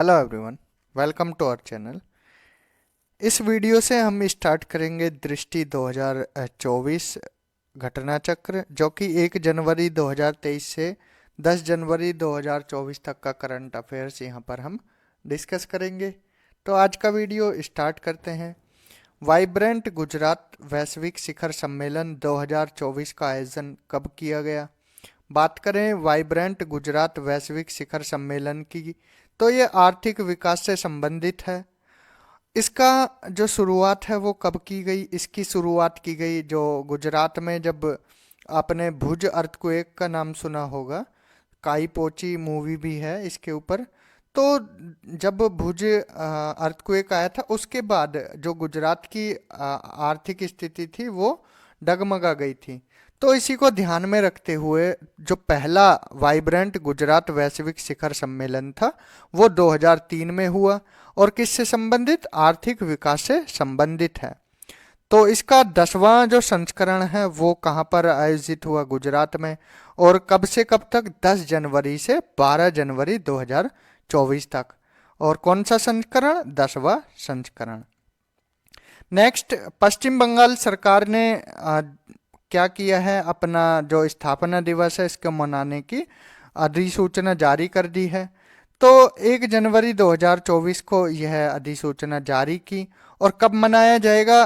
Hello everyone, welcome to our channel. इस video से हम स्टार्ट करेंगे दृष्टि 2024 घटना चक्र, जो कि 1 जनवरी 2023 से 10 जनवरी 2024 तक का करंट अफेयर्स यहाँ पर हम डिस्कस करेंगे। तो आज का वीडियो स्टार्ट करते हैं। वाइब्रेंट गुजरात वैश्विक शिखर सम्मेलन 2024 का आयोजन कब किया गया? बात करें वाइब्रेंट गुजरात वैश्विक शिखर सम्मेलन की, तो ये आर्थिक विकास से संबंधित है। इसका जो शुरुआत है वो कब की गई? इसकी शुरुआत की गई जो गुजरात में, जब आपने भुज अर्थक्वेक का नाम सुना होगा, काई पोची मूवी भी है इसके ऊपर। तो जब भुज अर्थक्वेक आया था, उसके बाद जो गुजरात की आर्थिक स्थिति थी वो डगमगा गई थी। तो इसी को ध्यान में रखते हुए जो पहला वाइब्रेंट गुजरात वैश्विक शिखर सम्मेलन था वो 2003 में हुआ, और किससे संबंधित? आर्थिक विकास से संबंधित है। तो इसका 10वां जो संस्करण है वो कहाँ पर आयोजित हुआ? गुजरात में। और कब से कब तक? 10 जनवरी से 12 जनवरी 2024 तक। और कौन सा संस्करण? 10वां संस्करण। नेक्स्ट, पश्चिम बंगाल सरकार ने क्या किया है? अपना जो स्थापना दिवस है इसको मनाने की अधिसूचना जारी कर दी है। तो 1 जनवरी 2024 को यह अधिसूचना जारी की। और कब मनाया जाएगा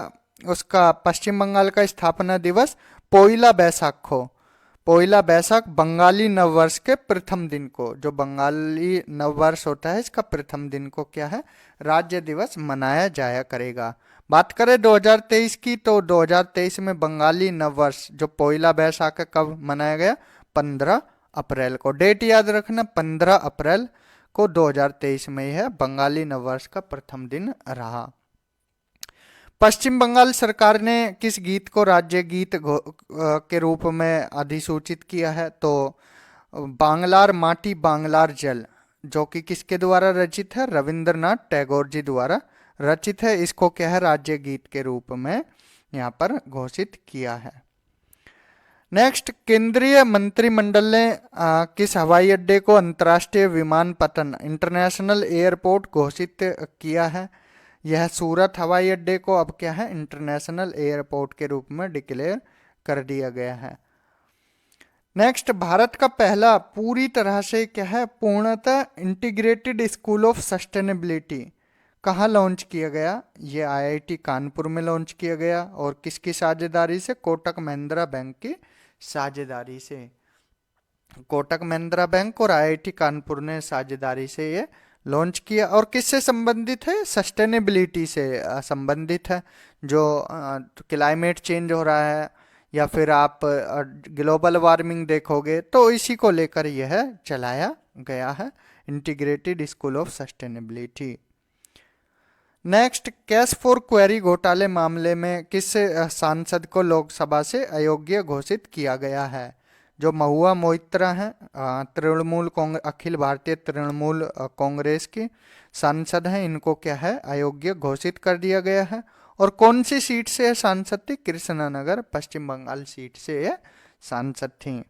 उसका पश्चिम बंगाल का स्थापना दिवस? पोइला बैसाख को। पोइला बैसाख बंगाली नववर्ष के प्रथम दिन को, जो बंगाली नववर्ष होता है इसका प्रथम दिन को क्या है? राज्य दिवस मनाया जाया करेगा। बात करें 2023 की, तो 2023 में बंगाली नववर्ष जो पोइला बैसाख है कब मनाया गया? 15 अप्रैल को। डेट याद रखना, 15 अप्रैल को 2023 में यह बंगाली नववर्ष का प्रथम दिन रहा। पश्चिम बंगाल सरकार ने किस गीत को राज्य गीत के रूप में अधिसूचित किया है? तो बांग्लार माटी बांग्लार जल, जो कि किसके द्वारा रचित है? रविंद्रनाथ टैगोर जी द्वारा रचित है। इसको क्या है? राज्य गीत के रूप में यहाँ पर घोषित किया है। नेक्स्ट, केंद्रीय मंत्रिमंडल ने किस हवाई अड्डे को अंतर्राष्ट्रीय विमानपत्तन इंटरनेशनल एयरपोर्ट घोषित किया है? यह सूरत हवाई अड्डे को अब क्या है? इंटरनेशनल एयरपोर्ट के रूप में डिक्लेयर कर दिया गया है। नेक्स्ट, भारत का पहला पूरी तरह से क्या है? पूर्णतः इंटीग्रेटेड स्कूल ऑफ सस्टेनेबिलिटी कहाँ लॉन्च किया गया? ये आईआईटी कानपुर में लॉन्च किया गया। और किसकी साझेदारी से? कोटक महिंद्रा बैंक की साझेदारी से। कोटक महिंद्रा बैंक और आईआईटी कानपुर ने साझेदारी से ये लॉन्च किया। और किससे संबंधित है? सस्टेनेबिलिटी से संबंधित है। जो क्लाइमेट चेंज हो रहा है या फिर आप ग्लोबल वार्मिंग देखोगे, तो इसी को लेकर यह चलाया गया है, integrated school of sustainability. Next, cash for query घोटाले मामले में किस सांसद को लोकसभा से अयोग्य घोषित किया गया है? जो महुआ मोइत्रा हैं, तृणमूल कांग्रेस, अखिल भारतीय तृणमूल कांग्रेस की सांसद हैं, इनको क्या है? अयोग्य घोषित कर दिया गया है। और कौन सी सीट से है सांसद थी? कृष्णनगर पश्चिम बंगाल सीट से ये सांसद थी।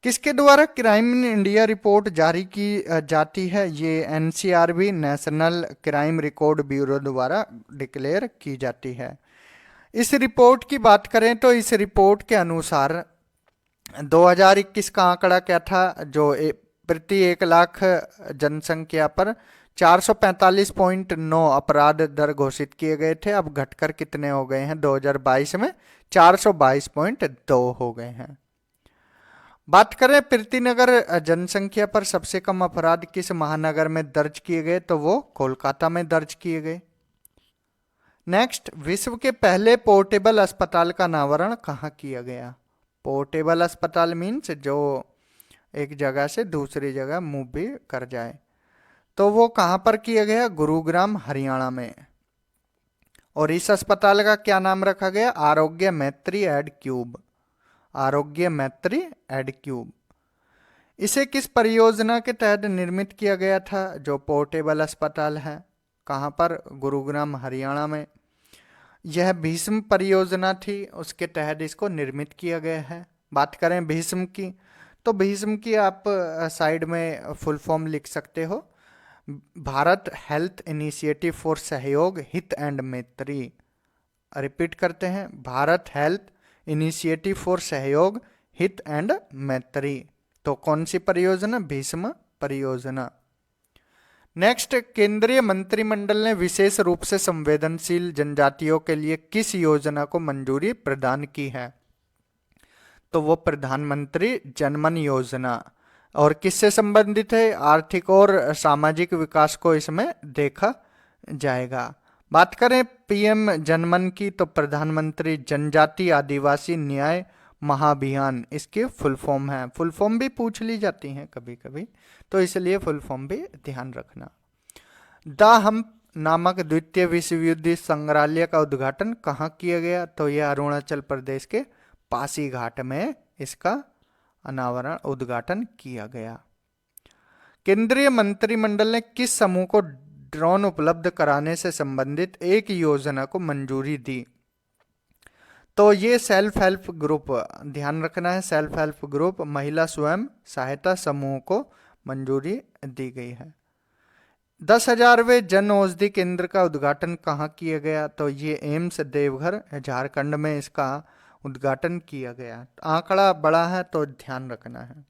किसके द्वारा क्राइम इन इंडिया रिपोर्ट जारी की जाती है? ये NCRB, national crime record bureau द्वारा डिक्लेयर की जाती है। इस रिपोर्ट की बात करें तो इस रिपोर्ट के अनुसार 2021 का आंकड़ा क्या था? जो प्रति 1 लाख जनसंख्या पर 445.9 अपराध दर घोषित किए गए थे। अब घटकर कितने हो गए हैं? 2022 में 422.2 हो गए हैं। बात करें प्रीतिनगर जनसंख्या पर सबसे कम अपराध किस महानगर में दर्ज किए गए? तो वो कोलकाता में दर्ज किए गए। नेक्स्ट, विश्व के पहले पोर्टेबल अस्पताल का अनावरण कहाँ किया गया? पोर्टेबल अस्पताल मीन्स जो एक जगह से दूसरी जगह मूव भी कर जाए। तो वो कहाँ पर किया गया? गुरुग्राम हरियाणा में। और इस अस्पताल का क्या नाम रखा गया? आरोग्य मैत्री एड क्यूब। आरोग्य मैत्री एड क्यूब। इसे किस परियोजना के तहत निर्मित किया गया था? जो पोर्टेबल अस्पताल है, कहाँ पर? गुरुग्राम हरियाणा में। यह भीष्म परियोजना थी, उसके तहत इसको निर्मित किया गया है। बात करें भीष्म की, तो भीष्म की आप साइड में फुल फॉर्म लिख सकते हो, भारत हेल्थ इनिशिएटिव फॉर सहयोग हित एंड मैत्री। रिपीट करते हैं, भारत हेल्थ इनिशिएटिव फॉर सहयोग हित एंड मैत्री। तो कौन सी परियोजना? भीष्म परियोजना। नेक्स्ट, केंद्रीय मंत्रिमंडल ने विशेष रूप से संवेदनशील जनजातियों के लिए किस योजना को मंजूरी प्रदान की है? तो वो प्रधानमंत्री जनमन योजना। और किससे संबंधित है? आर्थिक और सामाजिक विकास को इसमें देखा जाएगा। बात करें पीएम जनमन की, तो प्रधानमंत्री जनजाति आदिवासी न्याय महाअभियान इसकी फुल फॉर्म है। फुल फॉर्म भी पूछ ली जाती हैं कभी कभी, तो इसलिए फुल फॉर्म भी ध्यान रखना। द हम्प नामक द्वितीय विश्व युद्ध संग्रहालय का उद्घाटन कहाँ किया गया? तो यह अरुणाचल प्रदेश के पासीघाट में इसका अनावरण उद्घाटन किया गया। केंद्रीय मंत्रिमंडल ने किस समूह को ड्रोन उपलब्ध कराने से संबंधित एक योजना को मंजूरी दी? तो ये सेल्फ हेल्प ग्रुप, ध्यान रखना है, सेल्फ हेल्प ग्रुप महिला स्वयं सहायता समूह को मंजूरी दी गई है। 10,000वें जन औषधि केंद्र का उद्घाटन कहाँ किया गया? तो ये एम्स देवघर झारखंड में इसका उद्घाटन किया गया। आंकड़ा बड़ा है तो ध्यान रखना है।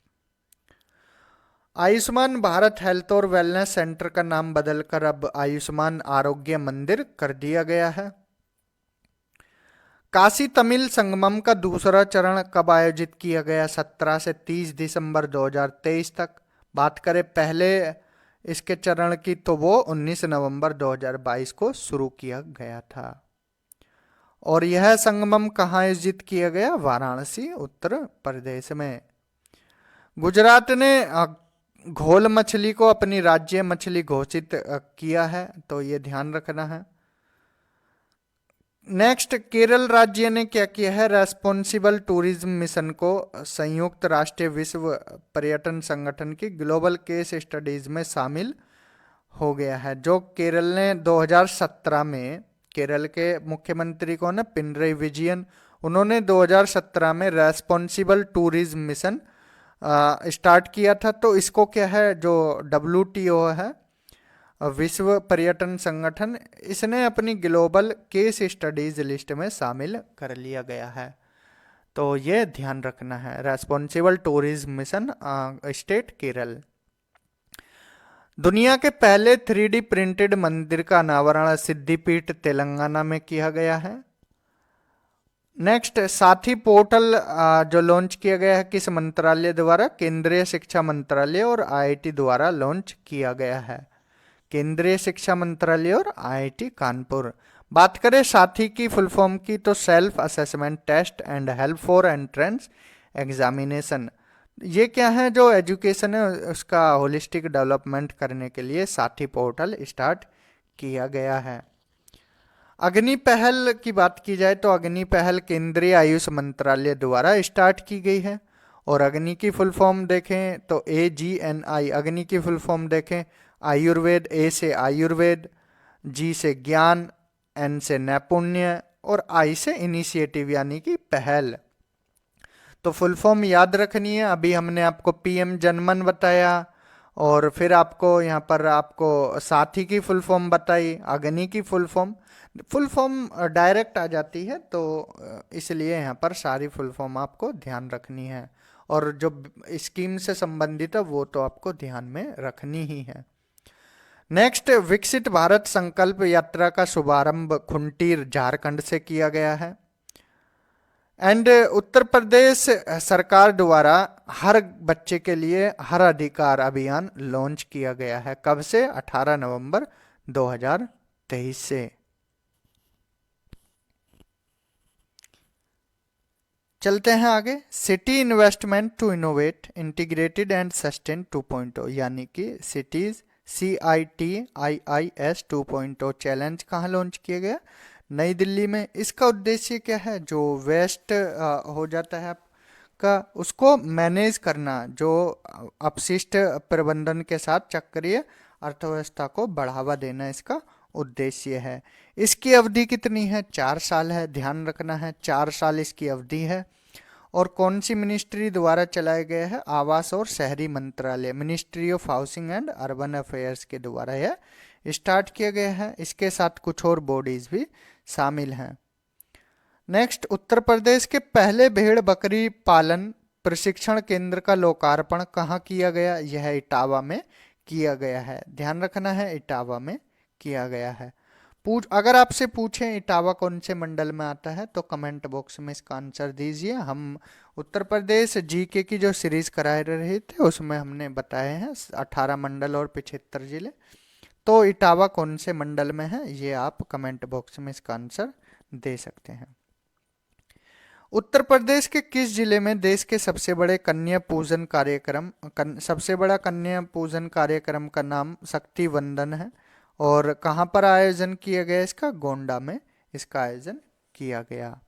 आयुष्मान भारत हेल्थ और वेलनेस सेंटर का नाम बदलकर अब आयुष्मान आरोग्य मंदिर कर दिया गया है। काशी तमिल संगमम का दूसरा चरण कब आयोजित किया गया? 17 से 30 दिसंबर 2023 तक। बात करें पहले इसके चरण की, तो वो 19 नवंबर 2022 को शुरू किया गया था। और यह संगमम कहाँ आयोजित किया गया? वाराणसी उत्तर प्रदेश में। गुजरात ने घोल मछली को अपनी राज्य मछली घोषित किया है, तो ये ध्यान रखना है। नेक्स्ट, केरल राज्य ने क्या किया है? रेस्पॉन्सिबल टूरिज्म मिशन को संयुक्त राष्ट्र विश्व पर्यटन संगठन की ग्लोबल केस स्टडीज में शामिल हो गया है। जो केरल ने 2017 में, केरल के मुख्यमंत्री को ना पिनरई विजयन, उन्होंने 2017 में रेस्पॉन्सिबल टूरिज्म मिशन स्टार्ट किया था। तो इसको क्या है, जो WTO है, विश्व पर्यटन संगठन, इसने अपनी ग्लोबल केस स्टडीज लिस्ट में शामिल कर लिया गया है। तो ये ध्यान रखना है, responsible tourism mission state Kerala. दुनिया के पहले 3D प्रिंटेड मंदिर का अनावरण सिद्धिपीठ तेलंगाना में किया गया है। नेक्स्ट, साथी पोर्टल जो लॉन्च किया गया है किस मंत्रालय द्वारा? केंद्रीय शिक्षा मंत्रालय और IIT द्वारा लॉन्च किया गया है। केंद्रीय शिक्षा मंत्रालय और IIT कानपुर। बात करें साथी की फुल फॉर्म की, तो self assessment test and help for entrance examination. ये क्या है, जो एजुकेशन है उसका होलिस्टिक डेवलपमेंट करने के लिए साथी पोर्टल स्टार्ट किया गया है। अग्नि पहल की बात की जाए तो अग्नि पहल केंद्रीय आयुष मंत्रालय द्वारा स्टार्ट की गई है। और अग्नि की फुल फॉर्म देखें तो AGNI, अग्नि की फुल फॉर्म देखें, आयुर्वेद, A से आयुर्वेद, G से ज्ञान, N से नैपुण्य और I से इनिशिएटिव यानी कि पहल। तो फुल फॉर्म याद रखनी है। अभी हमने आपको PM जनमन बताया और फिर आपको यहाँ पर आपको साथी की फुल फॉर्म बताई, अग्नि की फुल फॉर्म डायरेक्ट आ जाती है, तो इसलिए यहाँ पर सारी फुल फॉर्म आपको ध्यान रखनी है। और जो स्कीम से संबंधित है वो तो आपको ध्यान में रखनी ही है। नेक्स्ट, विकसित भारत संकल्प यात्रा का शुभारंभ खुंटी झारखंड से किया गया है। एंड उत्तर प्रदेश सरकार द्वारा हर बच्चे के लिए हर अधिकार अभियान लॉन्च किया गया है। कब से? 18 नवंबर 2023 से। चलते हैं आगे। City investment to innovate integrated and sustain 2.0 यानी कि सिटीज CITIIS 2.0 चैलेंज कहाँ लॉन्च किया गया? नई दिल्ली में। इसका उद्देश्य क्या है? जो वेस्ट हो जाता है आपका, उसको मैनेज करना, जो अपशिष्ट प्रबंधन के साथ चक्रीय अर्थव्यवस्था को बढ़ावा देना इसका उद्देश्य है। इसकी अवधि कितनी है? 4 साल है, ध्यान रखना है, 4 साल इसकी अवधि है। और कौन सी मिनिस्ट्री द्वारा चलाया गया है? आवास और शहरी मंत्रालय, ministry of housing and urban affairs के द्वारा यह स्टार्ट किया गया है। इसके साथ कुछ और बॉडीज भी शामिल हैं। नेक्स्ट, उत्तर प्रदेश के पहले भेड़ बकरी पालन प्रशिक्षण केंद्र का लोकार्पण कहाँ किया गया? यह इटावा में किया गया है। ध्यान रखना है, इटावा में किया गया है। अगर आपसे पूछें इटावा कौन से मंडल में आता है तो कमेंट बॉक्स में इसका आंसर दीजिए। हम उत्तर प्रदेश जीके की जो सीरीज करा रहे थे उसमें हमने बताए हैं 18 मंडल और 75 जिले। तो इटावा कौन से मंडल में है ये आप कमेंट बॉक्स में इसका आंसर दे सकते हैं। उत्तर प्रदेश के किस जिले में देश के सबसे बड़ा कन्या पूजन कार्यक्रम का नाम शक्ति वंदन है? और कहाँ पर आयोजन किया गया इसका? गोंडा में इसका आयोजन किया गया।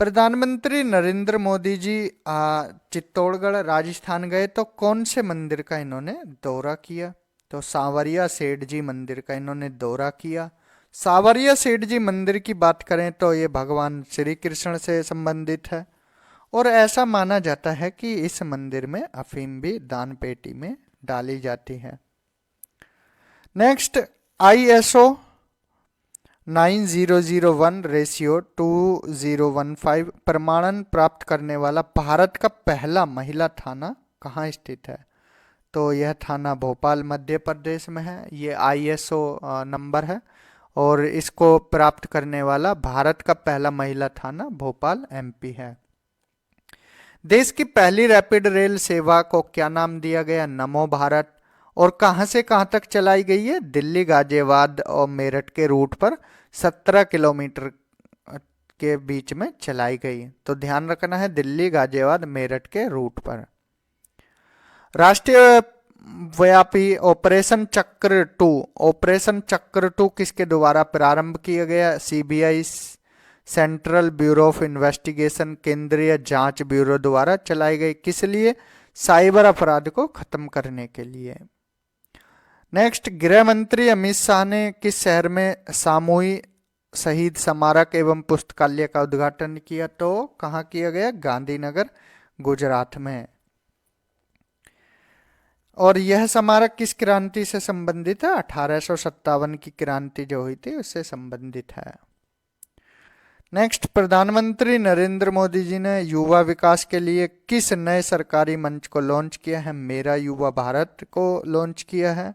प्रधानमंत्री नरेंद्र मोदी जी चित्तौड़गढ़ राजस्थान गए तो कौन से मंदिर का इन्होंने दौरा किया? तो सांवरिया सेठ जी मंदिर का इन्होंने दौरा किया। सांवरिया सेठ जी मंदिर की बात करें तो ये भगवान श्री कृष्ण से संबंधित है और ऐसा माना जाता है कि इस मंदिर में अफीम भी दान पेटी में डाली जाती है। नेक्स्ट, ISO 9001/2015 प्रमाणन प्राप्त करने वाला भारत का पहला महिला थाना कहाँ स्थित है? तो यह थाना भोपाल मध्य प्रदेश में है। ये ISO नंबर है और इसको प्राप्त करने वाला भारत का पहला महिला थाना भोपाल MP है। देश की पहली रैपिड रेल सेवा को क्या नाम दिया गया? नमो भारत। और कहां से कहां तक चलाई गई है? दिल्ली, गाजियाबाद और मेरठ के रूट पर 17 किलोमीटर के बीच में चलाई गई। तो ध्यान रखना है, दिल्ली, गाजियाबाद, मेरठ के रूट पर। राष्ट्रीय व्यापी ऑपरेशन चक्र 2 किसके द्वारा प्रारंभ किया गया? CBI central bureau of investigation, केंद्रीय जांच ब्यूरो द्वारा चलाई गई। किस लिए? साइबर अपराध को खत्म करने के लिए। नेक्स्ट, गृह मंत्री अमित शाह ने किस शहर में सामूहिक शहीद स्मारक एवं पुस्तकालय का उद्घाटन किया? तो कहाँ किया गया? गांधीनगर, गुजरात में। और यह स्मारक किस क्रांति से संबंधित है? 1857 की क्रांति जो हुई थी उससे संबंधित है। नेक्स्ट, प्रधानमंत्री नरेंद्र मोदी जी ने युवा विकास के लिए किस नए सरकारी मंच को लॉन्च किया है? मेरा युवा भारत को लॉन्च किया है।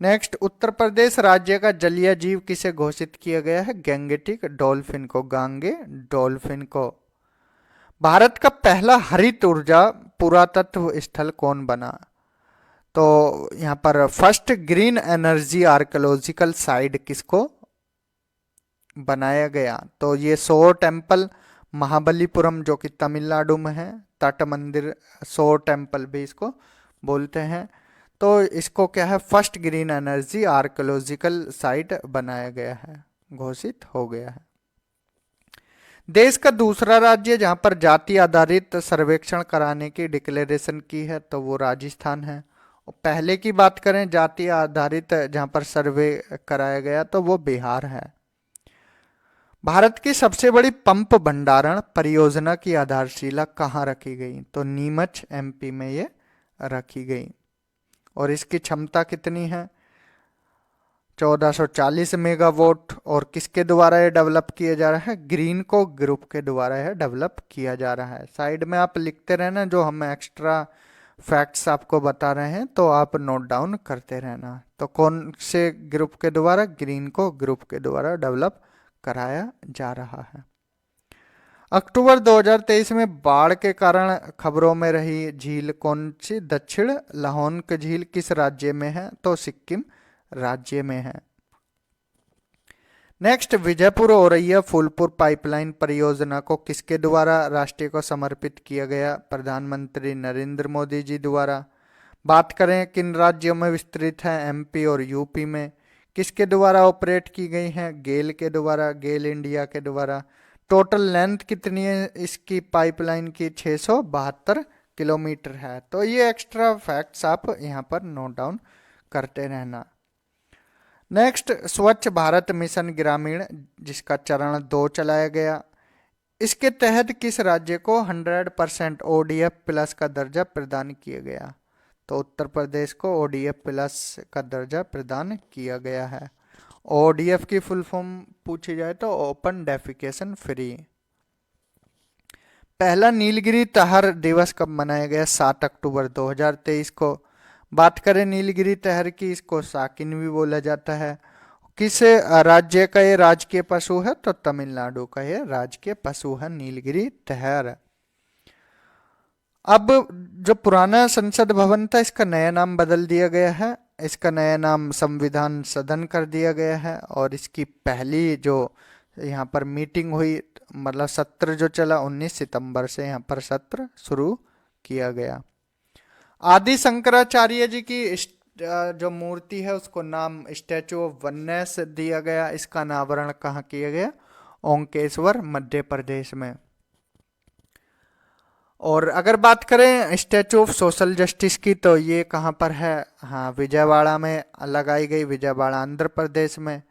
नेक्स्ट, उत्तर प्रदेश राज्य का जलीय जीव किसे घोषित किया गया है? गैंगेटिक डॉल्फिन को, गांगे डॉल्फिन को। भारत का पहला हरित ऊर्जा पुरातत्व स्थल कौन बना? तो यहाँ पर first green energy archaeological site किसको बनाया गया? तो ये सोर टेम्पल महाबलीपुरम जो कि तमिलनाडु में है, तट मंदिर सोर टेम्पल भी इसको बोलते हैं। तो इसको क्या है? First green energy archaeological site बनाया गया है, घोषित हो गया है। देश का दूसरा राज्य जहां पर जाति आधारित सर्वेक्षण कराने की डिक्लेरेशन की है तो वो राजस्थान है। और पहले की बात करें जाति आधारित जहां पर सर्वे कराया गया तो वो बिहार है। भारत की सबसे बड़ी पंप भंडारण परियोजना की आधारशिला कहाँ रखी गई? तो नीमच MP में ये रखी गई। और इसकी क्षमता कितनी है? 1440 मेगावाट। और किसके द्वारा ये डेवलप किया जा रहा है? ग्रीनको ग्रुप के द्वारा यह डेवलप किया जा रहा है। साइड में आप लिखते रहना, जो हम एक्स्ट्रा फैक्ट्स आपको बता रहे हैं तो आप नोट डाउन करते रहना। तो कौन से ग्रुप के द्वारा? ग्रीनको ग्रुप के द्वारा डेवलप कराया जा रहा है। अक्टूबर 2023 में बाढ़ के कारण खबरों में रही झील कौन सी? दक्षिण लाहौन झील किस राज्य में है? तो सिक्किम राज्य में है। नेक्स्ट, विजयपुर औरैया फूलपुर पाइपलाइन परियोजना को किसके द्वारा राष्ट्र को समर्पित किया गया? प्रधानमंत्री नरेंद्र मोदी जी द्वारा। बात करें किन राज्यों में विस्तृत है? MP और UP में। किसके द्वारा ऑपरेट की गई है? गेल के द्वारा, गेल इंडिया के द्वारा। टोटल लेंथ कितनी है इसकी पाइपलाइन की? 672 किलोमीटर है। तो ये एक्स्ट्रा फैक्ट्स आप यहाँ पर नोट डाउन करते रहना। नेक्स्ट, स्वच्छ भारत मिशन ग्रामीण जिसका चरण 2 चलाया गया, इसके तहत किस राज्य को 100% ओडीएफ प्लस का दर्जा प्रदान किया गया? तो उत्तर प्रदेश को ओडीएफ प्लस का दर्जा प्रदान किया गया है। ओडीएफ की फुल फॉर्म पूछी जाए तो ओपन डेफिकेशन फ्री। पहला नीलगिरी तहर दिवस कब मनाया गया? 7 अक्टूबर 2023 को। बात करें नीलगिरी तहर की, इसको साकिन भी बोला जाता है। किस राज्य का ये राजकीय पशु है? तो तमिलनाडु का ये राजकीय पशु है नीलगिरी तहर। अब जो पुराना संसद भवन था, इसका नया नाम बदल दिया गया है। इसका नया नाम संविधान सदन कर दिया गया है। और इसकी पहली जो यहाँ पर मीटिंग हुई, मतलब सत्र जो चला, 19 सितंबर से यहाँ पर सत्र शुरू किया गया। आदि शंकराचार्य जी की जो मूर्ति है उसको नाम स्टैचू ऑफ वननेस दिया गया। इसका अनावरण कहाँ किया गया? ओंकेश्वर, मध्य प्रदेश में। और अगर बात करें स्टैचू ऑफ सोशल जस्टिस की, तो ये कहाँ पर है? हाँ, विजयवाड़ा में लगाई गई, विजयवाड़ा आंध्र प्रदेश में।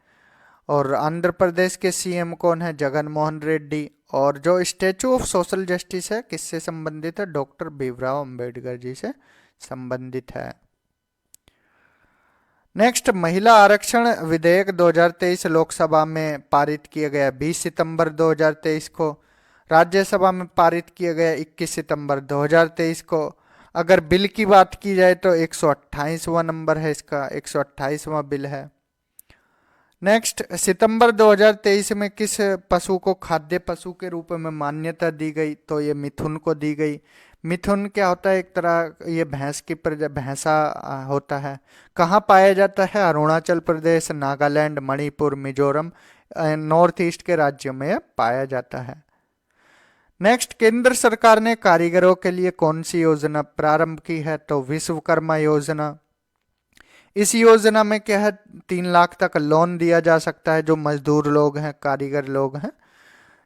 और आंध्र प्रदेश के सीएम कौन है? जगन मोहन रेड्डी। और जो स्टैचू ऑफ सोशल जस्टिस है किससे संबंधित है? डॉक्टर भीमराव अंबेडकर जी से संबंधित है। नेक्स्ट, महिला आरक्षण विधेयक 2023 लोकसभा में पारित किया गया 20 सितंबर 2023 को। राज्यसभा में पारित किया गया 21 सितंबर 2023 को। अगर बिल की बात की जाए तो 128वां नंबर है इसका, 128वां बिल है। नेक्स्ट, सितंबर 2023 में किस पशु को खाद्य पशु के रूप में मान्यता दी गई? तो ये मिथुन को दी गई। मिथुन क्या होता है? एक तरह ये भैंस की भैंसा होता है। कहाँ पाया जाता है? अरुणाचल प्रदेश, नागालैंड, मणिपुर, मिजोरम, नॉर्थ ईस्ट के राज्यों में पाया जाता है। नेक्स्ट, केंद्र सरकार ने कारीगरों के लिए कौन सी योजना प्रारंभ की है? तो विश्वकर्मा योजना। इस योजना में क्या है? 3 लाख तक लोन दिया जा सकता है जो मजदूर लोग हैं, कारीगर लोग हैं।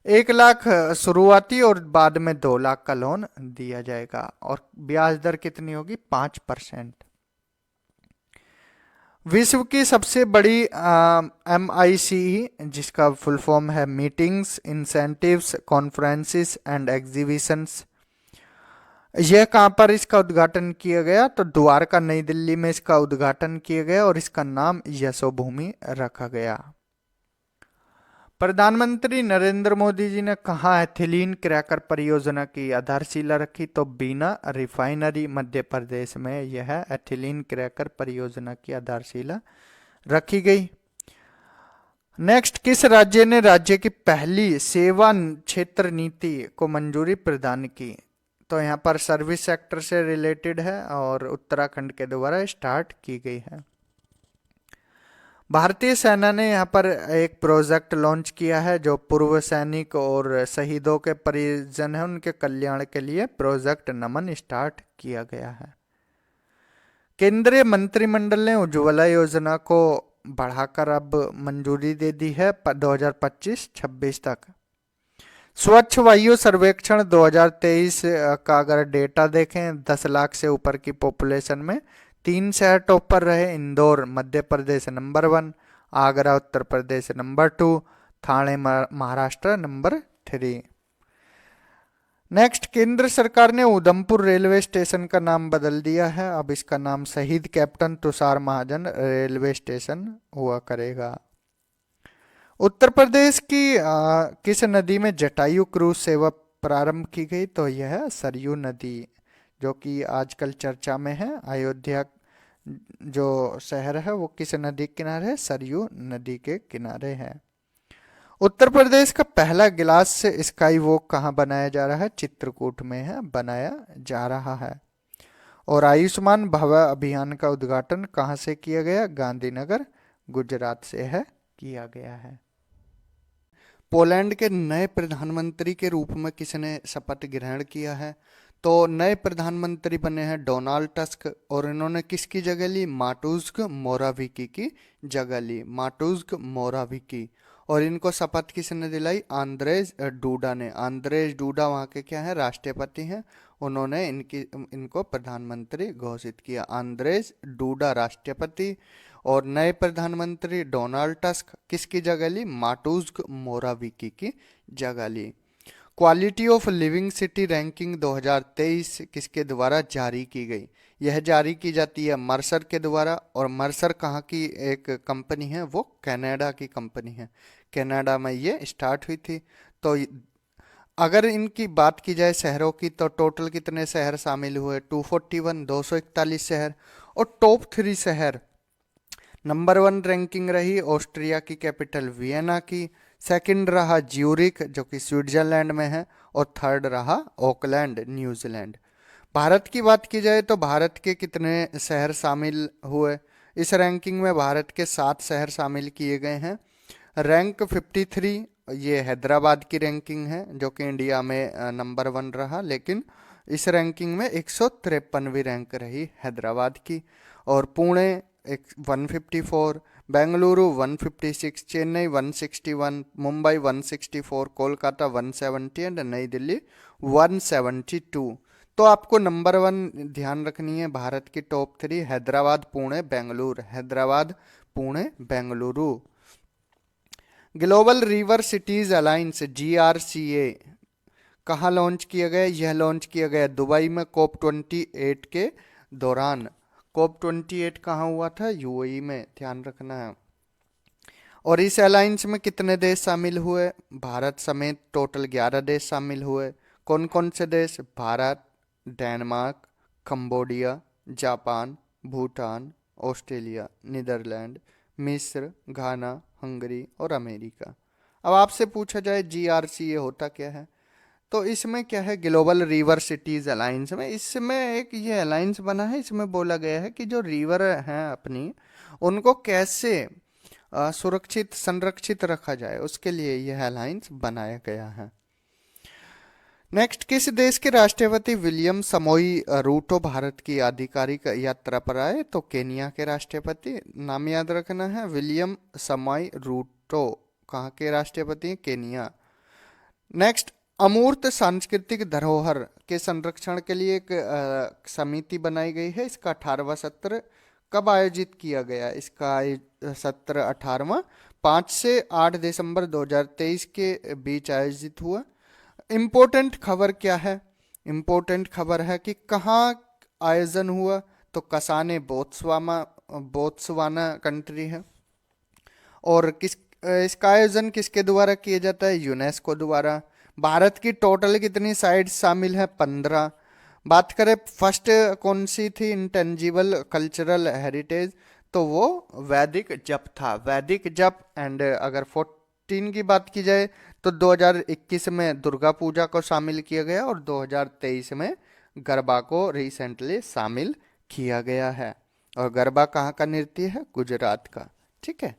1 लाख शुरुआती और बाद में 2 लाख का लोन दिया जाएगा। और ब्याज दर कितनी होगी? 5%। विश्व की सबसे बड़ी MICE, जिसका फुल फॉर्म है meetings, incentives, conferences and exhibitions, यह कहाँ पर इसका उद्घाटन किया गया? तो द्वारका, नई दिल्ली में इसका उद्घाटन किया गया और इसका नाम यशोभूमि रखा गया। प्रधानमंत्री नरेंद्र मोदी जी ने कहाँ एथिलीन क्रैकर परियोजना की आधारशिला रखी? तो बीना रिफाइनरी, मध्य प्रदेश में यह एथिलीन क्रैकर परियोजना की आधारशिला रखी गई। नेक्स्ट, किस राज्य ने राज्य की पहली सेवा क्षेत्र नीति को मंजूरी प्रदान की? तो यहाँ पर सर्विस सेक्टर से रिलेटेड है और उत्तराखंड के द्वारा स्टार्ट की गई है। भारतीय सेना ने यहाँ पर एक प्रोजेक्ट लॉन्च किया है जो पूर्व सैनिक और शहीदों के परिजन हैं, उनके कल्याण के लिए प्रोजेक्ट नमन स्टार्ट किया गया है। केंद्रीय मंत्रिमंडल ने उज्ज्वला योजना को बढ़ाकर अब मंजूरी दे दी है 2025-26 तक। स्वच्छ वायु सर्वेक्षण 2023 का अगर डेटा देखें, 10 लाख से ऊपर की पॉपुलेशन में 3 शहर टॉप पर रहे। Indore Madhya Pradesh number 1, Agra Uttar Pradesh number 2, Thane Maharashtra number 3। Next, केंद्र सरकार ने उधमपुर रेलवे स्टेशन का नाम बदल दिया है। अब इसका नाम शहीद कैप्टन तुषार महाजन रेलवे स्टेशन हुआ करेगा। उत्तर प्रदेश की किस नदी में जटायु क्रूज सेवा प्रारंभ की गई? तो यह है सरयू नदी, जो कि आजकल चर्चा में है। अयोध्या जो शहर है वो किस नदी के किनारे है? सरयू नदी के किनारे है। उत्तर प्रदेश का पहला गिलास से स्काई वॉक कहाँ बनाया जा रहा है? चित्रकूट में है, बनाया जा रहा है। और आयुष्मान भवा अभियान का उद्घाटन कहाँ से किया गया? गांधीनगर, गुजरात से है किया गया है। पोलैंड के नए प्रधानमंत्री के रूप में किसने शपथ ग्रहण किया है? तो नए प्रधानमंत्री बने हैं डोनाल्ड टस्क। और इन्होंने किसकी जगह ली? माटुस्क मोराविकी की जगह ली, माटुस्क मोराविकी। और इनको शपथ किसने दिलाई? आंद्रेज डूडा ने। आंद्रेज डूडा वहाँ के क्या है? राष्ट्रपति हैं। उन्होंने इनको प्रधानमंत्री घोषित किया। आंद्रेज डूडा राष्ट्रपति और नए प्रधानमंत्री डोनाल्ड टस्क किसकी जगह ली? माटुस्क मोराविकी की जगह ली। Quality of living city ranking 2023 किसके द्वारा जारी की गई? यह जारी की जाती है मर्सर के द्वारा, और मर्सर कहाँ की एक कंपनी है? वो कनाडा की कंपनी है, कनाडा में ये स्टार्ट हुई थी। तो अगर इनकी बात की जाए शहरों की, तो टोटल कितने शहर शामिल हुए? 241, 241 शहर। और टॉप 3 शहर, नंबर 1 रैंकिंग रही ऑस्ट्रिया की कैपिटल वियना की, सेकंड रहा ज्यूरिक जो कि स्विट्जरलैंड में है, और थर्ड रहा ऑकलैंड न्यूजीलैंड। भारत की बात की जाए तो भारत के कितने शहर शामिल हुए? इस रैंकिंग में भारत के 7 शहर शामिल किए गए हैं। रैंक 53, ये हैदराबाद की रैंकिंग है जो कि इंडिया में नंबर 1 रहा, लेकिन इस रैंकिंग में 153वीं रैंक रही हैदराबाद की। और पुणे 154, बेंगलुरु 156, चेन्नई 161, मुंबई 164, कोलकाता 170 एंड नई दिल्ली 172। तो आपको नंबर 1 ध्यान रखनी है भारत की top 3, Hyderabad, Pune, Bengaluru, Hyderabad, Pune, Bengaluru. Global river cities alliance GRCA कहाँ लॉन्च किया गया? यह लॉन्च किया गया दुबई में COP28 के दौरान। COP28 कहाँ हुआ था? UAE में, ध्यान रखना है। और इस अलायंस में कितने देश शामिल हुए? भारत समेत टोटल 11 देश शामिल हुए। कौन कौन से देश? Bharat, Denmark, Cambodia, Japan, Bhutan, Australia, Netherland, मिस्र, घाना, हंगरी और अमेरिका। अब आपसे पूछा जाए GRCA होता क्या है, तो इसमें क्या है? ग्लोबल रिवर सिटीज अलायंस में, इसमें एक ये अलायंस बना है, इसमें बोला गया है कि जो रिवर हैं अपनी, उनको कैसे सुरक्षित संरक्षित रखा जाए, उसके लिए यह अलायंस बनाया गया है। नेक्स्ट, किस देश के राष्ट्रपति विलियम समोई रूटो भारत की आधिकारिक यात्रा पर आए? तो केनिया के राष्ट्रपति, नाम याद रखना है, विलियम समोई रूटो कहाँ के राष्ट्रपति हैं? केनिया। नेक्स्ट, अमूर्त सांस्कृतिक धरोहर के संरक्षण के लिए एक समिति बनाई गई है, इसका 18वां सत्र कब आयोजित किया गया? इसका सत्र 18वां 5 से 8 दिसंबर 2023 के बीच आयोजित हुआ। इम्पोर्टेंट खबर क्या है? इम्पोर्टेंट खबर है कि कहाँ आयोजन हुआ, तो कसाने बोत्सवाना कंट्री है। और इसका आयोजन किसके द्वारा किया जाता है? यूनेस्को द्वारा। भारत की टोटल कितनी साइट्स शामिल है? 15। बात करें फर्स्ट कौन सी थी इंटेंजिबल कल्चरल हेरिटेज, तो वो वैदिक जप था, वैदिक जप। एंड अगर 14 की बात की जाए तो 2021 में दुर्गा पूजा को शामिल किया गया, और 2023 में गरबा को रिसेंटली शामिल किया गया है। और गरबा कहाँ का नृत्य है? गुजरात का। ठीक है।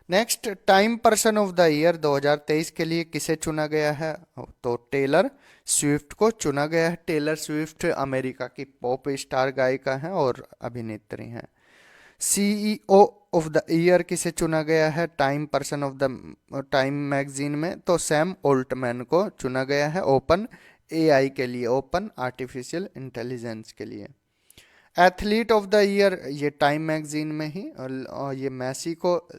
Next, time person of the year 2023 के लिए किसे चुना गया है? तो टेलर स्विफ्ट को चुना गया है। टेलर स्विफ्ट अमेरिका की पॉप स्टार गायिका हैं और अभिनेत्री हैं। CEO ऑफ द ईयर किसे चुना गया है time person of the time magazine में? तो सैम ऑल्टमैन को चुना गया है, ओपन AI के लिए, ओपन आर्टिफिशियल इंटेलिजेंस के लिए। एथलीट ऑफ द ईयर ये टाइम मैगजीन में ही, और ये मैसी को,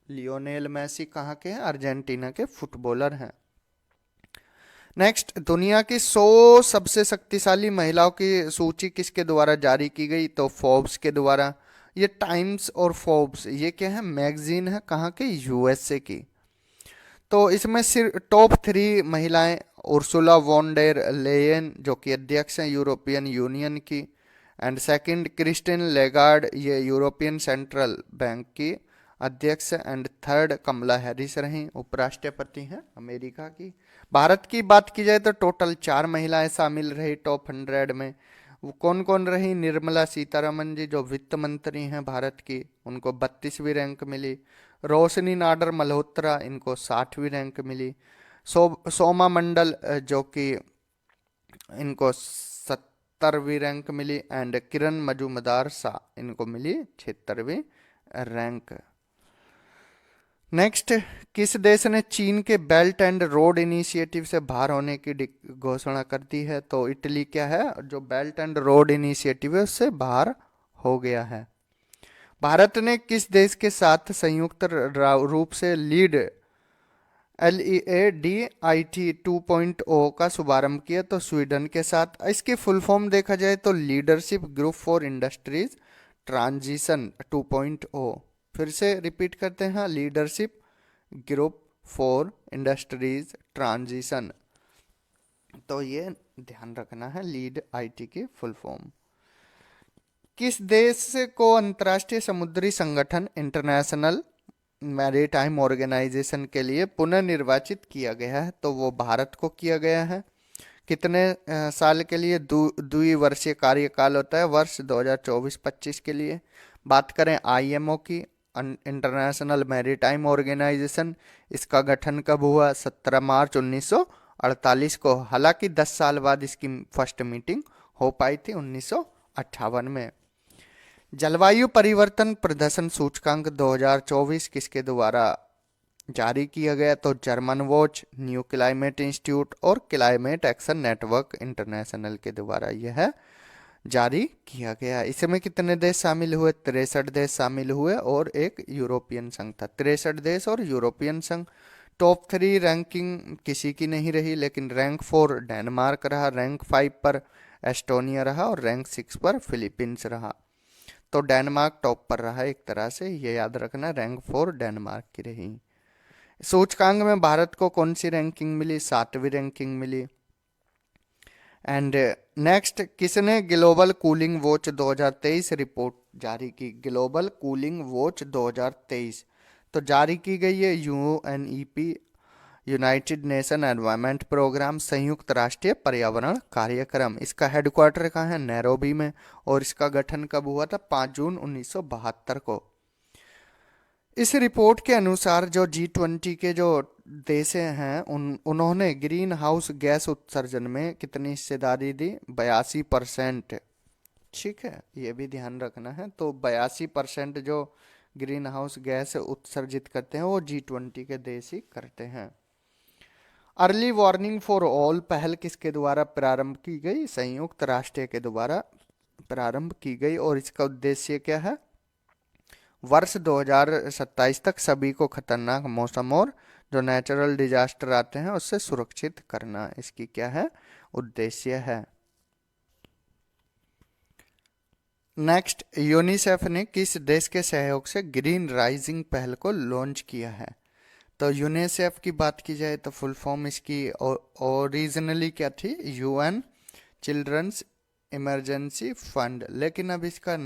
लियोनेल मैसी कहाँ के हैं? अर्जेंटीना के फुटबॉलर हैं। नेक्स्ट, दुनिया की 100 सबसे शक्तिशाली महिलाओं की सूची किसके द्वारा जारी की गई? तो फोर्ब्स के द्वारा। ये टाइम्स और फोर्ब्स ये क्या है? मैगजीन है, कहाँ की? USA की। तो इसमें सिर्फ टॉप 3 महिलाएं, उर्सुला वॉन डेर लेयन जो कि अध्यक्ष हैं यूरोपियन यूनियन की, एंड सेकंड क्रिस्टिन लेगार्ड, ये यूरोपियन सेंट्रल बैंक की अध्यक्ष, एंड थर्ड कमला हैरिस रहीं, उपराष्ट्रपति हैं अमेरिका की। भारत की बात की जाए तो टोटल 4 महिलाएं शामिल रही टॉप 100 में। वो कौन कौन रही? निर्मला सीतारमन जी जो वित्त मंत्री हैं भारत की, उनको 32वीं रैंक मिली। रोशनी नाडर मल्होत्रा, इनको 60वीं रैंक मिली। सोमा मंडल जो कि इनको 70वीं रैंक मिली, एंड किरण मजूमदार शाह, इनको मिली 76वीं रैंक। नेक्स्ट, किस देश ने चीन के बेल्ट एंड रोड इनिशिएटिव से बाहर होने की घोषणा कर दी है? तो इटली क्या है, जो बेल्ट एंड रोड इनिशिएटिव है उससे बाहर हो गया है। भारत ने किस देश के साथ संयुक्त रूप से लीड LEADIT 2.0 का शुभारंभ किया तो स्वीडन के साथ। इसकी फुल फॉर्म देखा जाए तो leadership group for industries transition 2.0। फिर से रिपीट करते हैं, leadership group for industries transition. तो ये ध्यान रखना है, लीड आईटी की फुल फॉर्म। किस देश को अंतर्राष्ट्रीय समुद्री संगठन इंटरनेशनल मैरीटाइम ऑर्गेनाइजेशन के लिए पुनर्निर्वाचित किया गया है? तो वो भारत को किया गया है। कितने साल के लिए? द्विवर्षीय कार्यकाल होता है, वर्ष 2024-25 के लिए। बात करें आईएमओ की, इंटरनेशनल मैरीटाइम ऑर्गेनाइजेशन, इसका गठन कब हुआ? 17 मार्च 1948 को। हालांकि 10 साल बाद इसकी फर्स्ट मीटिंग हो पाई थी 1958 में। जलवायु परिवर्तन प्रदर्शन सूचकांक 2024 किसके द्वारा जारी किया गया? तो German watch, new climate institute और क्लाइमेट एक्शन नेटवर्क इंटरनेशनल के द्वारा यह जारी किया गया। इसमें कितने देश शामिल हुए? 63 देश शामिल हुए और एक यूरोपियन संघ था। 63 देश और यूरोपियन संघ। टॉप 3 रैंकिंग किसी की नहीं रही, लेकिन रैंक 4 डेनमार्क रहा, रैंक 5 पर एस्टोनिया रहा और रैंक 6 पर फिलीपींस रहा। तो डेनमार्क टॉप पर रहा एक तरह से, ये याद रखना, रैंक 4 डेनमार्क की रही। सूचकांक में भारत को कौन सी रैंकिंग मिली? 7वीं रैंकिंग मिली। एंड नेक्स्ट, किसने ग्लोबल कूलिंग वॉच 2023 रिपोर्ट जारी की? ग्लोबल कूलिंग वॉच 2023 तो जारी की गई है UNEP, United Nation Environment Programme, संयुक्त राष्ट्रीय पर्यावरण कार्यक्रम। इसका हेडक्वार्टर कहाँ है? नैरोबी में। और इसका गठन कब हुआ था? 5 जून 1972 को। इस रिपोर्ट के अनुसार जो G20 के जो देश हैं उन्होंने ग्रीन हाउस गैस उत्सर्जन में कितनी हिस्सेदारी दी? 82%। ठीक है, ये भी ध्यान रखना है। तो 82% जो ग्रीन हाउस गैस उत्सर्जित करते हैं वो G20 के देश ही करते हैं। अर्ली वार्निंग फॉर ऑल पहल किसके द्वारा प्रारंभ की गई? संयुक्त राष्ट्र के द्वारा प्रारंभ की गई। और इसका उद्देश्य क्या है? वर्ष 2027 तक सभी को खतरनाक मौसम और जो नेचुरल डिजास्टर आते हैं उससे सुरक्षित करना, इसकी क्या है? उद्देश्य है। नेक्स्ट, यूनिसेफ ने किस देश के सहयोग से ग्रीन राइजिंग पहल को लॉन्च किया है? तो यूनिसेफ की बात की जाए तो फुल फॉर्म इसकी ओरिजिनली क्या थी? यूएन चिल्ड्रंस इमरजेंसी फंड, लेकिन अब इसका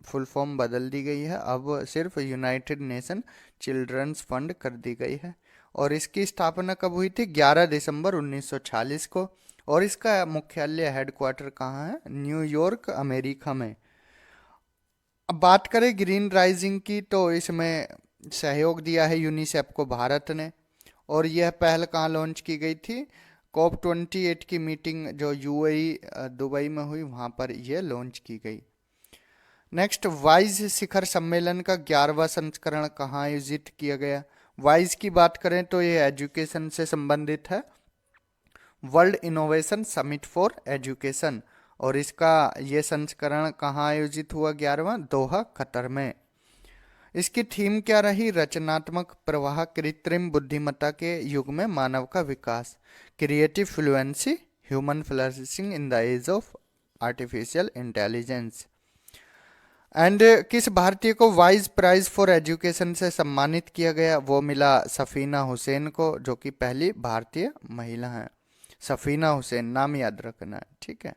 फुल फॉर्म बदल दी गई है, अब सिर्फ यूनाइटेड नेशन चिल्ड्रंस फंड कर दी गई है। और इसकी स्थापना कब हुई थी? 11 दिसंबर 1946 को। और इसका मुख्यालय हेडक्वार्टर कहाँ है? न्यूयॉर्क, अमेरिका में। अब बात करें ग्रीन राइजिंग की, तो इसमें सहयोग दिया है यूनिसेफ को भारत ने। और यह पहल कहाँ लॉन्च की गई थी? COP28 की मीटिंग जो यूएई दुबई में हुई, वहां पर यह लॉन्च की गई। नेक्स्ट, वाइज शिखर सम्मेलन का 11वां संस्करण कहाँ आयोजित किया गया? वाइज की बात करें तो यह एजुकेशन से संबंधित है, world innovation summit for education. और इसका ये संस्करण कहाँ आयोजित हुआ? 11वां, दोहा, कतर में। इसकी थीम क्या रही? रचनात्मक प्रवाह, कृत्रिम बुद्धिमत्ता के युग में मानव का विकास, creative fluency, human flourishing in the age of artificial intelligence. And किस भारतीय को वाइज प्राइज फॉर एजुकेशन से सम्मानित किया गया? वो मिला सफीना हुसैन को, जो कि पहली भारतीय महिला हैं। सफीना हुसैन नाम याद रखना है, ठीक है।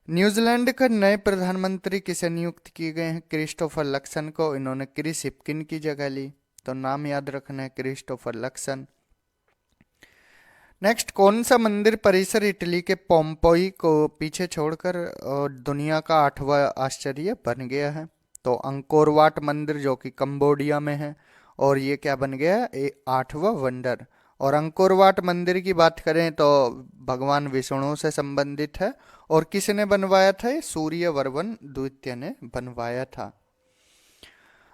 न्यूजीलैंड के नए प्रधानमंत्री किसे नियुक्त किए गए हैं? क्रिस्टोफर लक्सन को। इन्होंने क्रिस हिप्किन की जगह ली, तो नाम याद रखना है, क्रिस्टोफर लक्सन। नेक्स्ट, कौन सा मंदिर परिसर इटली के पोम्पेई को पीछे छोड़कर दुनिया का 8वां आश्चर्य बन गया है? तो अंकोर वाट मंदिर, जो कि कंबोडिया में है, और ये क्या बन गया है? 8वां वंडर। और अंकोर वाट मंदिर की बात करें तो भगवान विष्णु से संबंधित है। और किसने बनवाया था? सूर्यवर्मन द्वितीय ने बनवाया था।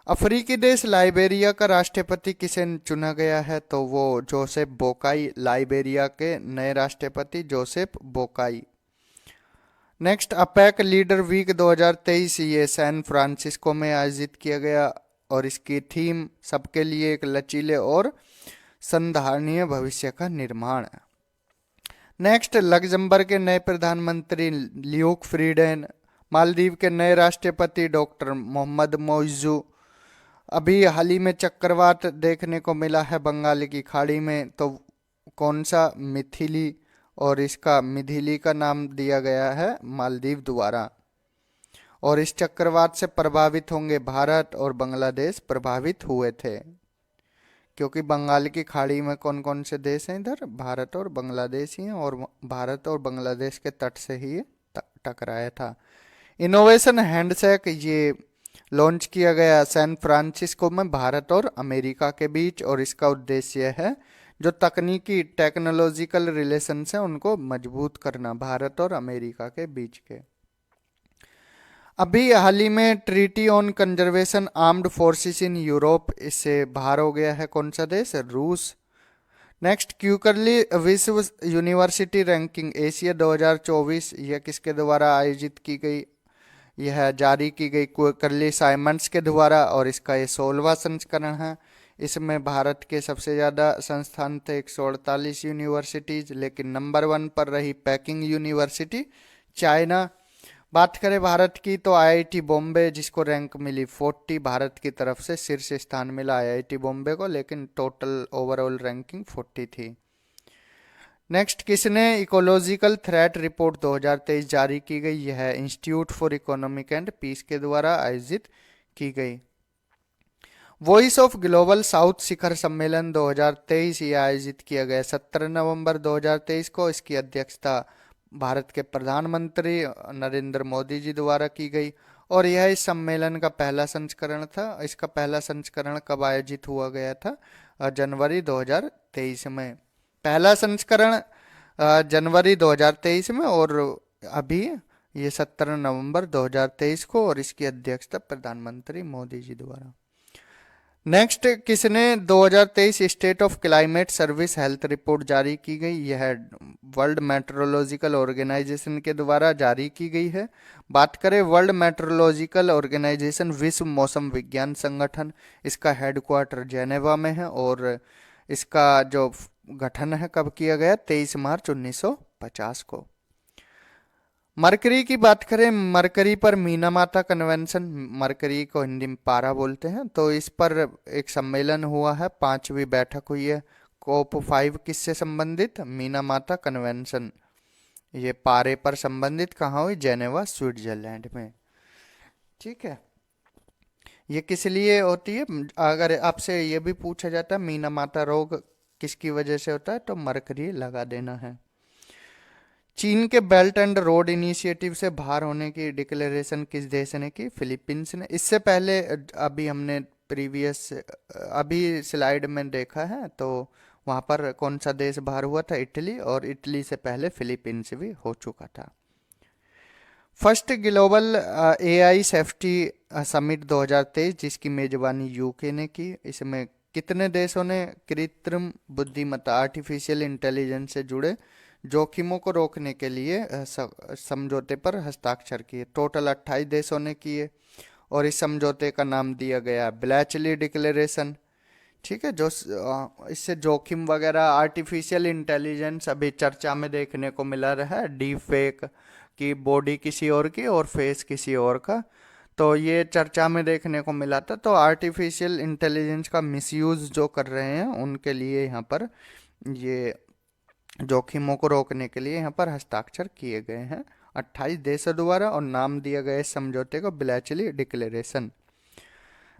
अफ्रीकी देश लाइबेरिया का राष्ट्रपति किसे चुना गया है? तो वो जोसेफ बोकाई, लाइबेरिया के नए राष्ट्रपति Joseph Boakai. Next, APEC leader week 2023 ये सैन फ्रांसिस्को में आयोजित किया गया। और इसकी थीम सबके लिए एक लचीले और संधारणीय भविष्य का निर्माण। नेक्स्ट, लग्जमबर्ग के नए प्रधानमंत्री ल्यूक फ्रीडेन, मालदीव के नए राष्ट्रपति डॉक्टर मोहम्मद मोइज़ू। अभी हाल ही में चक्रवात देखने को मिला है बंगाल की खाड़ी में, तो कौन सा? मिथिली, और इसका मिथिली का नाम दिया गया है मालदीव द्वारा। और इस चक्रवात से प्रभावित होंगे भारत और बांग्लादेश प्रभावित हुए थे, क्योंकि बंगाल की खाड़ी में कौन कौन से देश हैं इधर? भारत और बांग्लादेश ही हैं, और भारत और बांग्लादेश के तट से ही ये टकराया था। इनोवेशन हैंडशेक ये लॉन्च किया गया सैन फ्रांसिस्को में भारत और अमेरिका के बीच, और इसका उद्देश्य है जो तकनीकी टेक्नोलॉजिकल रिलेशंस हैं उनको मजबूत करना भारत और अमेरिका के बीच के। अभी हाल ही में treaty on conservation armed forces in Europe, इससे बाहर हो गया है कौन सा देश? रूस। नेक्स्ट, क्यूकरली विश्व यूनिवर्सिटी रैंकिंग एशिया 2024, यह किसके द्वारा आयोजित की गई? यह जारी की गई क्यूकरली साइमंड्स के द्वारा, और इसका ये 16वां संस्करण है। इसमें भारत के सबसे ज़्यादा संस्थान थे 148 यूनिवर्सिटीज़, लेकिन नंबर 1 पर रही पेकिंग यूनिवर्सिटी चाइना। बात करें भारत की तो आईआईटी बॉम्बे, जिसको रैंक मिली 40, भारत की तरफ से शीर्ष स्थान मिला आईआईटी बॉम्बे को, लेकिन टोटल ओवरऑल रैंकिंग 40 थी। नेक्स्ट, किसने इकोलॉजिकल थ्रेट रिपोर्ट 2023 जारी की गई? यह है Institute for Economic and Peace के द्वारा आयोजित की गई। वॉइस ऑफ ग्लोबल साउथ शिखर सम्मेलन 2023 ये आयोजित किया गया 17 नवंबर 2023 को। इसकी अध्यक्षता भारत के प्रधानमंत्री नरेंद्र मोदी जी द्वारा की गई, और यह इस सम्मेलन का पहला संस्करण था। इसका पहला संस्करण कब आयोजित हुआ गया था? जनवरी 2023 में। पहला संस्करण जनवरी 2023 में, और अभी ये 17 नवंबर 2023 को, और इसकी अध्यक्षता प्रधानमंत्री मोदी जी द्वारा। नेक्स्ट, किसने 2023 state of climate service health report जारी की गई? यह वर्ल्ड मेट्रोलॉजिकल ऑर्गेनाइजेशन के द्वारा जारी की गई है। बात करें वर्ल्ड मेट्रोलॉजिकल ऑर्गेनाइजेशन, विश्व मौसम विज्ञान संगठन, इसका हेडक्वार्टर जेनेवा में है, और इसका जो गठन है कब किया गया? 23 मार्च 1950 को। मरकरी की बात करें, मरकरी पर मीना माता कन्वेंशन, मरकरी को हिंदी में पारा बोलते हैं, तो इस पर एक सम्मेलन हुआ है, 5वीं बैठक हुई है। COP 5 किससे संबंधित? मीना माता कन्वेंशन, ये पारे पर संबंधित कहाँ हुई? जेनेवा स्विट्जरलैंड में। ठीक है, ये किस लिए होती है? अगर आपसे ये भी पूछा जाता है मीना माता रोग किसकी वजह से होता है, तो मरकरी लगा देना है। चीन के बेल्ट एंड रोड इनिशिएटिव से बाहर होने की डिक्लेरेशन किस देश ने की? फिलीपींस ने। इससे पहले अभी हमने प्रीवियस अभी स्लाइड में देखा है, तो वहाँ पर कौन सा देश बाहर हुआ था? इटली, और इटली से पहले फिलीपींस भी हो चुका था। First global AI safety summit 2023, जिसकी मेजबानी यूके ने की, इसमें कितने देशों ने कृत्रिम बुद्धिमत्ता आर्टिफिशियल इंटेलिजेंस से जुड़े जोखिमों को रोकने के लिए समझौते पर हस्ताक्षर किए? टोटल 28 देशों ने किए, और इस समझौते का नाम दिया गया ब्लैचली डिक्लेरेशन। ठीक है, जो इससे जोखिम वगैरह आर्टिफिशियल इंटेलिजेंस अभी चर्चा में देखने को मिला रहा है, डीप फेक की बॉडी किसी और की और फेस किसी और का, तो ये चर्चा में देखने को मिला था। तो आर्टिफिशियल इंटेलिजेंस का मिसयूज जो कर रहे हैं उनके लिए यहाँ पर ये जोखिमों को रोकने के लिए यहाँ पर हस्ताक्षर किए गए हैं 28 देशों द्वारा, और नाम दिया गया इस समझौते को ब्लैचली डिक्लेरेशन।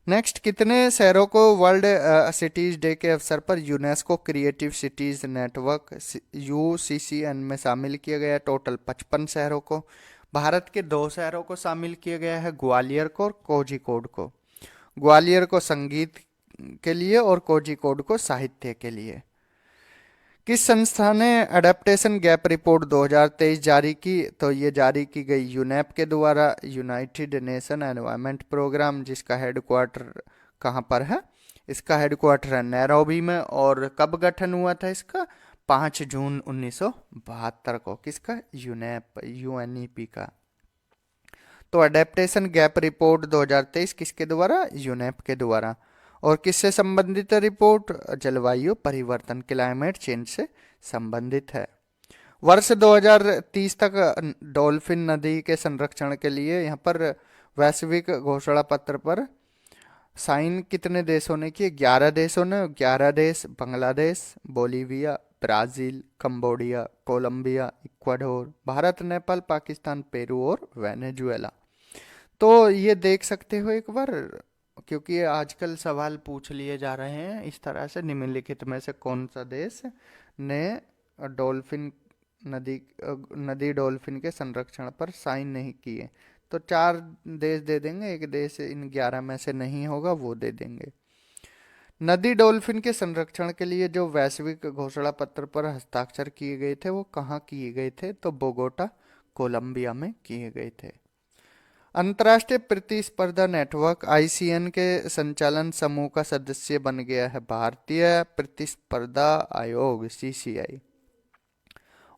नेक्स्ट, कितने शहरों को वर्ल्ड सिटीज डे के अवसर पर UNESCO creative cities network UCCN में शामिल किया गया? टोटल 55 शहरों को। भारत के 2 शहरों को शामिल किया गया है, ग्वालियर को और कोझिकोड को। ग्वालियर को संगीत के लिए और कोझिकोड को साहित्य के लिए। किस संस्था ने अडेप्टेशन गैप रिपोर्ट 2023 जारी की? तो ये जारी की गई यूनेप के द्वारा, यूनाइटेड नेशन एनवायरनमेंट प्रोग्राम, जिसका हेडक्वार्टर कहाँ पर है? इसका हेडक्वार्टर है नैरोबी में। और कब गठन हुआ था इसका? 5 जून 1972 को। किसका? यूनेप, UNEP का। तो अडेप्टेशन गैप रिपोर्ट 2023 किसके द्वारा? यूनेप के द्वारा। और किससे संबंधित है रिपोर्ट? जलवायु परिवर्तन, क्लाइमेट चेंज से संबंधित है। वर्ष 2030 तक डॉल्फिन नदी के संरक्षण के लिए यहाँ पर वैश्विक घोषणा पत्र पर साइन कितने देशों ने किए? 11 देशों ने। 11 देश: Bangladesh, Bolivia, Brazil, Cambodia, Colombia, Ecuador, Bharat, Nepal, Pakistan, Peru और वेनेजुएला। तो ये देख सकते हो एक बार, क्योंकि आजकल सवाल पूछ लिए जा रहे हैं इस तरह से, निम्नलिखित में से कौन सा देश ने डॉल्फिन नदी डॉल्फिन के संरक्षण पर साइन नहीं किए? तो 4 देश दे देंगे, एक देश इन 11 में से नहीं होगा, वो दे देंगे। नदी डॉल्फिन के संरक्षण के लिए जो वैश्विक घोषणा पत्र पर हस्ताक्षर किए गए थे वो कहाँ किए गए थे? तो बोगोटा, कोलंबिया में किए गए थे। अंतर्राष्ट्रीय प्रतिस्पर्धा नेटवर्क आईसीएन के संचालन समूह का सदस्य बन गया है भारतीय प्रतिस्पर्धा आयोग सीसीआई।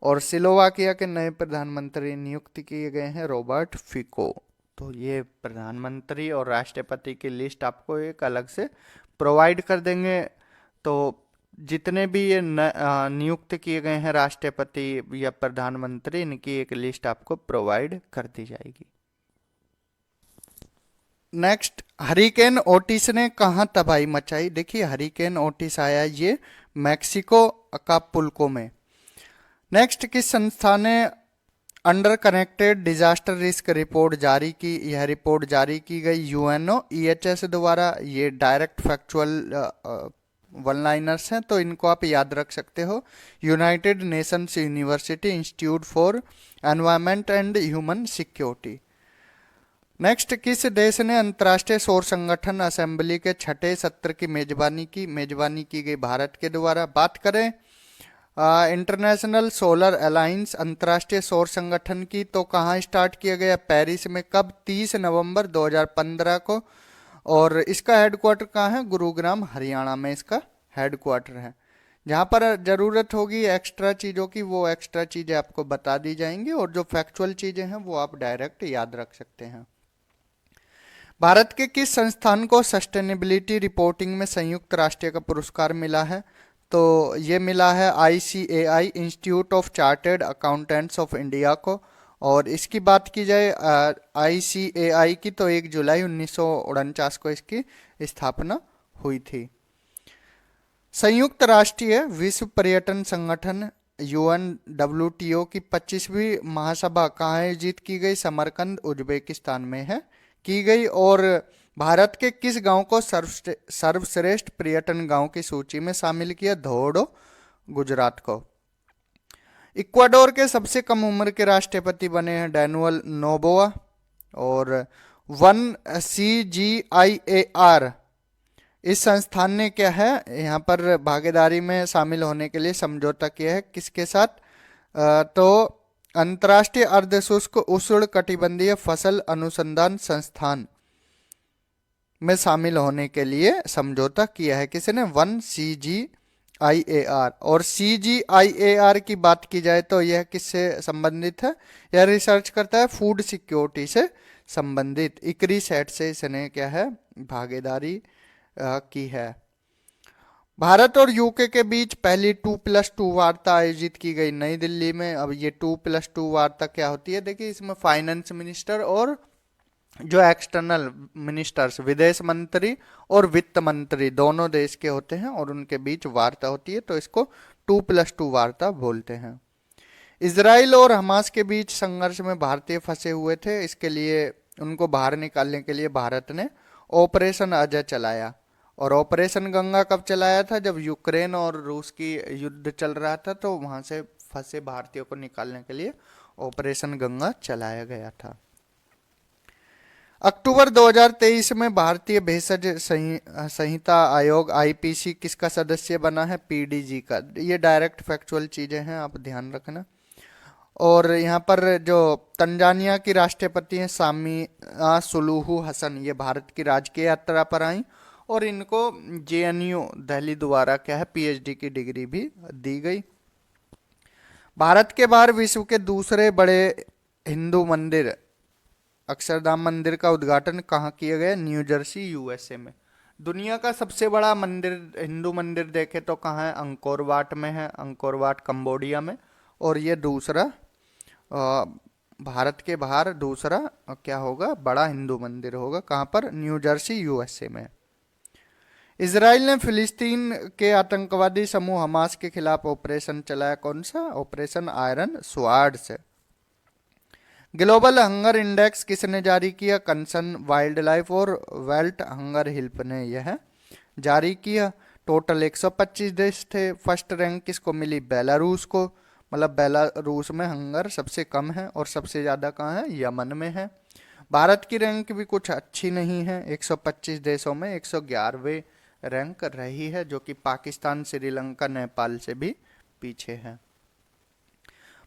और स्लोवाकिया के नए प्रधानमंत्री नियुक्त किए गए हैं रॉबर्ट फिको। तो ये प्रधानमंत्री और राष्ट्रपति की लिस्ट आपको एक अलग से प्रोवाइड कर देंगे। तो जितने भी ये नियुक्त किए गए हैं राष्ट्रपति या प्रधानमंत्री, इनकी एक लिस्ट आपको प्रोवाइड कर दी जाएगी। नेक्स्ट, हरिकेन ओटिस ने कहाँ तबाही मचाई? देखिए, हरिकेन ओटिस आया ये मैक्सिको अकापुल्को में। नेक्स्ट, किस संस्था ने under connected disaster risk report जारी की? यह रिपोर्ट जारी की गई यूएनओ ईएचएस द्वारा। ये डायरेक्ट फैक्चुअल वन लाइनर्स हैं, तो इनको आप याद रख सकते हो। United Nations university institute for environment and human security. Next, किस देश ने अंतर्राष्ट्रीय सौर संगठन असेंबली के 6ठे सत्र की मेजबानी की? मेजबानी की गई भारत के द्वारा। बात करें इंटरनेशनल सोलर अलायंस अंतर्राष्ट्रीय सौर संगठन की, तो कहाँ स्टार्ट किया गया? पेरिस में। कब? 30 नवंबर 2015 को। और इसका हेडक्वार्टर कहाँ है? गुरुग्राम, हरियाणा में इसका हेडक्वार्टर है। जहाँ पर ज़रूरत होगी एक्स्ट्रा चीज़ों की, वो एक्स्ट्रा चीज़ें आपको बता दी जाएंगी, और जो फैक्चुअल चीज़ें हैं वो आप डायरेक्ट याद रख सकते हैं। भारत के किस संस्थान को सस्टेनेबिलिटी रिपोर्टिंग में संयुक्त राष्ट्र का पुरस्कार मिला है? तो ये मिला है ICAI institute of chartered accountants of India को। और इसकी बात की जाए ICAI की, तो 1 जुलाई 1949 को इसकी स्थापना हुई थी। संयुक्त राष्ट्रीय विश्व पर्यटन संगठन UNWTO की 25वीं महासभा कहाँ आयोजित की गई? समरकंद, उज्बेकिस्तान में है की गई। और भारत के किस गांव को सर्वश्रेष्ठ पर्यटन गांव की सूची में शामिल किया? धोर्डो, गुजरात को। इक्वाडोर के सबसे कम उम्र के राष्ट्रपति बने हैं डैनुअल नोबोआ। और 1CGIAR इस संस्थान ने क्या है यहाँ पर भागीदारी में शामिल होने के लिए समझौता किया है, किसके साथ? तो अंतर्राष्ट्रीय अर्धशुष्क उष्ण कटिबंधीय फसल अनुसंधान संस्थान में शामिल होने के लिए समझौता किया है। किसी ने? 1CGIAR। और CGIAR की बात की जाए तो यह किससे संबंधित है? यह रिसर्च करता है फूड सिक्योरिटी से संबंधित। इक्री सेट से इसने क्या है भागीदारी की है। भारत और यूके के बीच पहली 2+2 वार्ता आयोजित की गई नई दिल्ली में। अब ये 2+2 वार्ता क्या होती है? देखिए, इसमें फाइनेंस मिनिस्टर और जो एक्सटर्नल मिनिस्टर्स, विदेश मंत्री और वित्त मंत्री, दोनों देश के होते हैं और उनके बीच वार्ता होती है, तो इसको 2+2 वार्ता बोलते हैं। इजराइल और हमास के बीच संघर्ष में भारतीय फंसे हुए थे, इसके लिए उनको बाहर निकालने के लिए भारत ने ऑपरेशन अजय चलाया। और ऑपरेशन गंगा कब चलाया था? जब यूक्रेन और रूस की युद्ध चल रहा था, तो वहां से फंसे भारतीयों को निकालने के लिए ऑपरेशन गंगा चलाया गया था। अक्टूबर 2023 में भारतीय भेषज संहिता आयोग IPC किसका सदस्य बना है? PDG का। ये डायरेक्ट फैक्चुअल चीजें हैं, आप ध्यान रखना। और यहाँ पर जो तंजानिया की राष्ट्रपति हैं सामिया सुलूहू हसन, ये भारत की राजकीय यात्रा पर आई और इनको JNU दिल्ली द्वारा क्या है PhD की डिग्री भी दी गई। भारत के बाहर विश्व के दूसरे बड़े हिंदू मंदिर अक्षरधाम मंदिर का उद्घाटन कहाँ किया गया? न्यू जर्सी USA में। दुनिया का सबसे बड़ा मंदिर, हिंदू मंदिर देखे तो कहाँ है? अंकोर वाट में है, अंकोर वाट कंबोडिया में। और ये दूसरा अ, भारत के बाहर दूसरा क्या होगा, बड़ा हिंदू मंदिर होगा, कहाँ पर? न्यू जर्सी, यूएसए में। इसराइल ने फिलिस्तीन के आतंकवादी समूह हमास के खिलाफ ऑपरेशन चलाया, कौन सा? Operation iron swords. Global hunger index किसने जारी किया? कंसर्न वाइल्ड लाइफ और वेल्ट हंगर हेल्प ने यह जारी किया। टोटल 125 देश थे। फर्स्ट रैंक किसको मिली? बेलारूस को। मतलब बेलारूस में हंगर सबसे कम है और सबसे ज़्यादा कहाँ है? यमन में है। भारत की रैंक भी कुछ अच्छी नहीं है, 125 देशों में 111वें रैंक रही है, जो कि पाकिस्तान, श्रीलंका, नेपाल से भी पीछे है।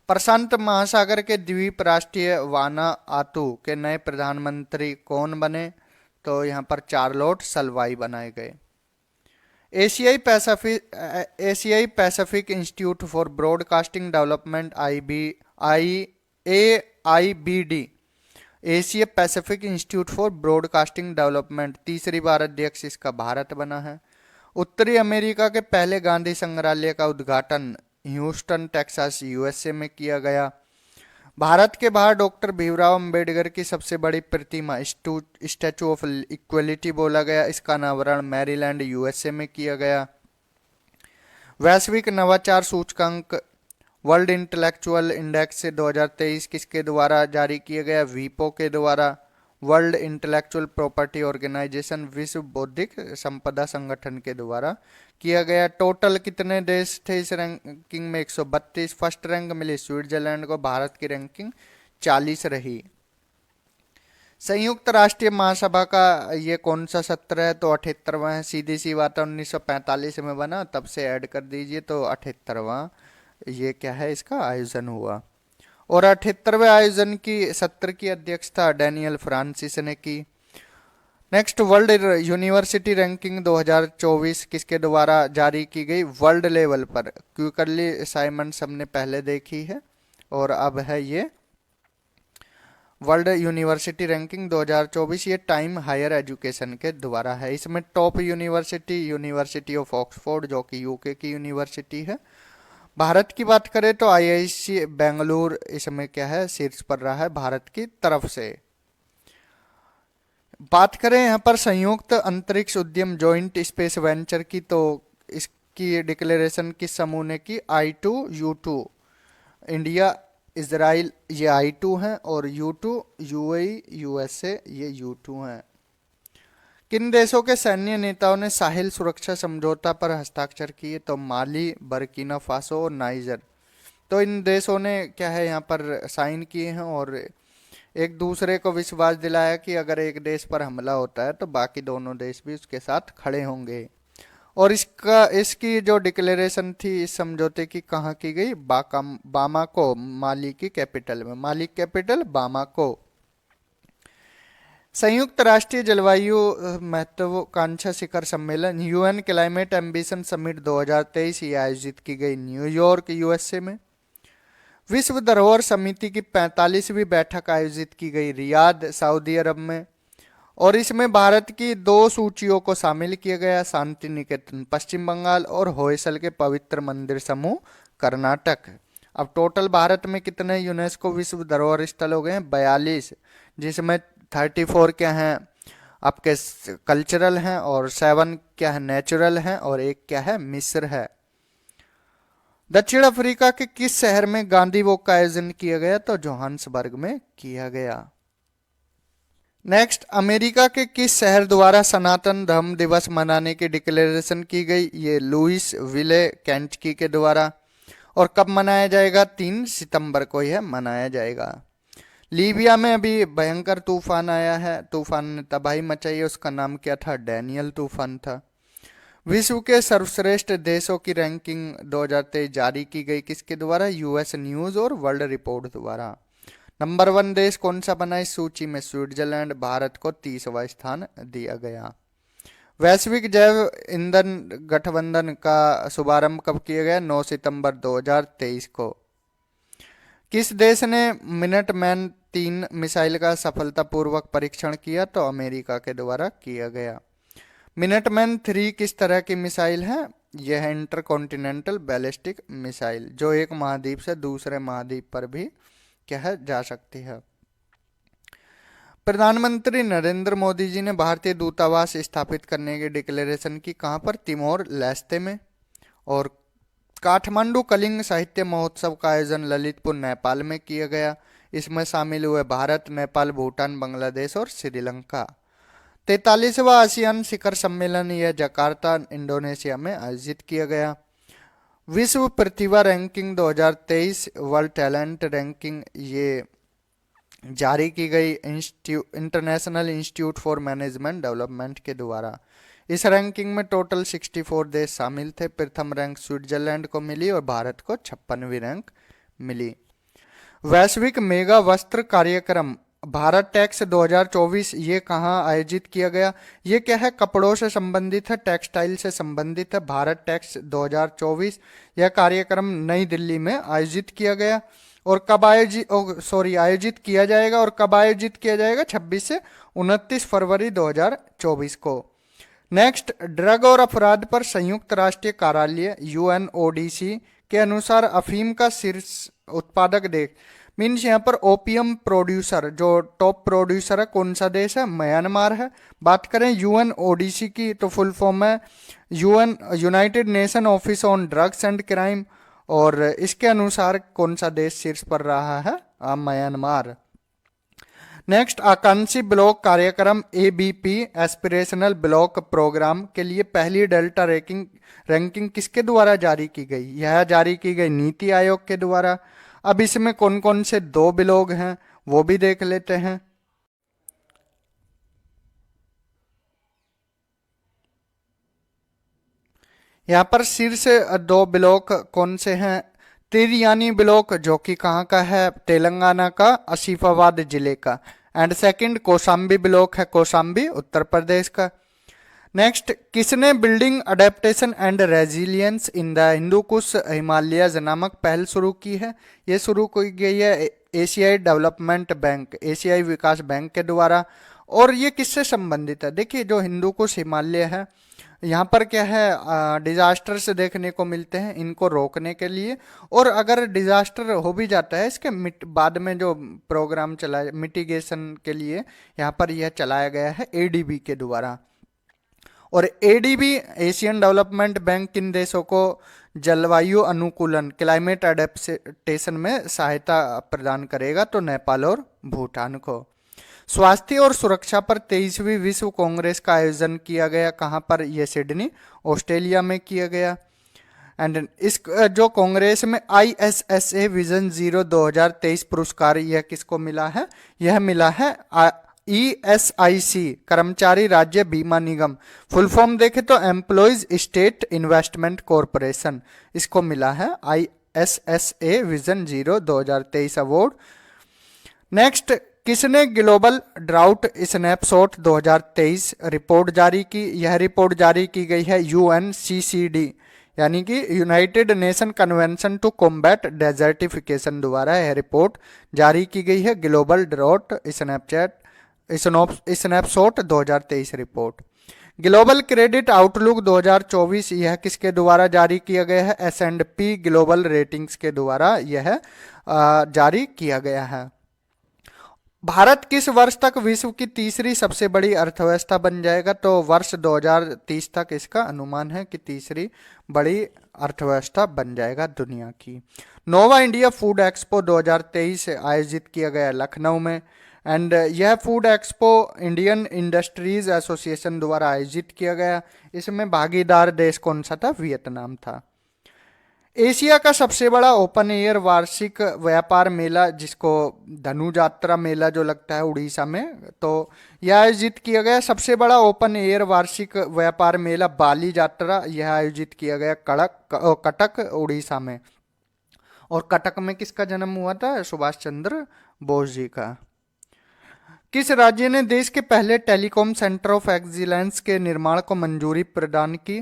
प्रशांत महासागर के द्वीप राष्ट्रीय वानाआतू के नए प्रधानमंत्री कौन बने? तो यहाँ पर चार्लोट सलवाई बनाए गए। एशियाई Pacific institute for broadcasting development AIBD, Asia Pacific institute for broadcasting development, तीसरी बार अध्यक्ष इसका भारत बना है। उत्तरी अमेरिका के पहले गांधी संग्रहालय का उद्घाटन ह्यूस्टन, टेक्सास, यूएसए में किया गया। भारत के बाहर डॉक्टर भीमराव अंबेडकर की सबसे बड़ी प्रतिमा स्टैचू ऑफ इक्वलिटी बोला गया, इसका अनावरण मैरीलैंड, यूएसए में किया गया। वैश्विक नवाचार सूचकांक वर्ल्ड इंटेलेक्चुअल इंडेक्स 2023 किसके द्वारा जारी किया गया? वीपो के द्वारा। वर्ल्ड इंटेलेक्चुअल प्रॉपर्टी ऑर्गेनाइजेशन, विश्व बौद्धिक संपदा संगठन के द्वारा किया गया। टोटल कितने देश थे इस रैंकिंग में? 132। फर्स्ट रैंक मिली स्विट्जरलैंड को, भारत की रैंकिंग 40 रही। संयुक्त राष्ट्र महासभा का ये कौन सा सत्र है? तो 78वां है। सीधी सी बात है, 1945 में बना, तब से ऐड कर दीजिए तो 78वां ये क्या है, इसका आयोजन हुआ। और 78वें आयोजन की सत्र की अध्यक्षता डैनियल फ्रांसिस ने की। नेक्स्ट, वर्ल्ड यूनिवर्सिटी रैंकिंग 2024 किसके द्वारा जारी की गई? वर्ल्ड लेवल पर। क्विकली साइमंड्स हमने पहले देखी है और अब है ये वर्ल्ड यूनिवर्सिटी रैंकिंग 2024, ये टाइम हायर एजुकेशन के द्वारा है। इसमें top university university of Oxford, जो कि यूके की यूनिवर्सिटी है। भारत की बात करें तो आईआईसी बेंगलुरु इसमें क्या है, शीर्ष पर रहा है भारत की तरफ से। बात करें यहाँ पर संयुक्त अंतरिक्ष उद्यम जॉइंट स्पेस वेंचर की, तो इसकी डिक्लेरेशन किस समूह ने की? I2U2, इंडिया, इजराइल ये I2 हैं और U2 यूएई, यूएसए ये U2 हैं। किन देशों के सैन्य नेताओं ने साहिल सुरक्षा समझौता पर हस्ताक्षर किए? तो माली, बर्किना फासो और नाइजर। तो इन देशों ने क्या है यहाँ पर साइन किए हैं और एक दूसरे को विश्वास दिलाया कि अगर एक देश पर हमला होता है तो बाकी दोनों देश भी उसके साथ खड़े होंगे। और इसकी जो डिक्लेरेशन थी इस समझौते की कहाँ की गई? बामाको, माली की कैपिटल में। माली कैपिटल बामाको। संयुक्त राष्ट्रीय जलवायु महत्वाकांक्षा शिखर सम्मेलन यूएन क्लाइमेट एम्बिशन समिट 2023 ये आयोजित की गई न्यूयॉर्क, यूएसए में। विश्व धरोहर समिति की 45वीं बैठक आयोजित की गई रियाद, सऊदी अरब में। और इसमें भारत की 2 सूचियों को शामिल किया गया, शांति निकेतन पश्चिम बंगाल और होयसल के पवित्र मंदिर समूह कर्नाटक। अब टोटल भारत में कितने यूनेस्को विश्व धरोहर स्थल हो गए हैं? 42, जिसमें 34 क्या हैं आपके कल्चरल हैं और 7 क्या है नेचुरल हैं और 1 क्या है मिस्र है। दक्षिण अफ्रीका के किस शहर में गांधी वॉक का आयोजन किया गया? तो जोहान्सबर्ग में किया गया। नेक्स्ट, अमेरिका के किस शहर द्वारा सनातन धर्म दिवस मनाने की डिक्लेरेशन की गई? ये लुइस विले केंटकी के द्वारा। और कब मनाया जाएगा? 3 सितंबर को यह मनाया जाएगा। लीबिया में अभी भयंकर तूफान आया है, तूफान ने तबाही मचाई है, उसका नाम क्या था? डैनियल तूफान था। विश्व के सर्वश्रेष्ठ देशों की रैंकिंग 2023 जारी की गई किसके द्वारा? यूएस न्यूज और वर्ल्ड रिपोर्ट द्वारा। नंबर 1 देश कौन सा बना इस सूची में? स्विट्जरलैंड। भारत को 30वां स्थान दिया गया। वैश्विक जैव ईंधन गठबंधन का शुभारंभ कब किया गया? 9 सितंबर 2023 को। किस देश ने मिनटमैन 3 मिसाइल का सफलतापूर्वक परीक्षण किया? तो अमेरिका के द्वारा किया गया। मिनटमैन 3 किस तरह की मिसाइल है? यह है इंटरकॉन्टिनेंटल बैलिस्टिक मिसाइल, जो एक महाद्वीप से दूसरे महाद्वीप पर भी क्या है जा सकती है। प्रधानमंत्री नरेंद्र मोदी जी ने भारतीय दूतावास स्थापित करने की डिक्लेरेशन की कहाँ पर? तिमोर लेस्ते में। और काठमांडू कलिंग साहित्य महोत्सव का आयोजन ललितपुर नेपाल में किया गया। इसमें शामिल हुए भारत, नेपाल, भूटान, बांग्लादेश और श्रीलंका। 43वां आसियान शिखर सम्मेलन यह जकार्ता इंडोनेशिया में आयोजित किया गया। विश्व प्रतिभा रैंकिंग 2023 वर्ल्ड टैलेंट रैंकिंग ये जारी की गई international institute for management development के द्वारा। इस रैंकिंग में टोटल 64 देश शामिल थे। प्रथम रैंक स्विट्जरलैंड को मिली और भारत को 56वीं रैंक मिली। वैश्विक मेगा वस्त्र कार्यक्रम भारत टैक्स 2024 ये कहाँ आयोजित किया गया? ये क्या है? कपड़ों से संबंधित है, टेक्सटाइल से संबंधित है। भारत टैक्स 2024 यह कार्यक्रम नई दिल्ली में आयोजित किया गया। और कब आयोजित किया जाएगा और कब आयोजित किया जाएगा? 26 से 29 फरवरी 2024 को। नेक्स्ट, ड्रग और अपराध पर संयुक्त राष्ट्रीय कार्यालय UNODC के अनुसार अफीम का शीर्ष उत्पादक देश मीन्स यहाँ पर ओपियम प्रोड्यूसर जो टॉप प्रोड्यूसर है कौन सा देश है? म्यांमार है। बात करें UNODC की तो फुल फॉर्म है United nation office on drugs and crime, और इसके अनुसार कौन सा देश शीर्ष पर रहा है? म्यांमार। नेक्स्ट, आकांक्षी ब्लॉक कार्यक्रम ABP एस्पिरेशनल ब्लॉक प्रोग्राम के लिए पहली डेल्टा रैंकिंग किसके द्वारा जारी की गई? यह जारी की गई नीति आयोग के द्वारा। अब इसमें कौन कौन से 2 ब्लॉक हैं वो भी देख लेते हैं। यहाँ पर शीर्ष 2 ब्लॉक कौन से हैं? तिरयानी ब्लॉक जो कि कहाँ का है? तेलंगाना का आसिफाबाद जिले का। एंड सेकंड कौशाम्बी ब्लॉक है, कौशाम्बी उत्तर प्रदेश का। नेक्स्ट, किसने building adaptation and resilience in the Hindu Kush Himalayas नामक पहल शुरू की है? ये शुरू की गई है एशियाई डेवलपमेंट बैंक, एशियाई विकास बैंक के द्वारा। और ये किससे संबंधित है? देखिए, जो हिंदू कुश हिमालय है यहाँ पर क्या है, डिजास्टर्स देखने को मिलते हैं, इनको रोकने के लिए। और अगर डिजास्टर हो भी जाता है इसके बाद में जो प्रोग्राम चला मिटिगेशन के लिए यहाँ पर यह चलाया गया है ADB के द्वारा। और ADB एशियन डेवलपमेंट बैंक किन देशों को जलवायु अनुकूलन क्लाइमेट एडेप्टेशन में सहायता प्रदान करेगा? तो नेपाल और भूटान को। स्वास्थ्य और सुरक्षा पर 23वीं विश्व कांग्रेस का आयोजन किया गया। कहाँ पर? यह सिडनी ऑस्ट्रेलिया में किया गया। एंड इस जो कांग्रेस में ISSA विजन 0 2023 पुरस्कार यह किसको मिला है? यह मिला है ESIC कर्मचारी राज्य बीमा निगम, फुल फॉर्म देखें तो एम्प्लॉयज स्टेट इन्वेस्टमेंट कॉरपोरेशन, इसको मिला है ISSA विजन 0 2023 अवार्ड। नेक्स्ट, किसने ग्लोबल ड्राउट स्नैपशॉट 2023 रिपोर्ट जारी की? यह रिपोर्ट जारी की गई है UNCCD यानी कि United Nation Convention to Combat Desertification द्वारा यह रिपोर्ट जारी की गई है। Global Drought Snapshot 2023 report. Global Credit Outlook 2024 यह किसके द्वारा जारी किया गया है? S&P ग्लोबल रेटिंग्स के द्वारा यह जारी किया गया है। भारत किस वर्ष तक विश्व की तीसरी सबसे बड़ी अर्थव्यवस्था बन जाएगा? तो वर्ष 2030 तक इसका अनुमान है कि तीसरी बड़ी अर्थव्यवस्था बन जाएगा दुनिया की। नोवा इंडिया फूड एक्सपो 2023 आयोजित किया गया लखनऊ में। एंड यह food expo Indian industries association द्वारा आयोजित किया गया। इसमें भागीदार देश कौन सा था? वियतनाम था। एशिया का सबसे बड़ा ओपन एयर वार्षिक व्यापार मेला जिसको धनु यात्रा मेला जो लगता है उड़ीसा में, तो यह आयोजित किया गया। सबसे बड़ा ओपन एयर वार्षिक व्यापार मेला बाली यात्रा यह आयोजित किया गया कटक उड़ीसा में। और कटक में किसका जन्म हुआ था? सुभाष चंद्र बोस जी का। किस राज्य ने देश के पहले टेलीकॉम सेंटर ऑफ एक्सीलेंस के निर्माण को मंजूरी प्रदान की?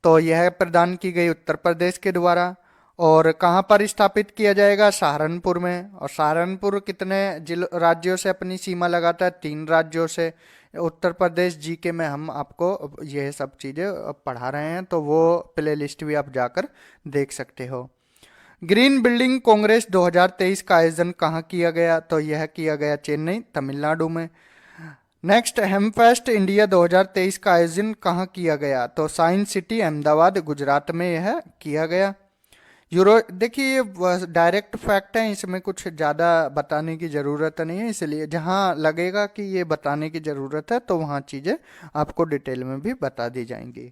तो यह प्रदान की गई उत्तर प्रदेश के द्वारा। और कहाँ पर स्थापित किया जाएगा? सहारनपुर में। और सहारनपुर कितने राज्यों से अपनी सीमा लगाता है? 3 राज्यों से। उत्तर प्रदेश जीके में हम आपको यह सब चीज़ें पढ़ा रहे हैं, तो वो प्ले लिस्ट भी आप जाकर देख सकते हो। ग्रीन बिल्डिंग कांग्रेस 2023 का आयोजन कहाँ किया गया? तो यह किया गया चेन्नई, तमिलनाडु में। नेक्स्ट, हेमफेस्ट इंडिया 2023 का आयोजन कहाँ किया गया? तो साइंस सिटी अहमदाबाद, गुजरात में यह किया गया। यूरो, देखिए ये डायरेक्ट फैक्ट है, इसमें कुछ ज़्यादा बताने की ज़रूरत नहीं है, इसलिए जहाँ लगेगा कि ये बताने की ज़रूरत है तो वहाँ चीज़ें आपको डिटेल में भी बता दी जाएंगी।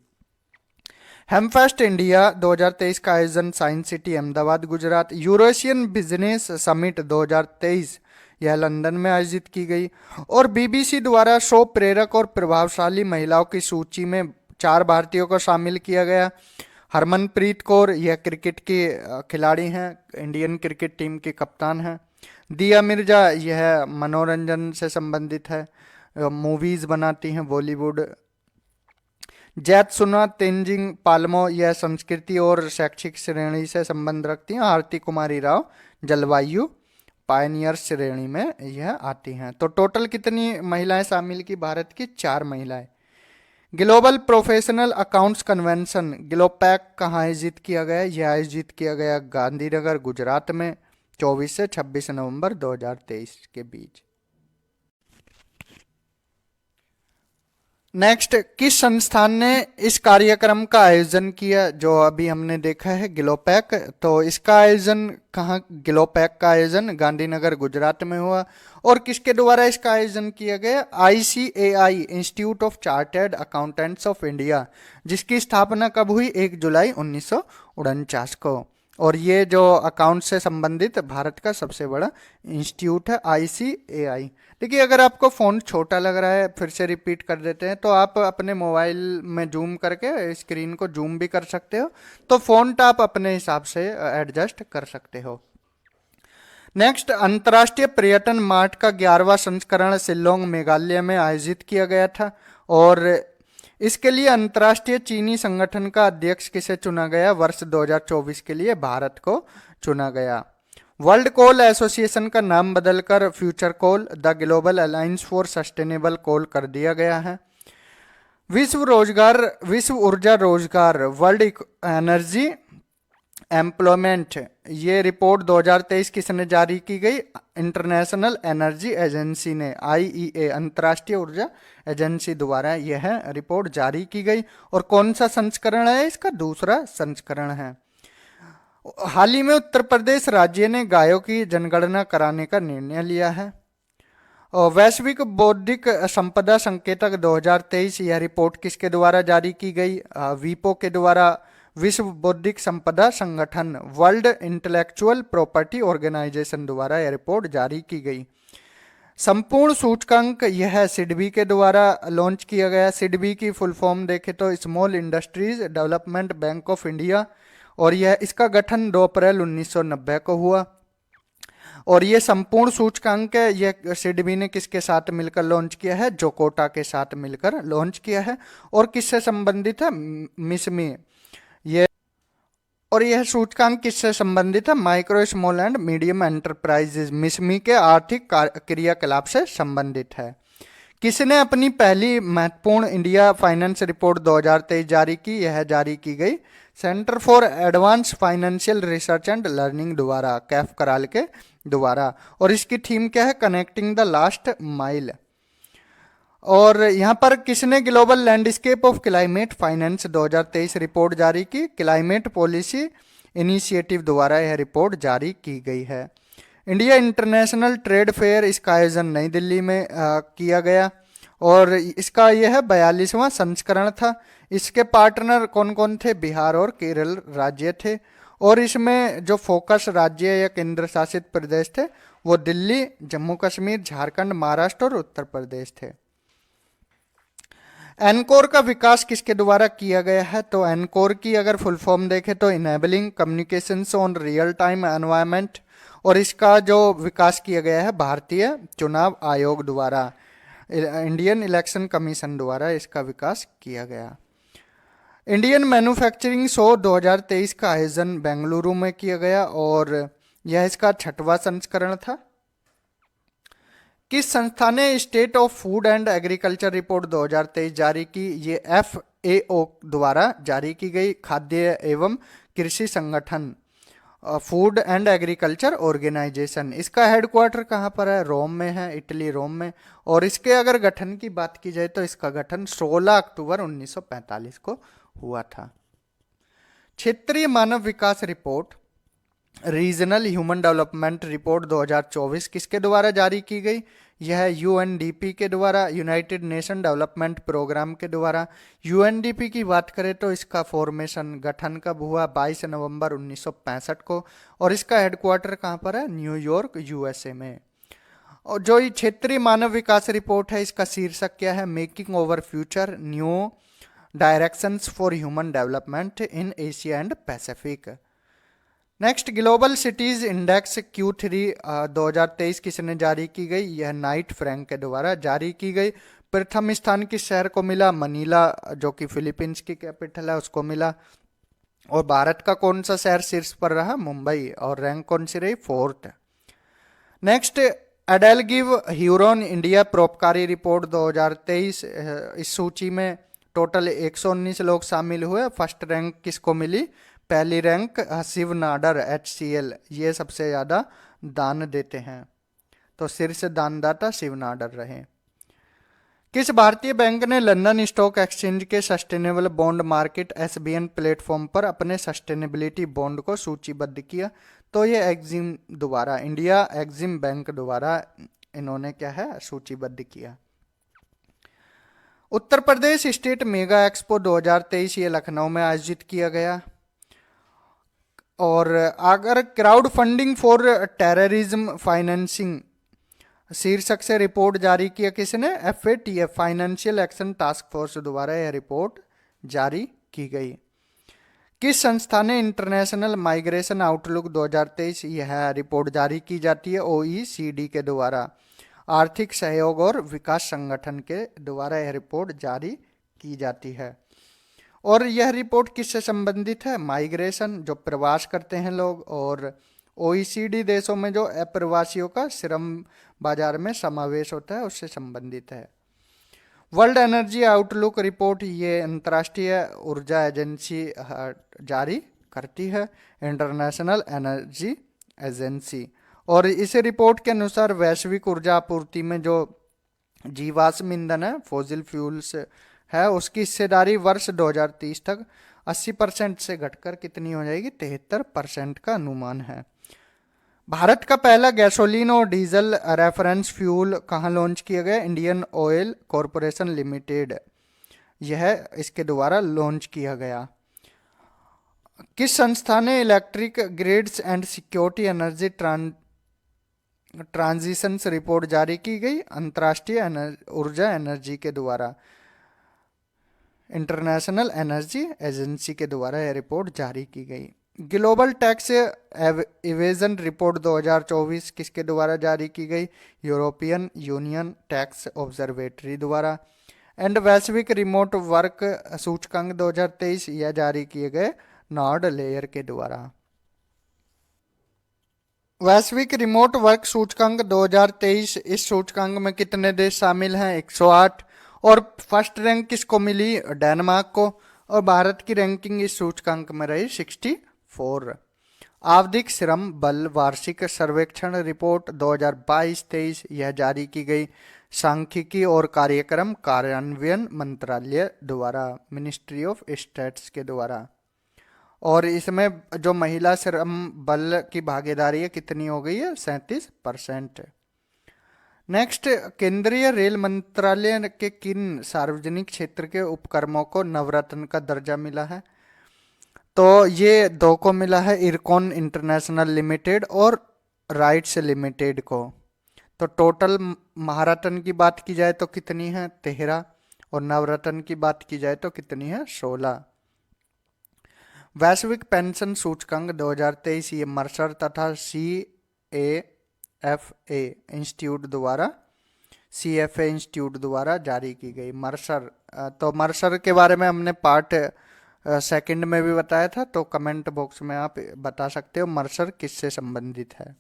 हेमफेस्ट इंडिया 2023 का आयोजन science city Ahmedabad, Gujarat. Eurasian business summit 2023 यह लंदन में आयोजित की गई। और बीबीसी द्वारा शो प्रेरक और प्रभावशाली महिलाओं की सूची में 4 भारतीयों को शामिल किया गया। हरमनप्रीत कौर, यह क्रिकेट की खिलाड़ी हैं, इंडियन क्रिकेट टीम की कप्तान हैं। दिया मिर्जा, यह मनोरंजन से संबंधित है, मूवीज़ बनाती हैं बॉलीवुड। जैतसुना तेंजिंग पालमो, यह संस्कृति और शैक्षिक श्रेणी से संबंध रखती हैं। आरती कुमारी राव, जलवायु पायनियर श्रेणी में यह आती हैं। तो टोटल कितनी महिलाएं शामिल की भारत की? 4 महिलाएं। ग्लोबल प्रोफेशनल अकाउंट्स कन्वेंशन ग्लोपैक कहाँ आयोजित किया गया? यह आयोजित किया गया गांधीनगर, गुजरात में 24 से 26 नवंबर 2023 के बीच। नेक्स्ट, किस संस्थान ने इस कार्यक्रम का आयोजन किया? जो अभी हमने देखा है ग्लोपैक, तो इसका आयोजन कहाँ? ग्लोपैक का आयोजन गांधीनगर, गुजरात में हुआ। और किसके द्वारा इसका आयोजन किया गया? ICAI, institute of chartered accountants of India, जिसकी स्थापना कब हुई? 1 जुलाई 1949 को। और ये जो अकाउंट से संबंधित भारत का सबसे बड़ा इंस्टीट्यूट है ICAI। देखिए, अगर आपको फ़ोन छोटा लग रहा है, फिर से रिपीट कर देते हैं, तो आप अपने मोबाइल में जूम करके स्क्रीन को जूम भी कर सकते हो, तो फ़ॉन्ट आप अपने हिसाब से एडजस्ट कर सकते हो। नेक्स्ट, अंतर्राष्ट्रीय पर्यटन मार्ट का 11वां संस्करण शिलोंग, मेघालय में आयोजित किया गया था। और इसके लिए अंतर्राष्ट्रीय चीनी संगठन का अध्यक्ष किसे चुना गया? वर्ष 2024 के लिए भारत को चुना गया। वर्ल्ड कोल एसोसिएशन का नाम बदलकर future coal, the global alliance for sustainable coal कर दिया गया है। विश्व ऊर्जा रोजगार, वर्ल्ड एनर्जी एम्प्लॉयमेंट, ये रिपोर्ट 2023 किसने जारी की गई? इंटरनेशनल एनर्जी एजेंसी ने, IEA, अंतर्राष्ट्रीय ऊर्जा एजेंसी द्वारा यह रिपोर्ट जारी की गई। और कौन सा संस्करण है इसका? 2रा संस्करण है। हाल ही में उत्तर प्रदेश राज्य ने गायों की जनगणना कराने का निर्णय लिया है। और वैश्विक बौद्धिक संपदा संकेतक 2023, यह रिपोर्ट किसके द्वारा जारी की गई? वीपो के द्वारा, विश्व बौद्धिक संपदा संगठन, वर्ल्ड इंटेलेक्चुअल प्रॉपर्टी ऑर्गेनाइजेशन द्वारा यह रिपोर्ट जारी की गई। संपूर्ण सूचकांक, यह सिडबी के द्वारा लॉन्च किया गया। सिडबी की फुल फॉर्म देखें तो small industries development bank of India, और यह इसका गठन 2 अप्रैल 1990 को हुआ। और ये संपूर्ण सूचकांक है, यह सिडबी ने किसके साथ मिलकर लॉन्च किया है? जोकोटा के साथ मिलकर लॉन्च किया है। और किससे संबंधित है? मिसमी। ये और यह सूचकांक किससे संबंधित है? Micro small and medium enterprises, Mishmi के आर्थिक क्रियाकलाप से संबंधित है। किसने अपनी पहली महत्वपूर्ण इंडिया फाइनेंस रिपोर्ट 2023 जारी की? यह जारी की गई centre for advance financial research and learning द्वारा, कैफ कराल के द्वारा। और इसकी थीम क्या है? Connecting the last mile. और यहाँ पर किसने global landscape of climate finance 2023 report जारी की? क्लाइमेट पॉलिसी इनिशिएटिव द्वारा यह रिपोर्ट जारी की गई है। इंडिया इंटरनेशनल ट्रेड फेयर, इसका आयोजन नई दिल्ली में किया गया। और इसका यह 42वां संस्करण था। इसके पार्टनर कौन कौन थे? बिहार और केरल राज्य थे। और इसमें जो फोकस राज्य या केंद्र शासित प्रदेश थे वो दिल्ली, जम्मू कश्मीर, झारखंड, महाराष्ट्र और उत्तर प्रदेश थे। एनकोर का विकास किसके द्वारा किया गया है? तो एनकोर की अगर फुल फॉर्म देखें तो enabling communications on real time environment, और इसका जो विकास किया गया है भारतीय चुनाव आयोग द्वारा, इंडियन इलेक्शन कमीशन द्वारा इसका विकास किया गया। इंडियन मैन्युफैक्चरिंग शो 2023 का आयोजन बेंगलुरु में किया गया और यह इसका 6वां संस्करण था। किस संस्था ने state of food and agriculture report 2023 जारी की? ये FAO द्वारा जारी की गई खाद्य एवं कृषि संगठन, फूड एंड एग्रीकल्चर ऑर्गेनाइजेशन। इसका हेडक्वार्टर कहाँ पर है? रोम में है, इटली, रोम में। और इसके अगर गठन की बात की जाए तो इसका गठन 16 अक्टूबर 1945 को हुआ था। क्षेत्रीय मानव विकास रिपोर्ट, रीजनल ह्यूमन डेवलपमेंट रिपोर्ट 2024 किसके द्वारा जारी की गई? यह UNDP के द्वारा, यूनाइटेड नेशन डेवलपमेंट प्रोग्राम के द्वारा। UNDP की बात करें तो इसका फॉर्मेशन, गठन कब हुआ? 22 नवंबर 1965 को। और इसका हेडक्वार्टर कहाँ पर है? न्यूयॉर्क, USA में। और जो ये क्षेत्रीय मानव विकास रिपोर्ट है, इसका शीर्षक क्या है? Making over future new directions for human development in Asia and Pacific. Next, global cities index Q3 2023 किसने जारी की गई? यह नाइट फ्रैंक के द्वारा जारी की गई। प्रथम स्थान किस शहर को मिला? मनीला, जो कि फिलीपींस की कैपिटल है, उसको मिला। और भारत का कौन सा शहर शीर्ष पर रहा? मुंबई। और रैंक कौन सी रही? 4th। Next, EdelGive Huron India परोपकारी रिपोर्ट 2023, इस सूची में टोटल 119 लोग शामिल हुए। फर्स्ट रैंक किसको मिली? पहली रैंक शिव नाडर, HCL, ये सबसे ज़्यादा दान देते हैं, तो शीर्ष दानदाता शिव नाडर रहे। किस भारतीय बैंक ने लंदन स्टॉक एक्सचेंज के sustainable bond market SBN platform पर अपने सस्टेनेबिलिटी बॉन्ड को सूचीबद्ध किया? तो ये एग्जिम द्वारा, इंडिया एग्जिम बैंक द्वारा इन्होंने क्या है? सूचीबद्ध किया। Uttar Pradesh state mega expo 2023 ये लखनऊ में आयोजित किया गया। और अगर crowd funding for terrorism financing शीर्षक से रिपोर्ट जारी किया किसने? FATF, financial action task force द्वारा यह रिपोर्ट जारी की गई। किस संस्था ने इंटरनेशनल माइग्रेशन आउटलुक 2023 यह रिपोर्ट जारी की जाती है? OECD के द्वारा, आर्थिक सहयोग और विकास संगठन के द्वारा यह रिपोर्ट जारी की जाती है। और यह रिपोर्ट किससे संबंधित है? माइग्रेशन, जो प्रवास करते हैं लोग, और OECD देशों में जो अप्रवासियों का श्रम बाजार में समावेश होता है, उससे संबंधित है। वर्ल्ड एनर्जी आउटलुक रिपोर्ट ये अंतर्राष्ट्रीय ऊर्जा एजेंसी जारी करती है, इंटरनेशनल एनर्जी एजेंसी। और इस रिपोर्ट के अनुसार वैश्विक ऊर्जा आपूर्ति में जो जीवाश्म ईंधन है, फॉसिल फ्यूल्स है, उसकी हिस्सेदारी वर्ष 2030 तक 80% से घटकर कितनी हो जाएगी? 73% का अनुमान है। भारत का पहला गैसोलीन और डीजल रेफरेंस फ्यूल कहाँ लॉन्च किया गया? इंडियन ऑयल कॉरपोरेशन लिमिटेड, यह इसके द्वारा लॉन्च किया गया। किस संस्था ने electric grids and security energy transitions report जारी की गई? अंतर्राष्ट्रीय ऊर्जा एनर्जी के द्वारा, इंटरनेशनल एनर्जी एजेंसी के द्वारा यह रिपोर्ट जारी की गई। ग्लोबल टैक्स इवेजन रिपोर्ट 2024 किसके द्वारा जारी की गई? यूरोपियन यूनियन टैक्स ऑब्जर्वेटरी द्वारा। एंड वैश्विक रिमोट वर्क सूचकांक 2023 यह जारी किए गए नॉर्ड लेयर के द्वारा। वैश्विक रिमोट वर्क सूचकांक 2023, इस सूचकांक में कितने देश शामिल हैं? 108। और फर्स्ट रैंक किसको मिली? डेनमार्क को। और भारत की रैंकिंग इस सूचकांक में रही 64। आवधिक श्रम बल वार्षिक सर्वेक्षण रिपोर्ट 2022-23 यह जारी की गई सांख्यिकी और कार्यक्रम कार्यान्वयन मंत्रालय द्वारा, मिनिस्ट्री ऑफ स्टेट्स के द्वारा। और इसमें जो महिला श्रम बल की भागीदारी है कितनी हो गई है? 37%। नेक्स्ट, केंद्रीय रेल मंत्रालय के किन सार्वजनिक क्षेत्र के उपक्रमों को नवरत्न का दर्जा मिला है? तो ये दो को मिला है, इरकॉन इंटरनेशनल लिमिटेड और राइट्स लिमिटेड को। तो टोटल महारत्न की बात की जाए तो कितनी है? 13। और नवरत्न की बात की जाए तो कितनी है? 16। वैश्विक पेंशन सूचकांक 2023 ये मर्सर तथा CFA इंस्टीट्यूट द्वारा जारी की गई। मर्सर, तो मर्सर के बारे में हमने पार्ट सेकंड में भी बताया था, तो कमेंट बॉक्स में आप बता सकते हो मर्सर किससे संबंधित है।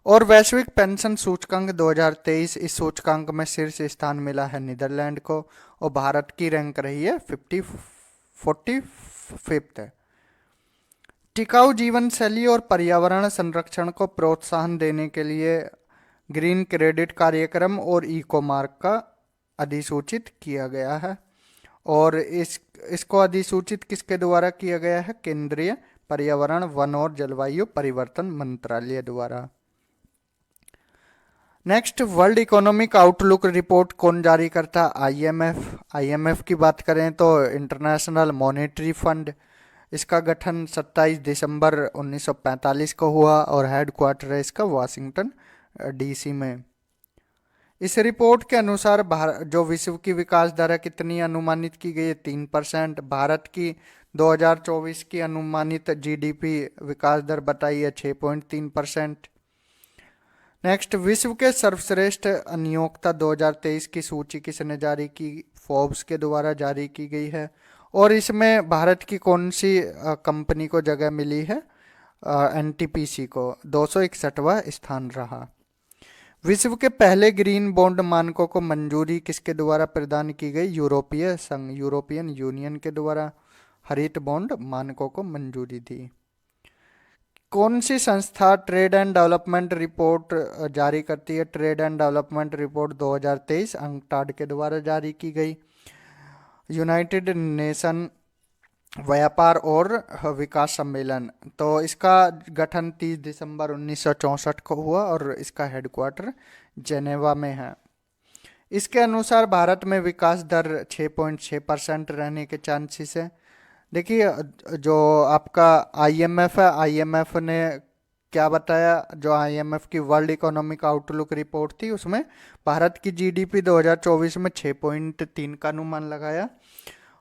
और वैश्विक पेंशन सूचकांक 2023, इस सूचकांक में शीर्ष स्थान मिला है नीदरलैंड को और भारत की रैंक रही है 45th। टिकाऊ जीवन शैली और पर्यावरण संरक्षण को प्रोत्साहन देने के लिए ग्रीन क्रेडिट कार्यक्रम और इको मार्क का अधिसूचित किया गया है। और इसको अधिसूचित किसके द्वारा किया गया है? केंद्रीय पर्यावरण, वन और जलवायु परिवर्तन मंत्रालय द्वारा। Next, world economic outlook report कौन जारी करता है? आईएमएफ की बात करें तो इंटरनेशनल मॉनेटरी फंड। इसका गठन 27 दिसंबर 1945 को हुआ और हेडक्वार्टर है इसका वाशिंगटन डीसी में। इस रिपोर्ट के अनुसार भारत जो विश्व की विकास दर है कितनी अनुमानित की गई है? 3%। भारत की 2024 की अनुमानित जीडीपी विकास दर बताई है 6.3%। नेक्स्ट, विश्व के सर्वश्रेष्ठ नियोक्ता 2023 की सूची किसने जारी की? फोर्ब्स के द्वारा जारी की गई है। और इसमें भारत की कौन सी कंपनी को जगह मिली है? एनटीपीसी को 261वां स्थान रहा। विश्व के पहले ग्रीन बॉन्ड मानकों को मंजूरी किसके द्वारा प्रदान की गई? यूरोपीय संघ, यूरोपियन यूनियन के द्वारा हरित बॉन्ड मानकों को मंजूरी दी। कौन सी संस्था ट्रेड एंड डेवलपमेंट रिपोर्ट जारी करती है? Trade and development report 2023 UNCTAD के द्वारा जारी की गई। यूनाइटेड नेशन व्यापार और विकास सम्मेलन, तो इसका गठन 30 दिसंबर 1964 को हुआ और इसका हेडक्वार्टर जेनेवा में है। इसके अनुसार भारत में विकास दर 6.6% रहने के चांसेस है। देखिए, जो आपका आईएमएफ है, आईएमएफ ने क्या बताया? जो आईएमएफ की वर्ल्ड इकोनॉमिक आउटलुक रिपोर्ट थी उसमें भारत की जीडीपी 2024 में 6.3 का अनुमान लगाया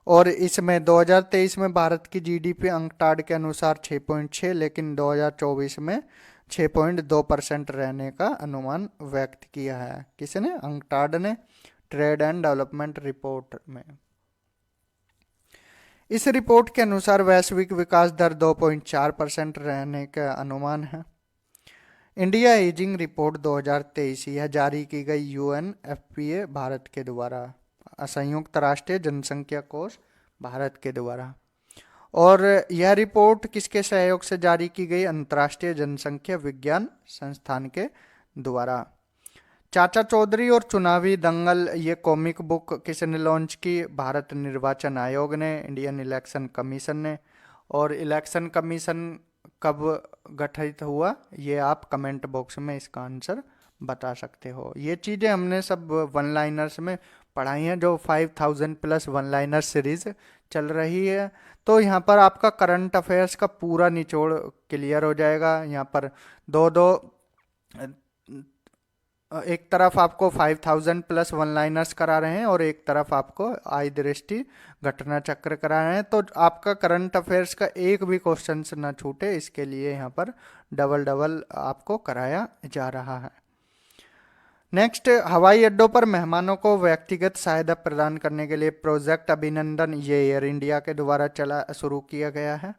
और इसमें 2023 में भारत की जीडीपी अंकटाड के अनुसार 6.6, लेकिन 2024 में 6.2% रहने का अनुमान व्यक्त किया है। किसने? अंकटाड ने, ट्रेड एंड डेवलपमेंट रिपोर्ट में। इस रिपोर्ट के अनुसार वैश्विक विकास दर 2.4% रहने का अनुमान है। इंडिया एजिंग रिपोर्ट 2023 यह जारी की गई यूएनएफपीए भारत के द्वारा, संयुक्त राष्ट्र जनसंख्या कोष भारत के द्वारा। और यह रिपोर्ट किसके सहयोग से जारी की गई? अंतर्राष्ट्रीय जनसंख्या विज्ञान संस्थान के द्वारा। चाचा चौधरी और चुनावी दंगल, ये कॉमिक बुक किसने लॉन्च की? भारत निर्वाचन आयोग ने, इंडियन इलेक्शन कमीशन ने। और इलेक्शन कमीशन कब गठित हुआ ये आप कमेंट बॉक्स में इसका आंसर बता सकते हो। ये चीज़ें हमने सब वन लाइनर्स में पढ़ाई हैं, जो 5000+ वन लाइनर सीरीज चल रही है। तो यहाँ पर आपका करंट अफेयर्स का पूरा निचोड़ क्लियर हो जाएगा। यहाँ पर दो एक तरफ आपको 5000+ वन लाइनर्स करा रहे हैं और एक तरफ आपको आई दृष्टि घटना चक्र करा रहे हैं, तो आपका करंट अफेयर्स का एक भी क्वेश्चन ना छूटे, इसके लिए यहाँ पर डबल आपको कराया जा रहा है। नेक्स्ट, हवाई अड्डों पर मेहमानों को व्यक्तिगत सहायता प्रदान करने के लिए प्रोजेक्ट अभिनंदन, ये एयर इंडिया के द्वारा शुरू किया गया है।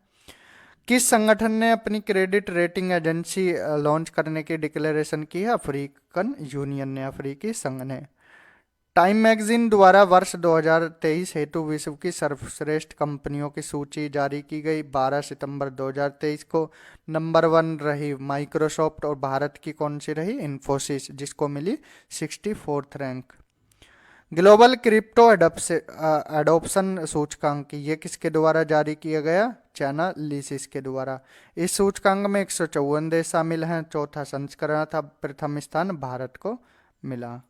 किस संगठन ने अपनी क्रेडिट रेटिंग एजेंसी लॉन्च करने की डिक्लेरेशन की है? अफ्रीकन यूनियन ने, अफ्रीकी संघ ने। टाइम मैगजीन द्वारा वर्ष 2023 हेतु विश्व की सर्वश्रेष्ठ कंपनियों की सूची जारी की गई। 12 सितंबर 2023 को नंबर 1 रही माइक्रोसॉफ्ट और भारत की कौन सी रही? इन्फोसिस, जिसको मिली 64th rank. Global crypto adoption सूचकांक, ये किसके द्वारा जारी किया गया? चानालिसिस के द्वारा। इस सूचकांक में 154 देश शामिल हैं। चौथा संस्करण था, प्रथम स्थान भारत को मिला।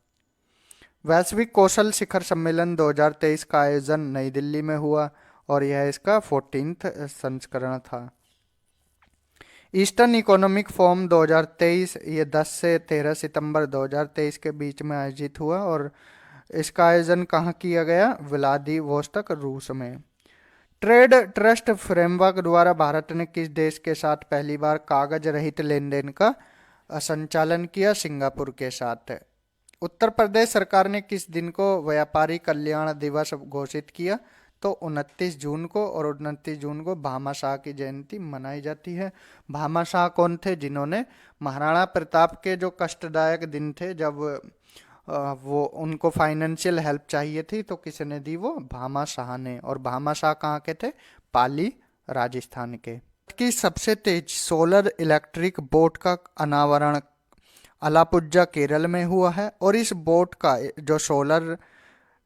वैश्विक कौशल शिखर सम्मेलन 2023 का आयोजन नई दिल्ली में हुआ और यह इसका 14th संस्करण था। ईस्टर्न इकोनॉमिक फोरम 2023 ये 10 से 13 सितंबर 2023 के बीच में आयोजित हुआ और इसका आयोजन कहाँ किया गया? व्लादिवोस्तोक, रूस में। ट्रेड ट्रस्ट फ्रेमवर्क द्वारा भारत ने किस देश के साथ पहली बार कागज रहित लेन देन का संचालन किया? सिंगापुर के साथ। उत्तर प्रदेश सरकार ने किस दिन को व्यापारी कल्याण दिवस घोषित किया? तो 29 जून को, और 29 जून को भामाशाह की जयंती मनाई जाती है। भामाशाह कौन थे? जिन्होंने महाराणा प्रताप के जो कष्टदायक दिन थे, जब वो उनको फाइनेंशियल हेल्प चाहिए थी, तो किसने दी? वो भामाशाह ने। और भामाशाह कहाँ के थे? पाली, राजस्थान के। की सबसे तेज सोलर इलेक्ट्रिक बोट का अनावरण अलापुझा, केरल में हुआ है। और इस बोट का, जो सोलर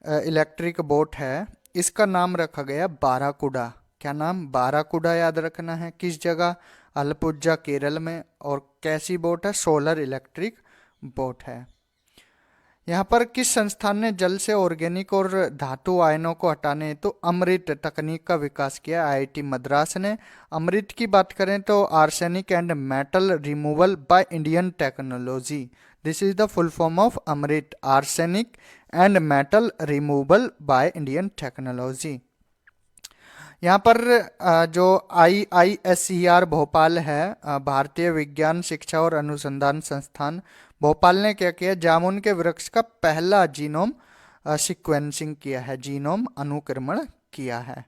इलेक्ट्रिक बोट है, इसका नाम रखा गया बाराकुडा। क्या नाम? बाराकुडा याद रखना है। किस जगह? अलापुझा, केरल में। और कैसी बोट है? सोलर इलेक्ट्रिक बोट है। यहाँ पर किस संस्थान ने जल से ऑर्गेनिक और धातु आयनों को हटाने हेतु अमृत तकनीक का विकास किया? आईआईटी मद्रास ने। अमृत की बात करें तो arsenic and metal removal by Indian technology. This is the full form of Amrit, arsenic and metal removal by Indian technology. यहाँ पर जो IISER भोपाल है, भारतीय विज्ञान शिक्षा और अनुसंधान संस्थान भोपाल ने क्या किया? जामुन के वृक्ष का पहला जीनोम सीक्वेंसिंग किया है, जीनोम अनुक्रमण किया है।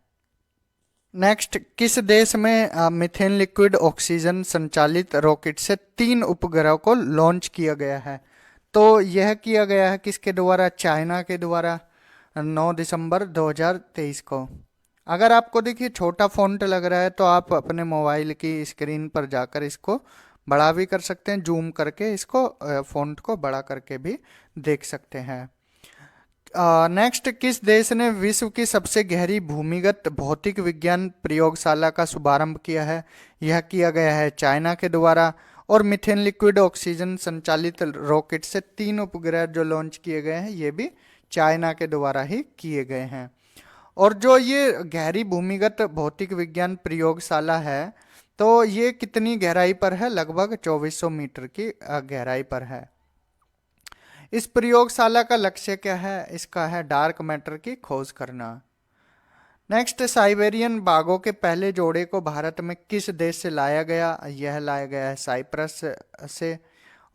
नेक्स्ट, किस देश में मीथेन लिक्विड ऑक्सीजन संचालित रॉकेट से 3 उपग्रह को लॉन्च किया गया है? तो यह किया गया है किसके द्वारा? चाइना के द्वारा, 9 दिसंबर 2023 को। अगर आपको देखिए छोटा फॉन्ट लग रहा है, तो आप अपने मोबाइल की स्क्रीन पर जाकर इसको बड़ा भी कर सकते हैं, जूम करके इसको फॉन्ट को बड़ा करके भी देख सकते हैं। नेक्स्ट, किस देश ने विश्व की सबसे गहरी भूमिगत भौतिक विज्ञान प्रयोगशाला का शुभारंभ किया है? यह किया गया है चाइना के द्वारा। और मीथेन लिक्विड ऑक्सीजन संचालित रॉकेट से 3 उपग्रह जो लॉन्च किए गए हैं, ये भी चाइना के द्वारा ही किए गए हैं। और जो ये गहरी भूमिगत भौतिक विज्ञान प्रयोगशाला है, तो ये कितनी गहराई पर है? लगभग 2400 मीटर की गहराई पर है। इस प्रयोगशाला का लक्ष्य क्या है? इसका है डार्क मैटर की खोज करना। नेक्स्ट, साइबेरियन बाघों के पहले जोड़े को भारत में किस देश से लाया गया? यह लाया गया है साइप्रस से।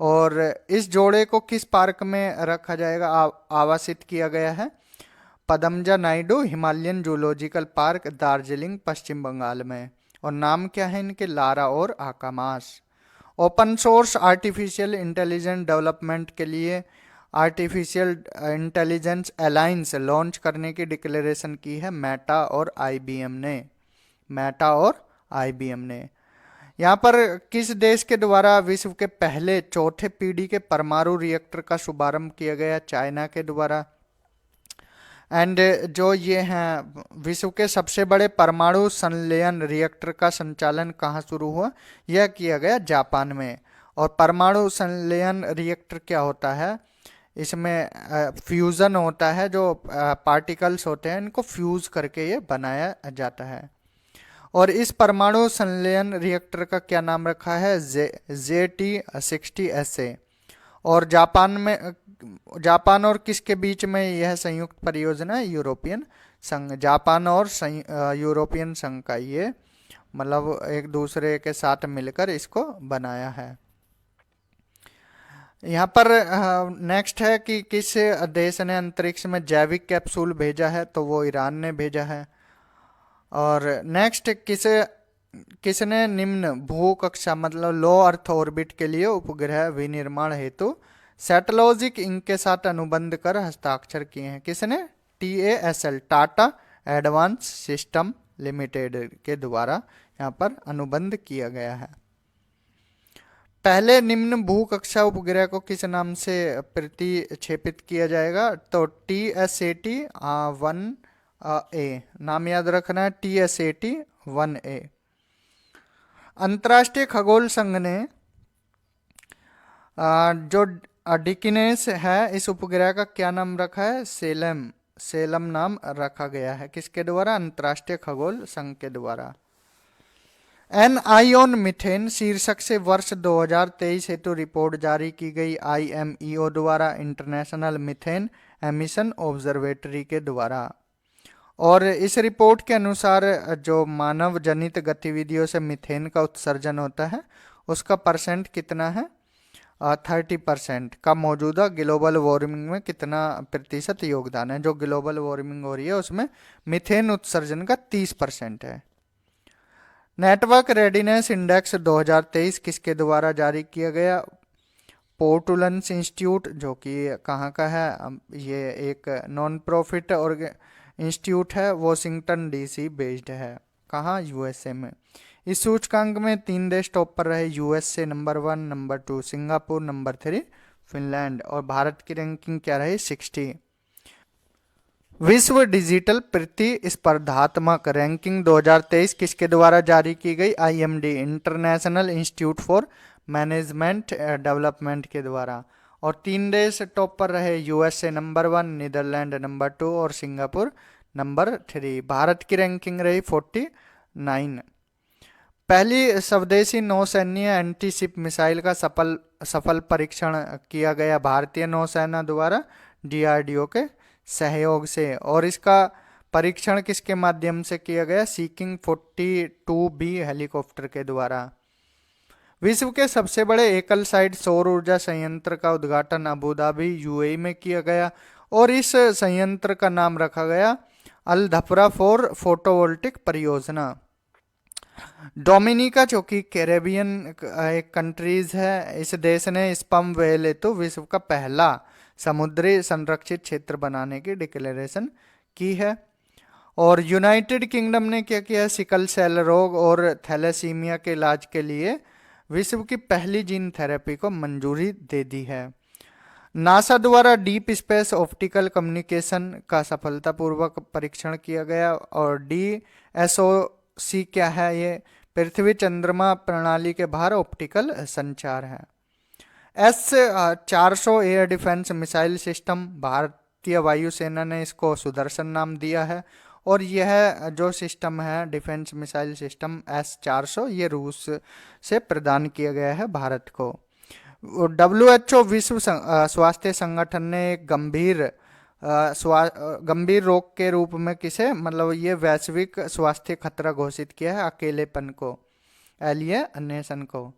और इस जोड़े को किस पार्क में रखा जाएगा? आवासित किया गया है Padmaja Naidu Himalayan zoological park, Darjeeling, Paschim Bengal में। और नाम क्या है इनके? लारा और Akamas. Open source artificial intelligence development के लिए आर्टिफिशियल इंटेलिजेंस अलायंस लॉन्च करने की डिक्लेरेशन की है मेटा और IBM ने। मेटा और IBM ने। यहाँ पर किस देश के द्वारा विश्व के पहले चौथे पीढ़ी के परमाणु रिएक्टर का शुभारंभ किया गया? चाइना के द्वारा। एंड जो ये हैं विश्व के सबसे बड़े परमाणु संलयन रिएक्टर का संचालन कहाँ शुरू हुआ? यह किया गया जापान में। और परमाणु संलयन रिएक्टर क्या होता है? इसमें फ्यूज़न होता है, जो पार्टिकल्स होते हैं इनको फ्यूज़ करके ये बनाया जाता है। और इस परमाणु संलयन रिएक्टर का क्या नाम रखा है? JT60SA। और जापान और किसके बीच में यह संयुक्त परियोजना है? यूरोपियन संघ। जापान और यूरोपियन संघ का ये मतलब एक दूसरे के साथ मिलकर इसको बनाया है। यहाँ पर नेक्स्ट है कि किस देश ने अंतरिक्ष में जैविक कैप्सूल भेजा है? तो वो ईरान ने भेजा है। और नेक्स्ट, किसने निम्न भू कक्षा मतलब लो अर्थ ऑर्बिट के लिए उपग्रह विनिर्माण हेतु सैटेलॉजिक इंक के साथ अनुबंध कर हस्ताक्षर किए हैं? किसने? TASL, Tata advance system limited के द्वारा यहाँ पर अनुबंध किया गया है। पहले निम्न भू कक्षा उपग्रह को किस नाम से प्रतिक्षेपित किया जाएगा? तो TSAT-1A, नाम याद रखना है, TSAT-1A। अंतर्राष्ट्रीय खगोल संघ ने जो डिकिनेस है इस उपग्रह का क्या नाम रखा है? सेलम नाम रखा गया है। किसके द्वारा? अंतर्राष्ट्रीय खगोल संघ के द्वारा। एन आई ऑन मीथेन शीर्षक से वर्ष 2023 हेतु रिपोर्ट जारी की गई IMEO द्वारा, इंटरनेशनल मीथेन एमिशन ऑब्जर्वेटरी के द्वारा। और इस रिपोर्ट के अनुसार जो मानव जनित गतिविधियों से मीथेन का उत्सर्जन होता है उसका परसेंट कितना है? 30% का मौजूदा ग्लोबल वार्मिंग में कितना प्रतिशत योगदान है। जो ग्लोबल वार्मिंग हो रही है उसमें मीथेन उत्सर्जन का 30% है। नेटवर्क रेडिनेस इंडेक्स 2023 किसके द्वारा जारी किया गया? पोर्टुलेंस इंस्टीट्यूट, जो कि कहाँ का है? ये एक नॉन प्रॉफिट और इंस्टीट्यूट है, वॉशिंगटन डीसी बेस्ड है। कहाँ? यूएसए में। इस सूचकांक में 3 देश टॉप पर रहे, USA number 1, number 2 Singapore, number 3 Finland, और भारत की रैंकिंग क्या रही? 60। विश्व डिजिटल प्रतिस्पर्धात्मक रैंकिंग 2023 किसके द्वारा जारी की गई? IMD, international institute for management development के द्वारा। और 3 देश टॉप पर रहे, यूएसए नंबर 1, नीदरलैंड नंबर 2 और सिंगापुर नंबर 3। भारत की रैंकिंग रही 49। पहली स्वदेशी नौसैन्य एंटीशिप मिसाइल का सफल परीक्षण किया गया भारतीय नौसेना द्वारा डीआरडीओ के सहयोग से। और इसका परीक्षण किसके माध्यम से किया गया? सीकिंग 42B हेलीकॉप्टर के द्वारा। विश्व के सबसे बड़े एकल साइड सौर ऊर्जा संयंत्र का उद्घाटन अबू धाबी यूएई में किया गया और इस संयंत्र का नाम रखा गया अल धफरा फॉर फोटोवोल्टिक परियोजना। डोमिनिका, जो कि कैरेबियन एक कंट्रीज है, इस देश ने स्पर्म व्हेल हेतु विश्व का पहला समुद्री संरक्षित क्षेत्र बनाने की डिक्लेरेशन की है। और यूनाइटेड किंगडम ने क्या किया? सिकल सेल रोग और थैलेसीमिया के इलाज के लिए विश्व की पहली जीन थेरेपी को मंजूरी दे दी है। नासा द्वारा डीप स्पेस ऑप्टिकल कम्युनिकेशन का सफलतापूर्वक परीक्षण किया गया। और DSOC क्या है? ये पृथ्वी चंद्रमा प्रणाली के बाहर ऑप्टिकल संचार है। S-400 air defence missile system, भारतीय वायुसेना ने इसको सुदर्शन नाम दिया है। और यह जो सिस्टम है डिफेंस मिसाइल सिस्टम S-400, ये रूस से प्रदान किया गया है भारत को। WHO विश्व स्वास्थ्य संगठन ने एक गंभीर रोग के रूप में किसे, मतलब ये वैश्विक स्वास्थ्य खतरा घोषित किया है अकेलेपन को, एलियनेशन को।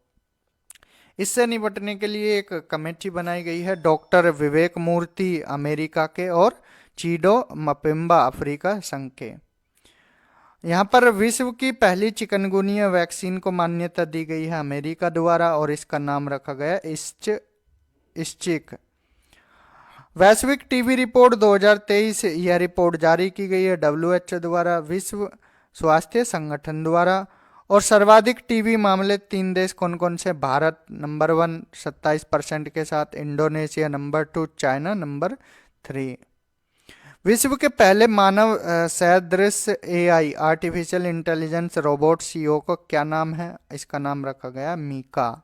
इससे निपटने के लिए एक कमेटी बनाई गई है, डॉक्टर विवेक मूर्ति अमेरिका के और चीडो मपिम्बा अफ्रीका संघ के। यहाँ पर विश्व की पहली चिकनगुनिया वैक्सीन को मान्यता दी गई है अमेरिका द्वारा और इसका नाम रखा गया इस्चिक। वैश्विक टीबी रिपोर्ट 2023, यह रिपोर्ट जारी की गई है WHO द्वारा, विश्व स्वास्थ्य संगठन द्वारा। और सर्वाधिक टीबी मामले 3 देश कौन कौन से? भारत नंबर 1 27% के साथ, इंडोनेशिया नंबर 2, चाइना नंबर 3। विश्व के पहले मानव सदृश AI artificial intelligence robot CEO को क्या नाम है? इसका नाम रखा गया मीका।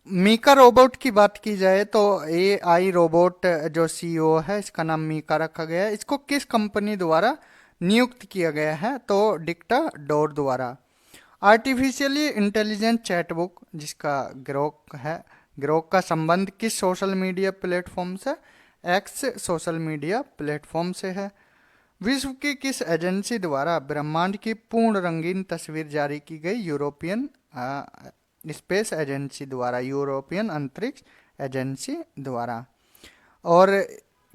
मीका रोबोट की बात की जाए तो AI रोबोट जो CEO है इसका नाम मीका रखा गया है। इसको किस कंपनी द्वारा नियुक्त किया गया है? तो डिक्टाडोर द्वारा। आर्टिफिशियली इंटेलिजेंट चैटबुक जिसका ग्रोक है, ग्रोक का संबंध किस सोशल मीडिया प्लेटफॉर्म से? एक्स सोशल मीडिया प्लेटफॉर्म से है। विश्व की किस एजेंसी द्वारा ब्रह्मांड की पूर्ण रंगीन तस्वीर जारी की गई? यूरोपियन स्पेस एजेंसी द्वारा, यूरोपियन अंतरिक्ष एजेंसी द्वारा। और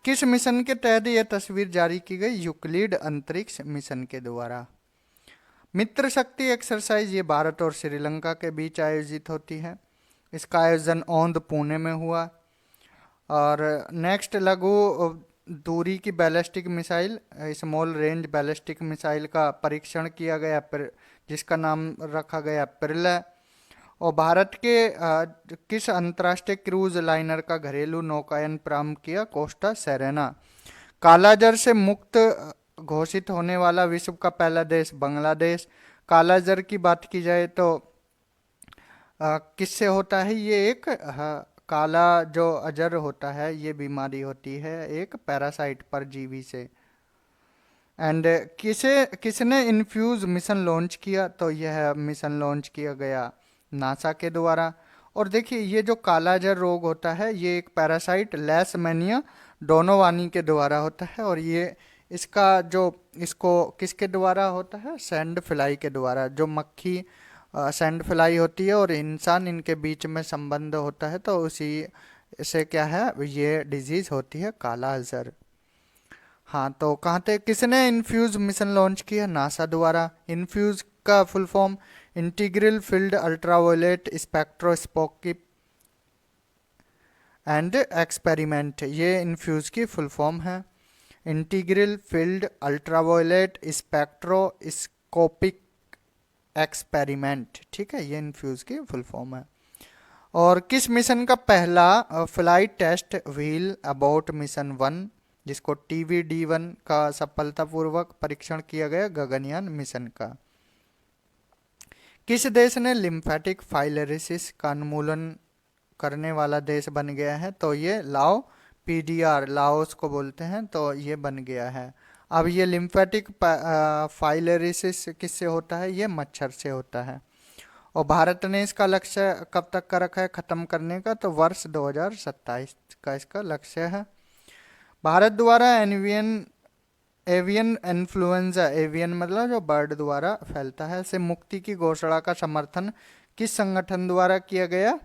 किस मिशन के तहत यह तस्वीर जारी की गई? यूक्लिड अंतरिक्ष मिशन के द्वारा। मित्र शक्ति एक्सरसाइज ये भारत और श्रीलंका के बीच आयोजित होती है। इसका आयोजन औंध पुणे में हुआ। और नेक्स्ट लघु दूरी की ballistic missile, small range ballistic missile का परीक्षण किया गया जिसका नाम रखा गया पिरल। और भारत के किस अंतर्राष्ट्रीय क्रूज लाइनर का घरेलू नौकायन प्रारंभ किया? Costa Serena. कालाजार से मुक्त घोषित होने वाला विश्व का पहला देश बांग्लादेश। कालाजार की बात की जाए तो किससे होता है? ये एक काला जो अजर होता है, ये बीमारी होती है एक पैरासाइट परजीवी से। एंड किसने इन्फ्यूज मिशन लॉन्च किया? तो यह मिशन लॉन्च किया गया नासा के द्वारा। और देखिए ये जो कालाजार रोग होता है ये एक पैरासाइट लेशमैनिया डोनोवानी के द्वारा होता है। और ये इसको किसके द्वारा होता है? सैंड फ्लाई के द्वारा, जो मक्खी सैंड फ्लाई होती है और इंसान, इनके बीच में संबंध होता है, तो उसी से क्या है, ये डिजीज होती है काला अजहर। हाँ, तो कहाँ थे, किसने इन्फ्यूज मिशन लॉन्च किया, नासा द्वारा। इन्फ्यूज का full form integral field ultraviolet spectroscopy and experiment, ये इन्फ्यूज की फुल फॉर्म है। Integral field ultraviolet spectroscopic experiment, ठीक है, ये इन्फ्यूज की फुल फॉर्म है। और किस मिशन का पहला flight test vehicle abort mission 1, जिसको TVD-1 का सफलतापूर्वक परीक्षण किया गया, गगनयान मिशन का। किस देश ने लिम्फेटिक फाइलेरिसिस का उन्मूलन करने वाला देश बन गया है, तो ये लाओ PDR, लाओस को बोलते हैं, तो ये बन गया है। अब ये लिम्फेटिक फाइलेरिसिस किससे होता है, ये मच्छर से होता है। और भारत ने इसका लक्ष्य कब तक का रखा है खत्म करने का, तो वर्ष 2027 का इसका लक्ष्य है। भारत द्वारा एवियन इन्फ्लुएंजा, एवियन मतलब जो बर्ड द्वारा फैलता है, से मुक्ति की घोषणा का समर्थन किस संगठन द्वारा किया गया,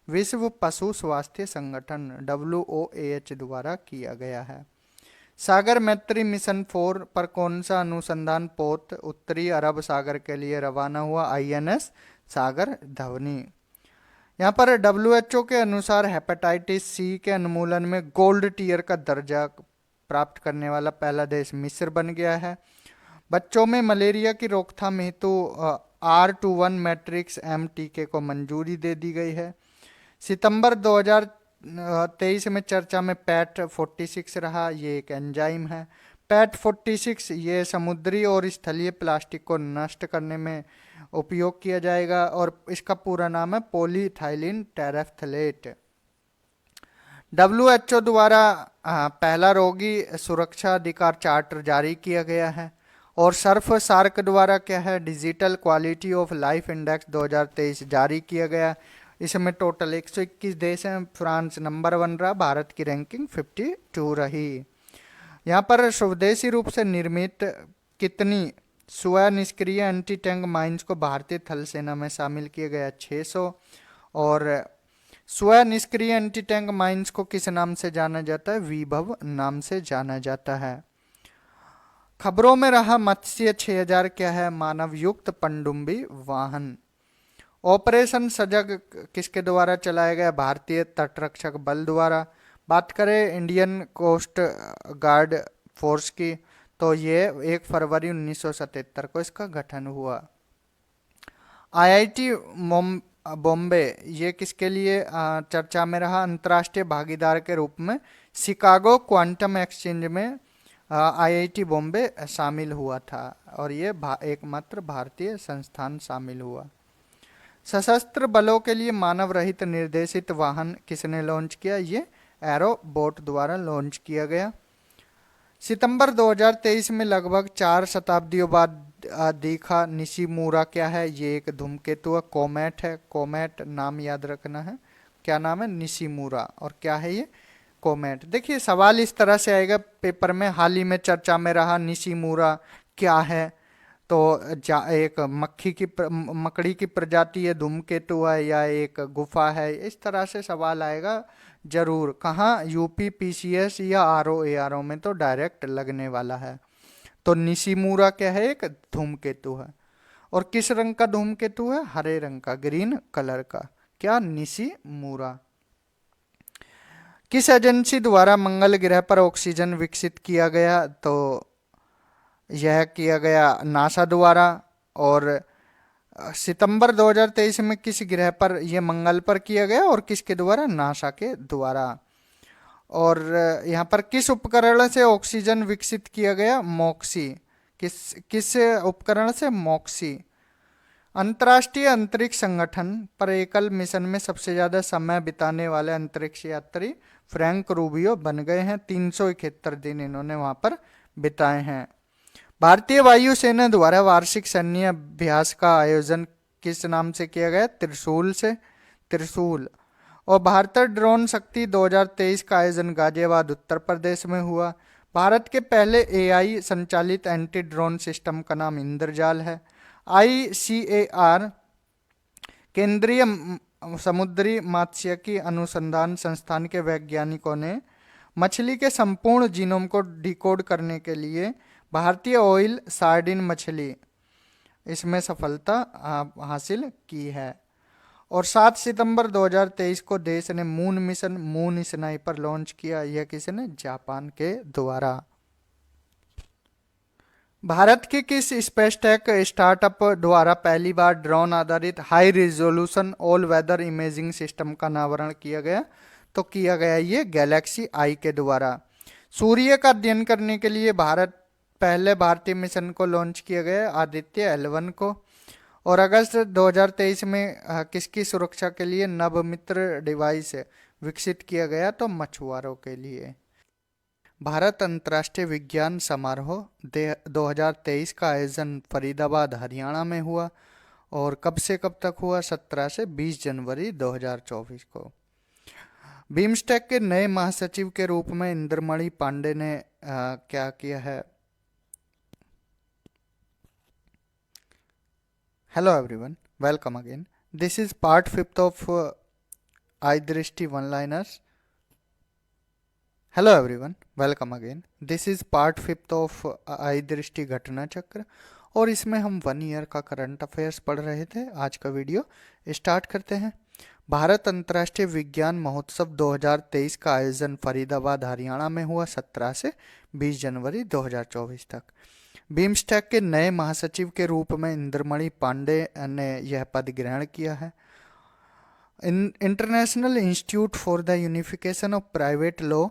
विश्व पशु स्वास्थ्य संगठन WOAH द्वारा किया गया है। सागर मैत्री मिशन 4 पर कौन सा अनुसंधान पोत उत्तरी अरब सागर के लिए रवाना हुआ, INS सागर धवनी। यहाँ पर WHO के अनुसार हेपेटाइटिस C के उन्मूलन में गोल्ड टीयर का दर्जा प्राप्त करने वाला पहला देश मिस्र बन गया है। बच्चों में मलेरिया की रोकथाम हेतु R21 मैट्रिक्स M टीके को मंजूरी दे दी गई है। सितंबर 2023 में चर्चा में पैट 46 रहा, ये एक एंजाइम है। पैट 46 ये समुद्री और स्थलीय प्लास्टिक को नष्ट करने में उपयोग किया जाएगा और इसका पूरा नाम है पॉलीइथाइलिन टेरेफ्थलेट। WHO द्वारा पहला रोगी सुरक्षा अधिकार चार्टर जारी किया गया है। और सर्फ सार्क द्वारा क्या है, digital quality of life index 2023 जारी किया गया। इसमें टोटल 121 देश हैं, फ्रांस नंबर 1 रहा, भारत की रैंकिंग 52 रही। यहाँ पर स्वदेशी रूप से निर्मित कितनी स्व निष्क्रिय एंटी टैंक माइंस को भारतीय थल सेना में शामिल किया गया, 600। और स्व निष्क्रिय एंटी टैंक माइंस को किस नाम से जाना जाता है, विभव नाम से जाना जाता है। खबरों में रहा मत्स्य 6000 क्या है, मानव युक्त पनडुब्बी वाहन। ऑपरेशन सजग किसके द्वारा चलाया गया, भारतीय तटरक्षक बल द्वारा। बात करें इंडियन कोस्ट गार्ड फोर्स की, तो ये 1 फरवरी 1977 को इसका गठन हुआ। IIT बॉम्बे ये किसके लिए चर्चा में रहा, अंतर्राष्ट्रीय भागीदार के रूप में शिकागो क्वांटम एक्सचेंज में IIT बॉम्बे शामिल हुआ था और ये एकमात्र भारतीय संस्थान शामिल हुआ। सशस्त्र बलों के लिए मानव रहित निर्देशित वाहन किसने लॉन्च किया, ये एरोबोट द्वारा लॉन्च किया गया। सितंबर 2023 में लगभग 4 शताब्दियों बाद दिखा निशिमुरा क्या है, ये एक धूमकेतु कोमेट है। कोमेट नाम याद रखना है, क्या नाम है, निशिमुरा। और क्या है ये, कोमेट। देखिए सवाल इस तरह से आएगा पेपर में, हाल ही में चर्चा में रहा निशिमुरा क्या है, तो एक मकड़ी की प्रजाति है, धूमकेतु है या एक गुफा है, इस तरह से सवाल आएगा जरूर। कहाँ, UP PCS या RO में तो डायरेक्ट लगने वाला है। तो निशिमुरा क्या है, एक धूमकेतु है। और किस रंग का धूमकेतु है, हरे रंग का, ग्रीन कलर का, क्या, निशिमुरा। किस एजेंसी द्वारा मंगल ग्रह पर ऑक्सीजन विकसित किया गया, तो यह किया गया नासा द्वारा। और सितंबर 2023 में किस ग्रह पर यह मंगल पर किया गया और किसके द्वारा, नासा के द्वारा। और यहाँ पर किस उपकरण से ऑक्सीजन विकसित किया गया, मॉक्सी। किस उपकरण से, मॉक्सी। अंतर्राष्ट्रीय अंतरिक्ष संगठन पर एकल मिशन में सबसे ज्यादा समय बिताने वाले अंतरिक्ष यात्री फ्रैंक रूबियो बन गए हैं, 371 दिन इन्होंने वहां पर बिताए हैं। भारतीय वायुसेना द्वारा वार्षिक सैन्य अभ्यास का आयोजन किस नाम से किया गया, त्रिशूल से, त्रिशूल। और भारत ड्रोन शक्ति 2023 का आयोजन गाजियाबाद उत्तर प्रदेश में हुआ। भारत के पहले AI संचालित एंटी ड्रोन सिस्टम का नाम इंद्रजाल है। ICAR केंद्रीय समुद्री मात्स्यिकी अनुसंधान संस्थान के वैज्ञानिकों ने मछली के संपूर्ण जीनोम को डिकोड करने के लिए भारतीय ऑयल सार्डिन मछली इसमें सफलता हासिल की है। और 7 सितंबर 2023 को देश ने moon mission moon sniper launch किया। यह किसी ने? जापान के द्वारा। भारत के किस स्पेस टेक स्टार्टअप द्वारा पहली बार ड्रोन आधारित high resolution all weather imaging system का अनावरण किया गया? तो किया गया ये गैलेक्सी आई के द्वारा। सूर्य का अध्ययन करने के लिए पहले भारतीय मिशन को लॉन्च किया गया आदित्य L1 को। और अगस्त 2023 में किसकी सुरक्षा के लिए नवमित्र डिवाइस विकसित किया गया? तो मछुआरों के लिए। भारत अंतर्राष्ट्रीय विज्ञान समारोह 2023 का आयोजन फरीदाबाद हरियाणा में हुआ। और कब से कब तक हुआ? 17 से 20 जनवरी 2024 को। बिम्स्टेक के नए महासचिव के रूप में इंद्रमणि पांडे ने क्या किया है? Hello everyone, welcome again. This is part 5th of iDrishti one-liners. Hello everyone, welcome again. This is part 5th of iDrishti घटना चक्र और इसमें हम 1 ईयर का करंट अफेयर्स पढ़ रहे थे। आज का वीडियो स्टार्ट करते हैं। भारत अंतर्राष्ट्रीय विज्ञान महोत्सव 2023 का आयोजन फरीदाबाद हरियाणा में हुआ 17 से 20 जनवरी 2024 तक। बिम्स्टेक के नए महासचिव के रूप में इंद्रमणि पांडे ने यह पद ग्रहण किया है। International institute for the unification of private law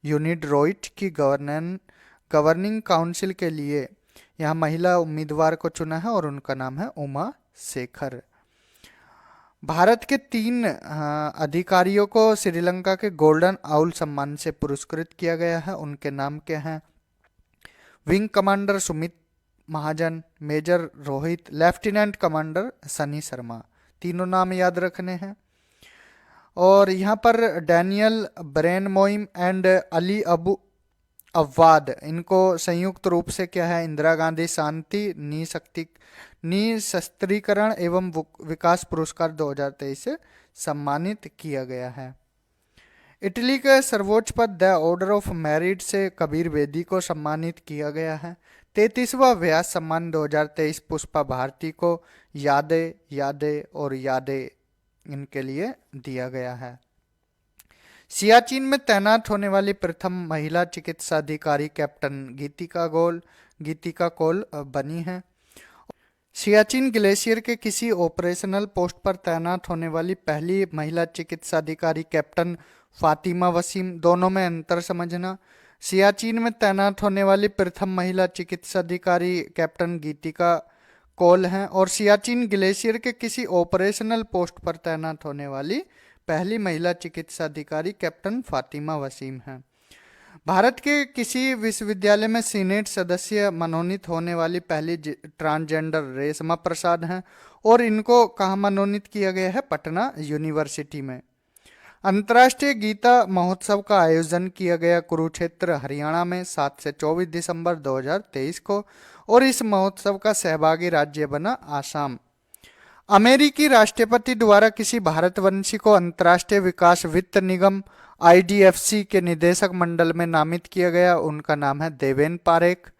UNIDROIT की गवर्निंग काउंसिल के लिए यहाँ महिला उम्मीदवार को चुना है और उनका नाम है उमा शेखर। भारत के 3 अधिकारियों को श्रीलंका के गोल्डन आउल सम्मान से पुरस्कृत किया गया है। उनके नाम क्या हैं? Wing commander Sumit Mahajan, major Rohit, lieutenant commander Sunny Sharma. तीनों नाम याद रखने हैं। और यहाँ पर Daniel Barenboim and Ali Abu Awwad, इनको संयुक्त रूप से क्या है? इंदिरा गांधी शांति निशस्त्रीकरण एवं विकास पुरस्कार 2023 से सम्मानित किया गया है। इटली के सर्वोच्च पद द ऑर्डर ऑफ मेरिट से कबीर बेदी को सम्मानित किया गया है। 33वां व्यास सम्मान 2023 पुष्पा भारती को यादें और यादें इनके लिए दिया गया है। सियाचिन में तैनात होने वाली प्रथम महिला चिकित्सा अधिकारी कैप्टन गीतिका कौल बनी है। सियाचिन ग्लेशियर के किसी ऑपरेशनल पोस्ट पर तैनात होने वाली पहली महिला चिकित्सा अधिकारी कैप्टन फातिमा वसीम। दोनों में अंतर समझना। सियाचिन में तैनात होने वाली प्रथम महिला चिकित्सा अधिकारी कैप्टन गीतिका कौल हैं और सियाचिन ग्लेशियर के किसी ऑपरेशनल पोस्ट पर तैनात होने वाली पहली महिला चिकित्सा अधिकारी कैप्टन फातिमा वसीम हैं। भारत के किसी विश्वविद्यालय में सीनेट सदस्य मनोनीत होने वाली पहली ट्रांसजेंडर रेशमा प्रसाद हैं और इनको कहाँ मनोनीत किया गया है? पटना यूनिवर्सिटी में। अंतर्राष्ट्रीय गीता महोत्सव का आयोजन किया गया कुरुक्षेत्र हरियाणा में 7 से 24 दिसंबर 2023 को और इस महोत्सव का सहभागी राज्य बना आसाम। अमेरिकी राष्ट्रपति द्वारा किसी भारतवंशी को अंतर्राष्ट्रीय विकास वित्त निगम IDFC के निदेशक मंडल में नामित किया गया। उनका नाम है देवेन पारेख।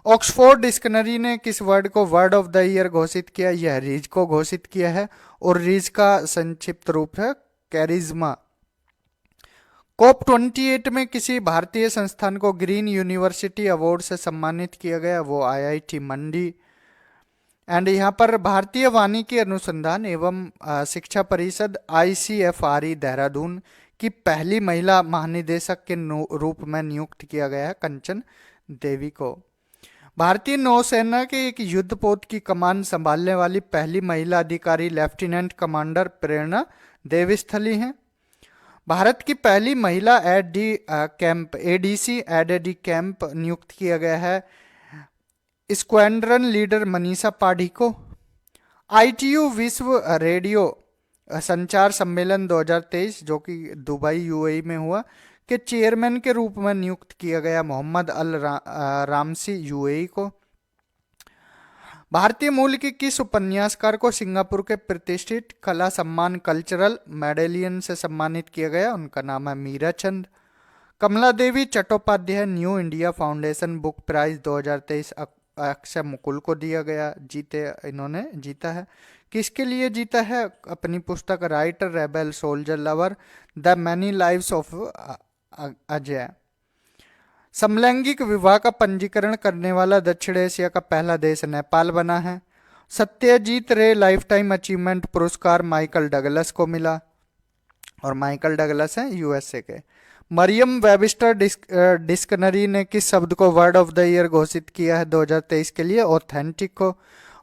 ऑक्सफोर्ड डिक्शनरी ने किस वर्ड को वर्ड ऑफ द ईयर घोषित किया? यह रीज को घोषित किया है और रीज का संक्षिप्त रूप है कैरिज्मा। COP28 में किसी भारतीय संस्थान को ग्रीन यूनिवर्सिटी अवार्ड से सम्मानित किया गया, वो IIT मंडी। एंड यहाँ पर भारतीय वानिकी अनुसंधान एवं शिक्षा परिषद ICFRE देहरादून की पहली महिला महानिदेशक के रूप में नियुक्त किया गया है कंचन देवी को। भारतीय नौसेना के एक युद्धपोत की कमान संभालने वाली पहली महिला अधिकारी लेफ्टिनेंट कमांडर प्रेरणा देवस्थली हैं। भारत की पहली महिला ADC एड कैंप नियुक्त किया गया है स्क्वाड्रन लीडर मनीषा पाढ़ी को। ITU विश्व रेडियो संचार सम्मेलन 2023 जो कि दुबई UAE में हुआ के चेयरमैन के रूप में नियुक्त किया गया मोहम्मद अल रामसी UAE को। भारतीय मूल की किस उपन्यासकार को सिंगापुर के प्रतिष्ठित कला सम्मान कल्चरल मेडेलियन से सम्मानित किया गया? उनका नाम है Meera Chand. Kamala Devi Chattopadhyay new India foundation book prize 2023 Akshay Mukul को दिया गया, इन्होंने जीता है। किसके लिए जीता है? अपनी पुस्तक writer rebel soldier lover the many lives of Ajay. समलैंगिक विवाह का पंजीकरण करने वाला दक्षिण एशिया का पहला देश नेपाल बना है। सत्यजीत रे लाइफ टाइम अचीवमेंट पुरस्कार माइकल डगलस को मिला, और माइकल डगलस हैं यूएसए के। मरियम वेबिस्टर डिक्शनरी ने किस शब्द को वर्ड ऑफ द ईयर घोषित किया है 2023 के लिए? ऑथेंटिक को।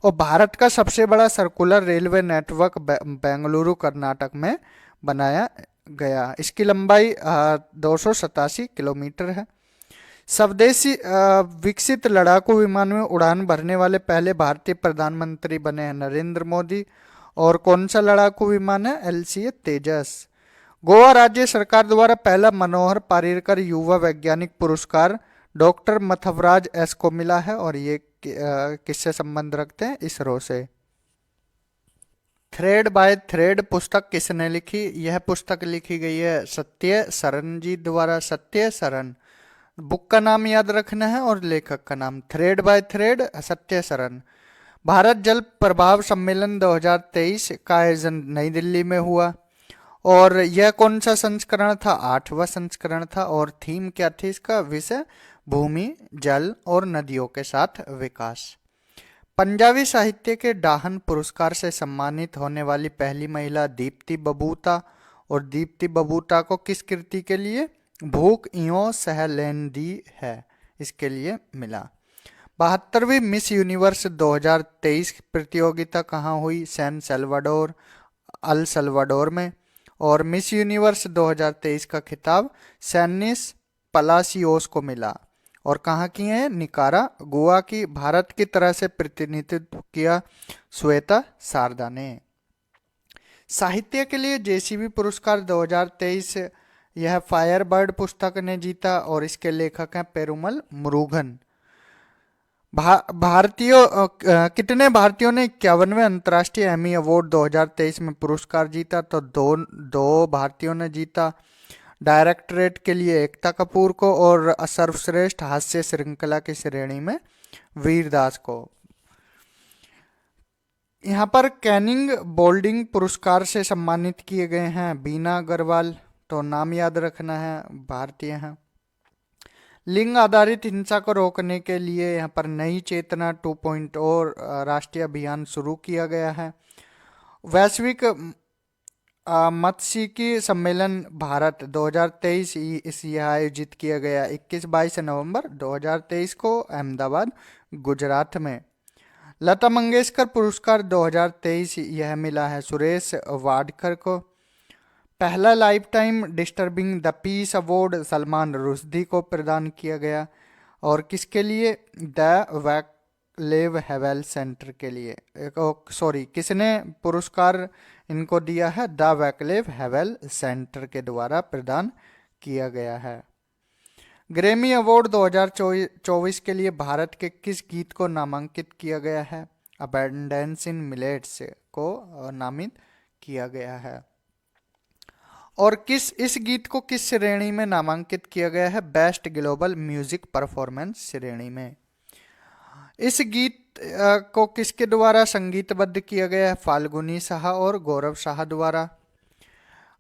और भारत का सबसे बड़ा circular railway network Bengaluru Karnataka में बनाया गया। इसकी लंबाई 287 किलोमीटर है। स्वदेशी विकसित लड़ाकू विमान में उड़ान भरने वाले पहले भारतीय प्रधानमंत्री बने हैं नरेंद्र मोदी। और कौन सा लड़ाकू विमान है? LCA तेजस। गोवा राज्य सरकार द्वारा पहला मनोहर पारिकर युवा वैज्ञानिक पुरस्कार डॉक्टर मथवराज एस को मिला है, और ये किससे संबंध रखते हैं? इसरो से। थ्रेड बाय थ्रेड पुस्तक किसने लिखी? यह पुस्तक लिखी गई है सत्य सरन जी द्वारा। सत्य सरन, बुक का नाम याद रखना है और लेखक का नाम। थ्रेड बाय थ्रेड सत्य सरन। भारत जल प्रभाव सम्मेलन 2023 का आयोजन नई दिल्ली में हुआ, और यह कौन सा संस्करण था? 8वां संस्करण था। और थीम क्या थी इसका? विषय भूमि, जल और नदियों के साथ विकास। पंजाबी साहित्य के डाहन पुरस्कार से सम्मानित होने वाली पहली महिला दीप्ति बबूता, और दीप्ति बबूता को किस कृति के लिए? भूख इयों सह लेंदी है, इसके लिए मिला। 72वीं मिस यूनिवर्स 2023 प्रतियोगिता कहाँ हुई? सैन सल्वाडोर, अल सल्वाडोर में। और मिस यूनिवर्स 2023 का खिताब सैनिस पलासियोस को मिला, और कहाँ की है? निकारा गोवा की। भारत की तरह से प्रतिनिधित्व किया श्वेता शारदा ने। साहित्य के लिए जेसीबी पुरस्कार 2023 यह फायरबर्ड पुस्तक ने जीता, और इसके लेखक हैं पेरुमल मुरुगन। कितने भारतीयों ने 51वें अंतर्राष्ट्रीय एमी अवार्ड 2023 में पुरस्कार जीता? तो दो भारतीयों ने जीता। डायरेक्टरेट के लिए एकता कपूर को, और सर्वश्रेष्ठ हास्य श्रृंखला की श्रेणी में वीरदास को। यहाँ पर कैनिंग बोल्डिंग पुरस्कार से सम्मानित किए गए हैं बीना अग्रवाल, तो नाम याद रखना है, भारतीय हैं। लिंग आधारित हिंसा को रोकने के लिए यहाँ पर नई चेतना 2.0 राष्ट्रीय अभियान शुरू किया गया है। वैश्विक मत्स्यिकी सम्मेलन भारत 2023 यह आयोजित किया गया 21-22 नवंबर 2023 को अहमदाबाद गुजरात में। लता मंगेशकर पुरस्कार 2023 यह मिला है सुरेश वाडकर को। पहला life time disturbing the peace award Salman Rushdie को प्रदान किया गया, और किसके लिए? द वैकलेव हैवेल सेंटर के लिए। किसने पुरस्कार इनको दिया है? द वैकलेव हैवेल सेंटर के द्वारा प्रदान किया गया है। ग्रैमी अवार्ड 2024 के लिए भारत के किस गीत को नामांकित किया गया है? अबंडेंस इन मिलेट्स को नामित किया गया है। और इस गीत को किस श्रेणी में नामांकित किया गया है? बेस्ट ग्लोबल म्यूजिक परफॉर्मेंस श्रेणी में। इस गीत को किसके द्वारा संगीतबद्ध किया गया है? फाल्गुनी साहा और गौरव साहा द्वारा।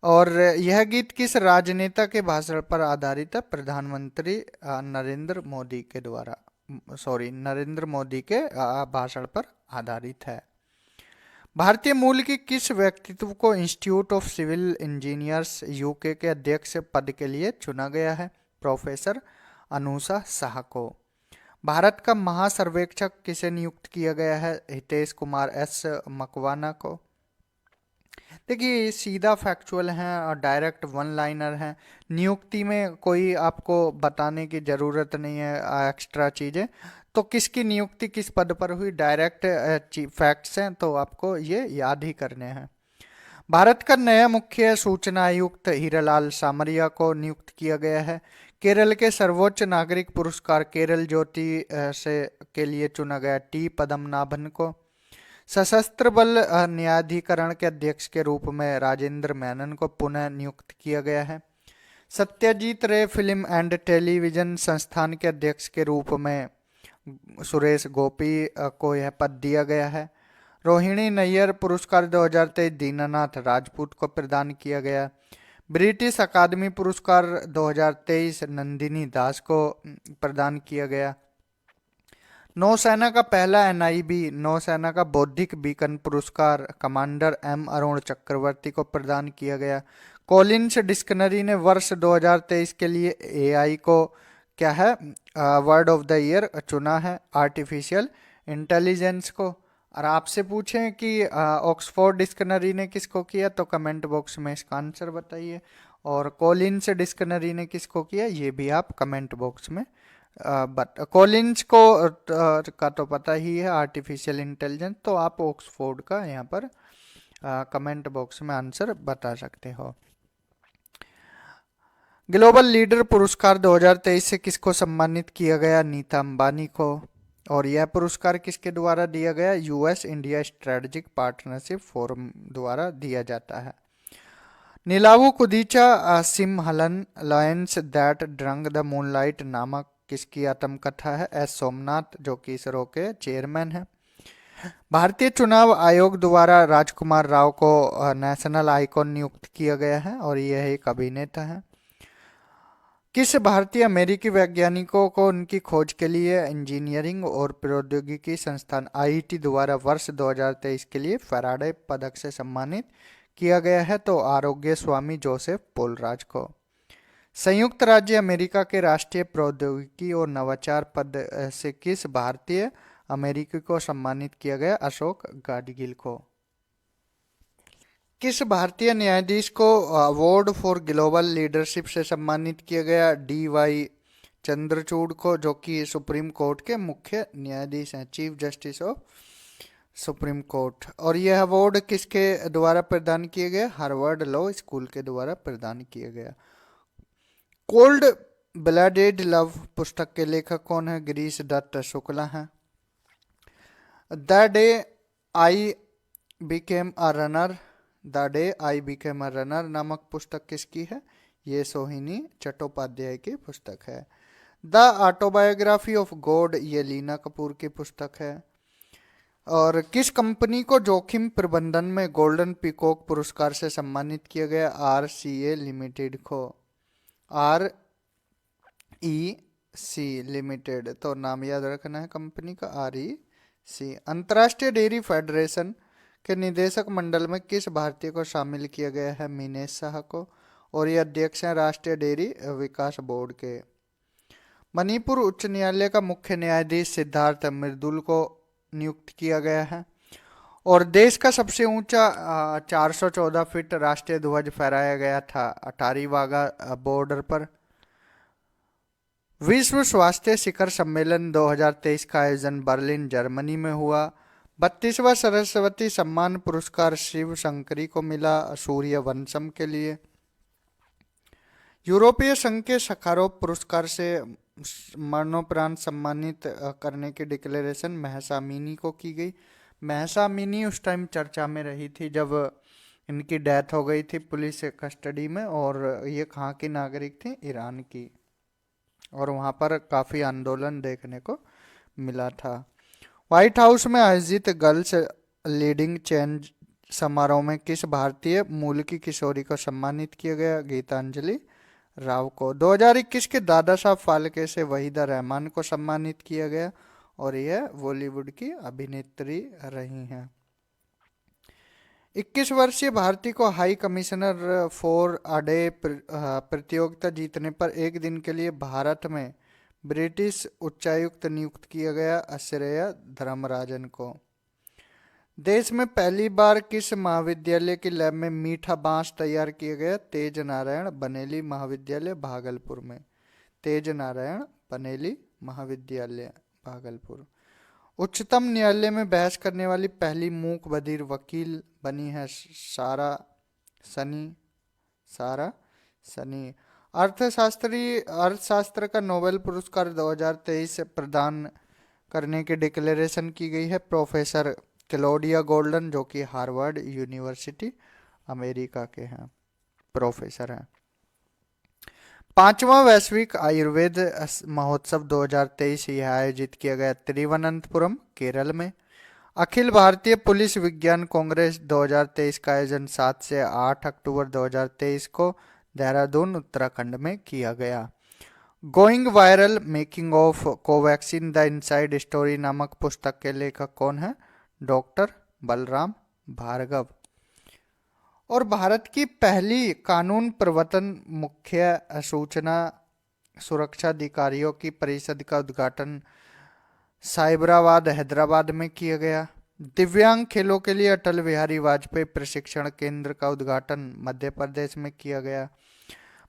और यह गीत किस राजनेता के भाषण पर आधारित है? प्रधानमंत्री नरेंद्र मोदी के द्वारा, नरेंद्र मोदी के भाषण पर आधारित है। भारतीय मूल की किस व्यक्तित्व को Institute of Civil Engineers UK के अध्यक्ष पद के लिए चुना गया है? प्रोफेसर अनुषा शाह को। भारत का महासर्वेक्षक किसे नियुक्त किया गया है? हितेश कुमार एस मकवाना को। देखिए सीधा फैक्चुअल हैं और डायरेक्ट वन लाइनर हैं, नियुक्ति में कोई आपको बताने की ज़रूरत नहीं है एक्स्ट्रा चीज़ें। तो किसकी नियुक्ति किस पद पर हुई, डायरेक्ट फैक्ट्स हैं, तो आपको ये याद ही करने हैं। भारत का नया मुख्य सूचना आयुक्त हीरालाल सामरिया को नियुक्त किया गया है। केरल के सर्वोच्च नागरिक पुरस्कार केरल ज्योति से के लिए चुना गया टी पद्मनाभन को। सशस्त्र बल न्यायाधिकरण के अध्यक्ष के रूप में राजेंद्र मेनन को पुनः नियुक्त किया गया है। सत्यजीत रे फिल्म एंड टेलीविजन संस्थान के अध्यक्ष के रूप में सुरेश गोपी को यह पद दिया गया है। रोहिणी नैयर पुरस्कार 2023 दीनानाथ राजपूत को प्रदान किया गया। ब्रिटिश अकादमी पुरस्कार 2023 नंदिनी दास को प्रदान किया गया। नौसेना का पहला एनआईबी नौसेना का बौद्धिक बीकन पुरस्कार कमांडर एम अरुण चक्रवर्ती को प्रदान किया गया। कॉलिंस डिक्शनरी ने वर्ष 2023 के लिए एआई को क्या है वर्ड ऑफ द ईयर चुना है, आर्टिफिशियल इंटेलिजेंस को। और आपसे पूछें कि ऑक्सफोर्ड डिक्शनरी ने किसको किया तो कमेंट बॉक्स में इसका आंसर बताइए। और कॉलिंस डिक्शनरी ने किसको किया ये भी आप कमेंट बॉक्स में कॉलिंस को का तो पता ही है आर्टिफिशियल इंटेलिजेंस, तो आप ऑक्सफोर्ड का यहाँ पर कमेंट बॉक्स में आंसर बता सकते हो। ग्लोबल लीडर पुरस्कार 2023 से किसको सम्मानित किया गया? नीता अंबानी को। और यह पुरस्कार किसके द्वारा दिया गया? US India strategic partnership forum द्वारा दिया जाता है। Nilavu Kudicha Simhangal lions that drank the moonlight नामक किसकी आत्मकथा है? एस सोमनाथ, जो कि इसरो के चेयरमैन हैं। भारतीय चुनाव आयोग द्वारा राजकुमार राव को नेशनल आइकॉन नियुक्त किया गया है और यह एक अभिनेता है। किस भारतीय अमेरिकी वैज्ञानिकों को उनकी खोज के लिए इंजीनियरिंग और प्रौद्योगिकी संस्थान आईआईटी द्वारा वर्ष 2023 के लिए फैराडे पदक से सम्मानित किया गया है? तो आरोग्य स्वामी जोसेफ पोलराज को। संयुक्त राज्य अमेरिका के राष्ट्रीय प्रौद्योगिकी और नवाचार पद से किस भारतीय अमेरिकी को सम्मानित किया गया? अशोक गाडगिल को। किस भारतीय न्यायाधीश को अवार्ड फॉर ग्लोबल लीडरशिप से सम्मानित किया गया? डी.वाई. चंद्रचूड़ को, जो कि सुप्रीम कोर्ट के मुख्य न्यायाधीश हैं, chief justice of supreme court. और यह अवार्ड किसके द्वारा प्रदान किया गया? हार्वर्ड लॉ स्कूल के द्वारा प्रदान किया गया। कोल्ड ब्लडेड लव पुस्तक के लेखक कौन है? गिरीश दत्त शुक्ला हैं। The day I became a runner नामक पुस्तक किसकी है? ये सोहिनी चट्टोपाध्याय की पुस्तक है। द ऑटोबायोग्राफी ऑफ गॉड ये लीना कपूर की पुस्तक है। और किस कंपनी को जोखिम प्रबंधन में गोल्डन पीकॉक पुरस्कार से सम्मानित किया गया? RCA लिमिटेड को। REC लिमिटेड, तो नाम याद रखना है कंपनी का, REC। अंतर्राष्ट्रीय डेयरी फेडरेशन के निदेशक मंडल में किस भारतीय को शामिल किया गया है? मीनेश शाह को। और ये अध्यक्ष हैं राष्ट्रीय डेयरी विकास बोर्ड के। मणिपुर उच्च न्यायालय का मुख्य न्यायाधीश सिद्धार्थ मृदुल को नियुक्त किया गया है। और देश का सबसे ऊंचा 414 फीट राष्ट्रीय ध्वज फहराया गया था अटारी वाघा बॉर्डर पर। विश्व स्वास्थ्य शिखर सम्मेलन 2023 का आयोजन बर्लिन जर्मनी में हुआ। 32वां सरस्वती सम्मान पुरस्कार शिव शंकरी को मिला सूर्यवंशम के लिए। यूरोपीय संघ के सखारोव पुरस्कार से मरणोपरांत सम्मानित करने की डिक्लेरेशन महसा अमीनी को की गई। महसा अमीनी उस टाइम चर्चा में रही थी जब इनकी डेथ हो गई थी पुलिस कस्टडी में, और ये कहाँ की नागरिक थी? ईरान की। और वहाँ पर काफ़ी आंदोलन देखने को मिला था। व्हाइट हाउस में आयोजित गर्ल्स लीडिंग चेंज समारोह में किस भारतीय मूल की किशोरी को सम्मानित किया गया? गीतांजलि राव को। 2021 के दादा साहब फाल्के से वहीदा रहमान को सम्मानित किया गया और यह बॉलीवुड की अभिनेत्री रही हैं। 21 वर्षीय भारती को high commissioner for a day प्रतियोगिता जीतने पर एक दिन के लिए भारत में ब्रिटिश उच्चायुक्त नियुक्त किया गया श्रेया धर्मराजन को। देश में पहली बार किस महाविद्यालय की लैब में मीठा बांस तैयार किया गया? तेज नारायण बनेली महाविद्यालय भागलपुर में। तेज नारायण बनेली महाविद्यालय भागलपुर। उच्चतम न्यायालय में बहस करने वाली पहली मूक बधिर वकील बनी है सारा सनी। अर्थशास्त्र का नोबेल पुरस्कार 2023 प्रदान करने की डिक्लेरेशन की गई है। प्रोफेसर क्लौडिया गोल्डन, जो कि हार्वर्ड यूनिवर्सिटी अमेरिका के हैं, प्रोफेसर हैं। 5वां वैश्विक आयुर्वेद महोत्सव 2023 यह आयोजित किया गया तिरुवनंतपुरम, केरल में। अखिल भारतीय पुलिस विज्ञान कांग्रेस 2023 का आयोजन 7 से 8 अक्टूबर 2023 को देहरादून, उत्तराखंड में किया गया। Going viral, making of Covaxin the inside story नामक पुस्तक के लेखक कौन है? डॉक्टर बलराम भार्गव। और भारत की पहली कानून प्रवर्तन मुख्य सूचना सुरक्षा अधिकारियों की परिषद का उद्घाटन साइबराबाद, हैदराबाद में किया गया। दिव्यांग खेलों के लिए अटल बिहारी वाजपेयी प्रशिक्षण केंद्र का उद्घाटन मध्य प्रदेश में किया गया।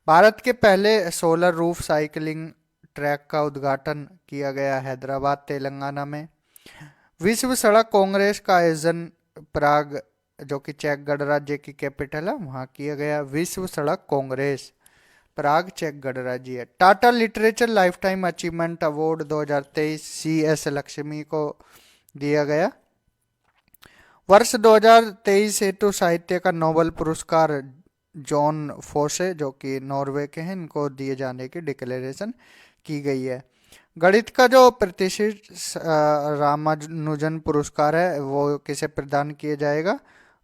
भारत के पहले सोलर रूफ साइकिलिंग ट्रैक का उद्घाटन किया गया हैदराबाद, तेलंगाना में। विश्व सड़क कांग्रेस का आयोजन प्राग, जो कि चेक गणराज्य की कैपिटल है, वहाँ किया गया। विश्व सड़क कांग्रेस प्राग, चेक गणराज्य है। Tata literature life time achievement award 2023 CS Lakshmi को दिया गया। वर्ष 2023 हेतु साहित्य का नोबेल पुरस्कार जॉन फोसे, जो कि नॉर्वे के हैं, इनको दिए जाने की डिक्लेरेशन की गई है। गणित का जो प्रतिष्ठित रामानुजन पुरस्कार है वो किसे प्रदान किया जाएगा?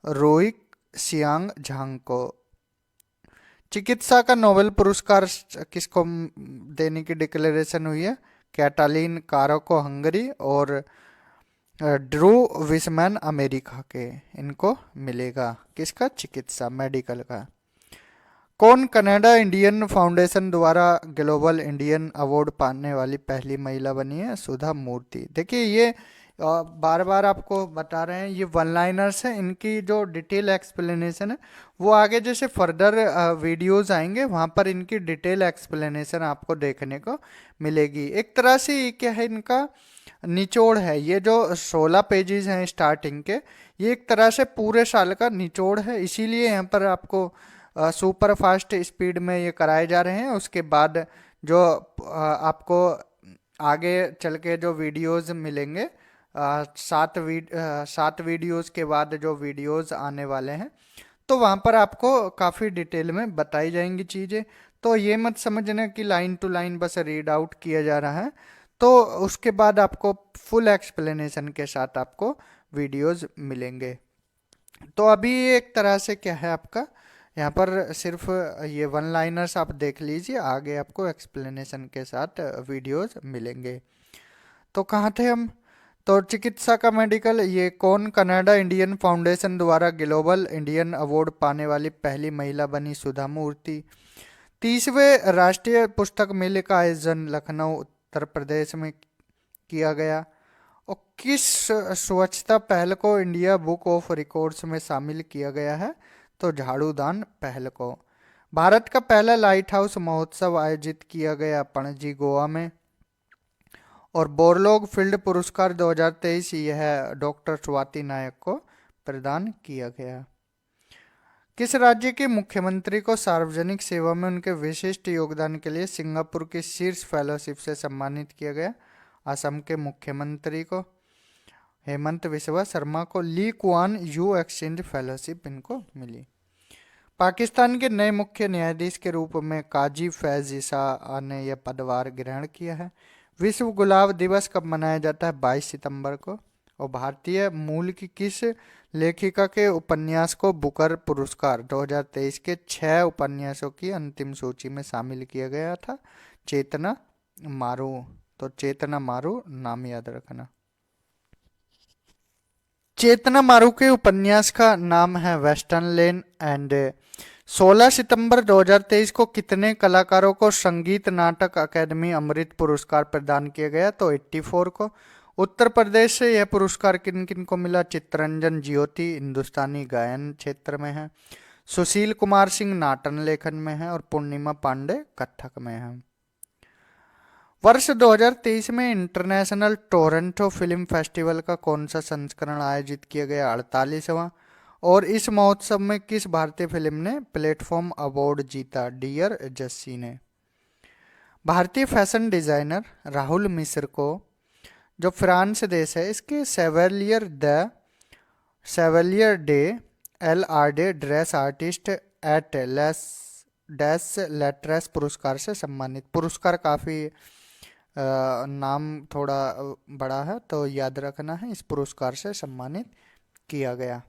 रोई सियांग झांग को। चिकित्सा का नोबेल पुरस्कार किसको देने की डिक्लेरेशन हुई है? कैटालिन कारो को, हंगरी, और ड्रू विसमैन अमेरिका के, इनको मिलेगा। किसका? चिकित्सा, मेडिकल का। कौन कनाडा इंडियन फाउंडेशन द्वारा ग्लोबल इंडियन अवार्ड पाने वाली पहली महिला बनी है? सुधा मूर्ति। देखिए ये बार बार आपको बता रहे हैं, ये वन लाइनर्स हैं, इनकी जो डिटेल एक्सप्लेनेशन है वो आगे जैसे फर्दर वीडियोस आएंगे वहाँ पर इनकी डिटेल एक्सप्लेनेशन आपको देखने को मिलेगी। एक तरह से ये क्या है, इनका निचोड़ है। ये जो 16 पेजेस हैं स्टार्टिंग के, ये एक तरह से पूरे साल का निचोड़ है, इसीलिए यहाँ पर आपको सुपर फास्ट स्पीड में ये कराए जा रहे हैं। उसके बाद जो आपको आगे चल के जो वीडियोस मिलेंगे, 7 वीडियोस के बाद जो वीडियोस आने वाले हैं, तो वहाँ पर आपको काफ़ी डिटेल में बताई जाएंगी चीज़ें। तो ये मत समझना कि लाइन टू लाइन बस रीड आउट किया जा रहा है, तो उसके बाद आपको फुल एक्सप्लेनेशन के साथ आपको वीडियोस मिलेंगे। तो अभी एक तरह से क्या है, आपका यहाँ पर सिर्फ ये वन लाइनर्स आप देख लीजिए, आगे आपको एक्सप्लेनेशन के साथ वीडियोस मिलेंगे। तो कहाँ थे हम? तो चिकित्सा का मेडिकल, ये कौन कनाडा इंडियन फाउंडेशन द्वारा ग्लोबल इंडियन अवार्ड पाने वाली पहली महिला बनी? सुधा मूर्ति। 30वें राष्ट्रीय पुस्तक मेले का आयोजन लखनऊ, उत्तर प्रदेश में किया गया। और किस स्वच्छता पहल को इंडिया बुक ऑफ रिकॉर्ड्स में शामिल किया गया है? तो झाड़ूदान पहल को। भारत का पहला लाइट हाउस महोत्सव आयोजित किया गया पणजी, गोवा में। और बोरलोग फील्ड पुरस्कार 2023 यह डॉक्टर स्वाति नायक को प्रदान किया गया। किस राज्य के मुख्यमंत्री को सार्वजनिक सेवा में उनके विशिष्ट योगदान के लिए सिंगापुर की शीर्ष फेलोशिप से सम्मानित किया गया? असम के मुख्यमंत्री को, हेमंत बिस्वा शर्मा को, Lee Kuan Yew exchange fellowship इनको मिली। पाकिस्तान के नए मुख्य न्यायाधीश के रूप में काजी फैज ईसा ने यह पदभार ग्रहण किया है। विश्व गुलाब दिवस कब मनाया जाता है? 22 सितंबर को। और भारतीय मूल की किस लेखिका के उपन्यास को बुकर पुरस्कार 2023 के 6 उपन्यासों की अंतिम सूची में शामिल किया गया था? चेतना मारू। तो चेतना मारू नाम याद रखना। चेतना मारू के उपन्यास का नाम है वेस्टर्न लेन। एंड 16 सितंबर 2023 को कितने कलाकारों को संगीत नाटक अकादमी अमृत पुरस्कार प्रदान किया गया? तो 84 को। उत्तर प्रदेश से यह पुरस्कार किन किन को मिला? चित्तरंजन ज्योति हिंदुस्तानी गायन क्षेत्र में है, सुशील कुमार सिंह नाटन लेखन में है, और पूर्णिमा पांडे कथक में है। वर्ष 2023 में इंटरनेशनल टोरंटो फिल्म फेस्टिवल का कौन सा संस्करण आयोजित किया गया? 48वां। और इस महोत्सव में किस भारतीय फिल्म ने प्लेटफॉर्म अवार्ड जीता? डियर जस्सी ने। भारतीय फैशन डिजाइनर राहुल मिश्र को, जो फ्रांस देश है, इसके सेवेलियर डे एल आर डे ड्रेस आर्टिस्ट एट लेस डैश लेट्रेस पुरस्कार से सम्मानित। पुरस्कार काफ़ी नाम थोड़ा बड़ा है तो याद रखना है। इस पुरस्कार से सम्मानित किया गया।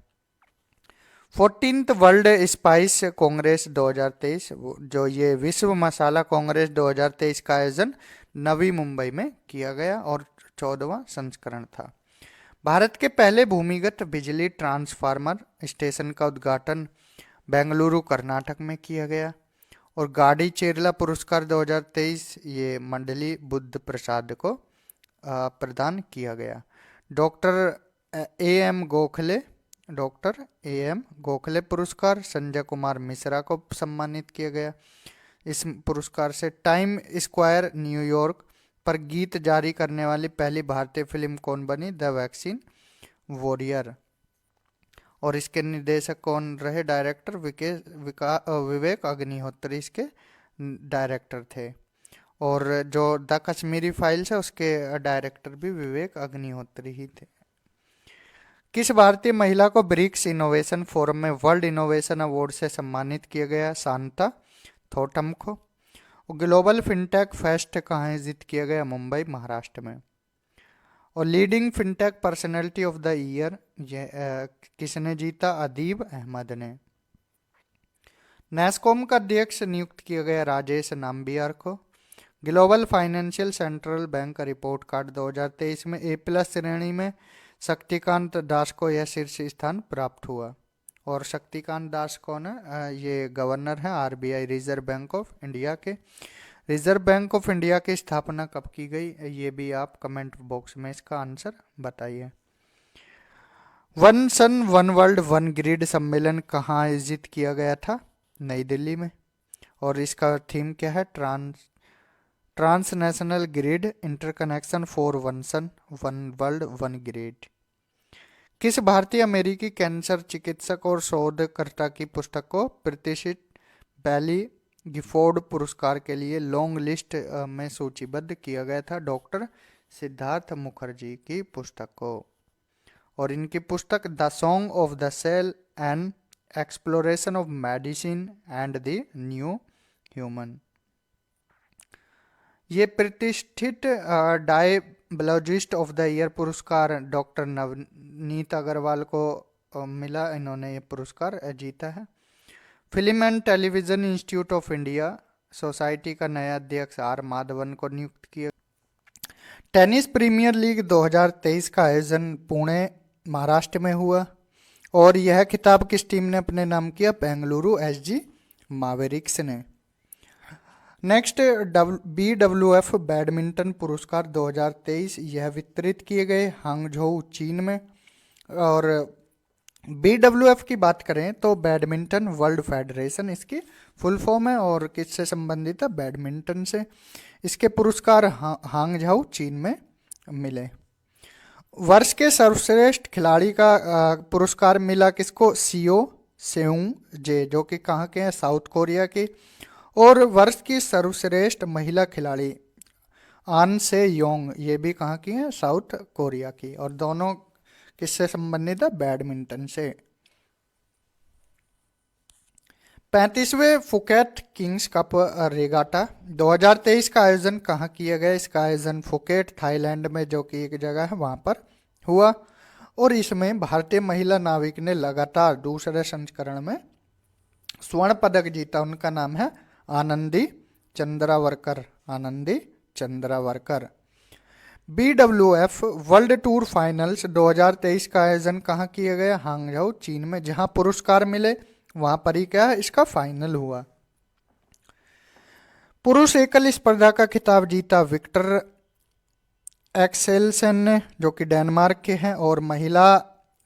14th वर्ल्ड स्पाइस कांग्रेस 2023, जो ये विश्व मसाला कांग्रेस 2023 का आयोजन नवी मुंबई में किया गया और 14वां संस्करण था। भारत के पहले भूमिगत बिजली ट्रांसफार्मर स्टेशन का उद्घाटन बेंगलुरु कर्नाटक में किया गया। और गाड़ी चेरला पुरस्कार 2023 ये मंडली बुद्ध प्रसाद को प्रदान किया गया। डॉक्टर ए एम गोखले पुरस्कार संजय कुमार मिश्रा को सम्मानित किया गया। इस पुरस्कार से टाइम स्क्वायर न्यूयॉर्क पर गीत जारी करने वाली पहली भारतीय फिल्म कौन बनी? The vaccine warrior. और इसके निर्देशक कौन रहे? डायरेक्टर विवेक अग्निहोत्री इसके डायरेक्टर थे। और जो द कश्मीरी फाइल्स है उसके डायरेक्टर भी विवेक अग्निहोत्री ही थे। किस भारतीय महिला को ब्रिक्स इनोवेशन फोरम में वर्ल्ड इनोवेशन अवार्ड से सम्मानित किया गया? शांता थोटम को। ग्लोबल फिनटेक फेस्ट कहाँ आयोजित किया गया? मुंबई महाराष्ट्र में। और leading fintech personality of the year किसने जीता? अदीब अहमद ने। नैस्कॉम का अध्यक्ष नियुक्त किया गया राजेश नाम्बियार को। Global financial central bank report card 2023 में A+ श्रेणी में शक्तिकांत दास को यह शीर्ष स्थान प्राप्त हुआ। और शक्तिकांत दास कौन है? ये गवर्नर हैं RBI reserve bank of India के। रिजर्व बैंक ऑफ इंडिया की स्थापना कब की गई? ये भी आप कमेंट बॉक्स में इसका आंसर बताइए। One sun one world one grid सम्मेलन कहाँ आयोजित किया गया था? नई दिल्ली में। और इसका थीम क्या है? Transnational grid interconnection for one sun one world one grid. किस भारतीय अमेरिकी कैंसर चिकित्सक और शोधकर्ता की पुस्तक को प्रतिष्ठित बैली गिफोर्ड पुरस्कार के लिए लॉन्ग लिस्ट में सूचीबद्ध किया गया था? डॉक्टर सिद्धार्थ मुखर्जी की पुस्तक को। और इनकी पुस्तक The Song of the Cell and Exploration of Medicine and the New Human. ये प्रतिष्ठित डायबोलॉजिस्ट ऑफ द ईयर पुरस्कार डॉक्टर नवनीत अग्रवाल को मिला। इन्होंने ये पुरस्कार जीता है। Film and Television Institute of India Society का नया अध्यक्ष R माधवन को नियुक्त किया। टेनिस प्रीमियर लीग 2023 का आयोजन पुणे महाराष्ट्र में हुआ। और यह खिताब किस टीम ने अपने नाम किया? बेंगलुरु SG मावेरिक्स ने। नेक्स्ट BWF बैडमिंटन पुरस्कार 2023 यह वितरित किए गए हांगझोउ चीन में। और BWF की बात करें तो बैडमिंटन वर्ल्ड फेडरेशन इसकी फुल फॉर्म है। और किससे संबंधित है? बैडमिंटन से। इसके पुरस्कार हांगझोउ चीन में मिले। वर्ष के सर्वश्रेष्ठ खिलाड़ी का पुरस्कार मिला किसको? सियो सेऊंग जे, जो कि कहाँ के हैं? साउथ कोरिया के। और वर्ष की सर्वश्रेष्ठ महिला खिलाड़ी आन से योंग, ये भी कहाँ की हैं? साउथ कोरिया की। और दोनों किससे संबंधित है? बैडमिंटन से। 35वें फुकेट किंग्स कप रेगाटा 2023 का आयोजन कहाँ किया गया? इसका आयोजन फुकेट थाईलैंड में, जो कि एक जगह है, वहाँ पर हुआ। और इसमें भारतीय महिला नाविक ने लगातार दूसरे संस्करण में स्वर्ण पदक जीता। उनका नाम है Anandi Chandavarkar. BWF world tour finals 2023 का आयोजन कहाँ किया गया? हांगझोउ चीन में। जहां पुरस्कार मिले वहां पर ही क्या है? इसका फाइनल हुआ। पुरुष एकल स्पर्धा का खिताब जीता विक्टर एक्सेलसन ने, जो कि डेनमार्क के हैं। और महिला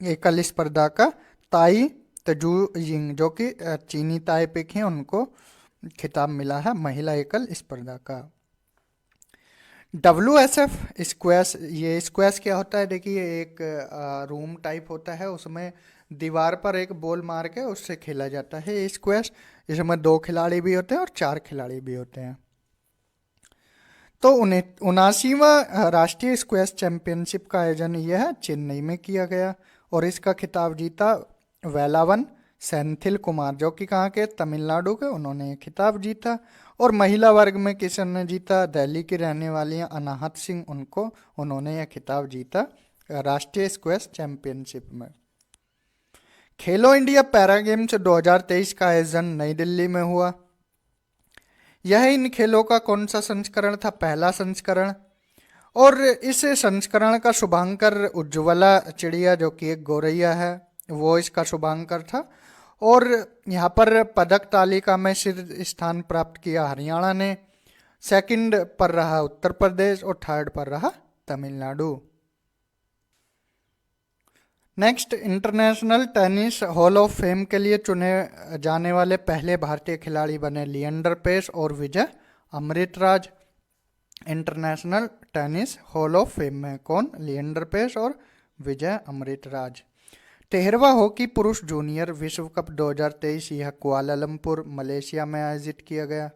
एकल स्पर्धा का ताई तजू यिंग, जो कि चीनी ताइपे हैं, उनको खिताब मिला है महिला एकल स्पर्धा का। WSF स्क्वैश, ये स्क्वैश क्या होता है, देखिए एक रूम टाइप होता है, उसमें दीवार पर एक बॉल मार के उससे खेला जाता है ये स्क्वैश। इसमें 2 खिलाड़ी भी होते हैं और 4 खिलाड़ी भी होते हैं। तो 79वां राष्ट्रीय स्क्वैश चैंपियनशिप का आयोजन यह चेन्नई में किया गया और इसका खिताब जीता वेलावन सेंथिल कुमार, जो कि कहाँ के, तमिलनाडु के, उन्होंने ये खिताब जीता। और महिला वर्ग में किसने जीता, दिल्ली की रहने वाली हैं अनाहत सिंह, उन्होंने यह खिताब जीता राष्ट्रीय स्क्वैश चैंपियनशिप में। खेलो इंडिया पैरा गेम्स 2023 का आयोजन नई दिल्ली में हुआ। यह इन खेलों का कौन सा संस्करण था, पहला संस्करण। और इस संस्करण का शुभांकर उज्ज्वला चिड़िया, जो कि एक गौरैया है, वो इसका शुभांकर था। और यहाँ पर पदक तालिका में शीर्ष स्थान प्राप्त किया हरियाणा ने, सेकंड पर रहा उत्तर प्रदेश और थर्ड पर रहा Tamil Nadu. Next, international tennis hall of fame के लिए चुने जाने वाले पहले भारतीय खिलाड़ी बने लिएंडर पेस और Vijay Amritraj. International tennis hall of fame में कौन, लिएंडर पेस और विजय अमृतराज। 13वां हॉकी पुरुष जूनियर विश्व कप 2023 यह कुआलालंपुर मलेशिया में आयोजित किया गया।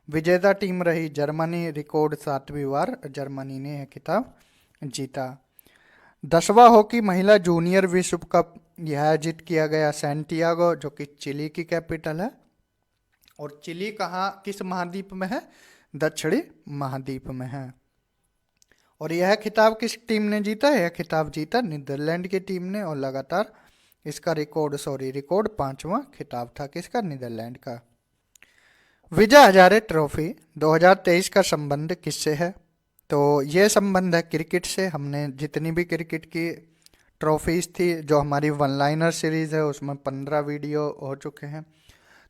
विजेता टीम रही जर्मनी, रिकॉर्ड 7वीं बार जर्मनी ने यह खिताब जीता। 10वां हॉकी महिला जूनियर विश्व कप यह आयोजित किया गया सैंटियागो, जो कि चिली की कैपिटल है। और चिली कहाँ, किस महाद्वीप में है, दक्षिणी महाद्वीप में है। और यह खिताब किस टीम ने जीता, यह खिताब जीता नीदरलैंड की टीम ने। और लगातार इसका रिकॉर्ड 5वां खिताब था किसका, नीदरलैंड का। विजय हजारे ट्रॉफी 2023 का संबंध किससे है, तो ये संबंध है क्रिकेट से। हमने जितनी भी क्रिकेट की ट्रॉफीज थी, जो हमारी वन लाइनर सीरीज़ है, उसमें 15 वीडियो हो चुके हैं,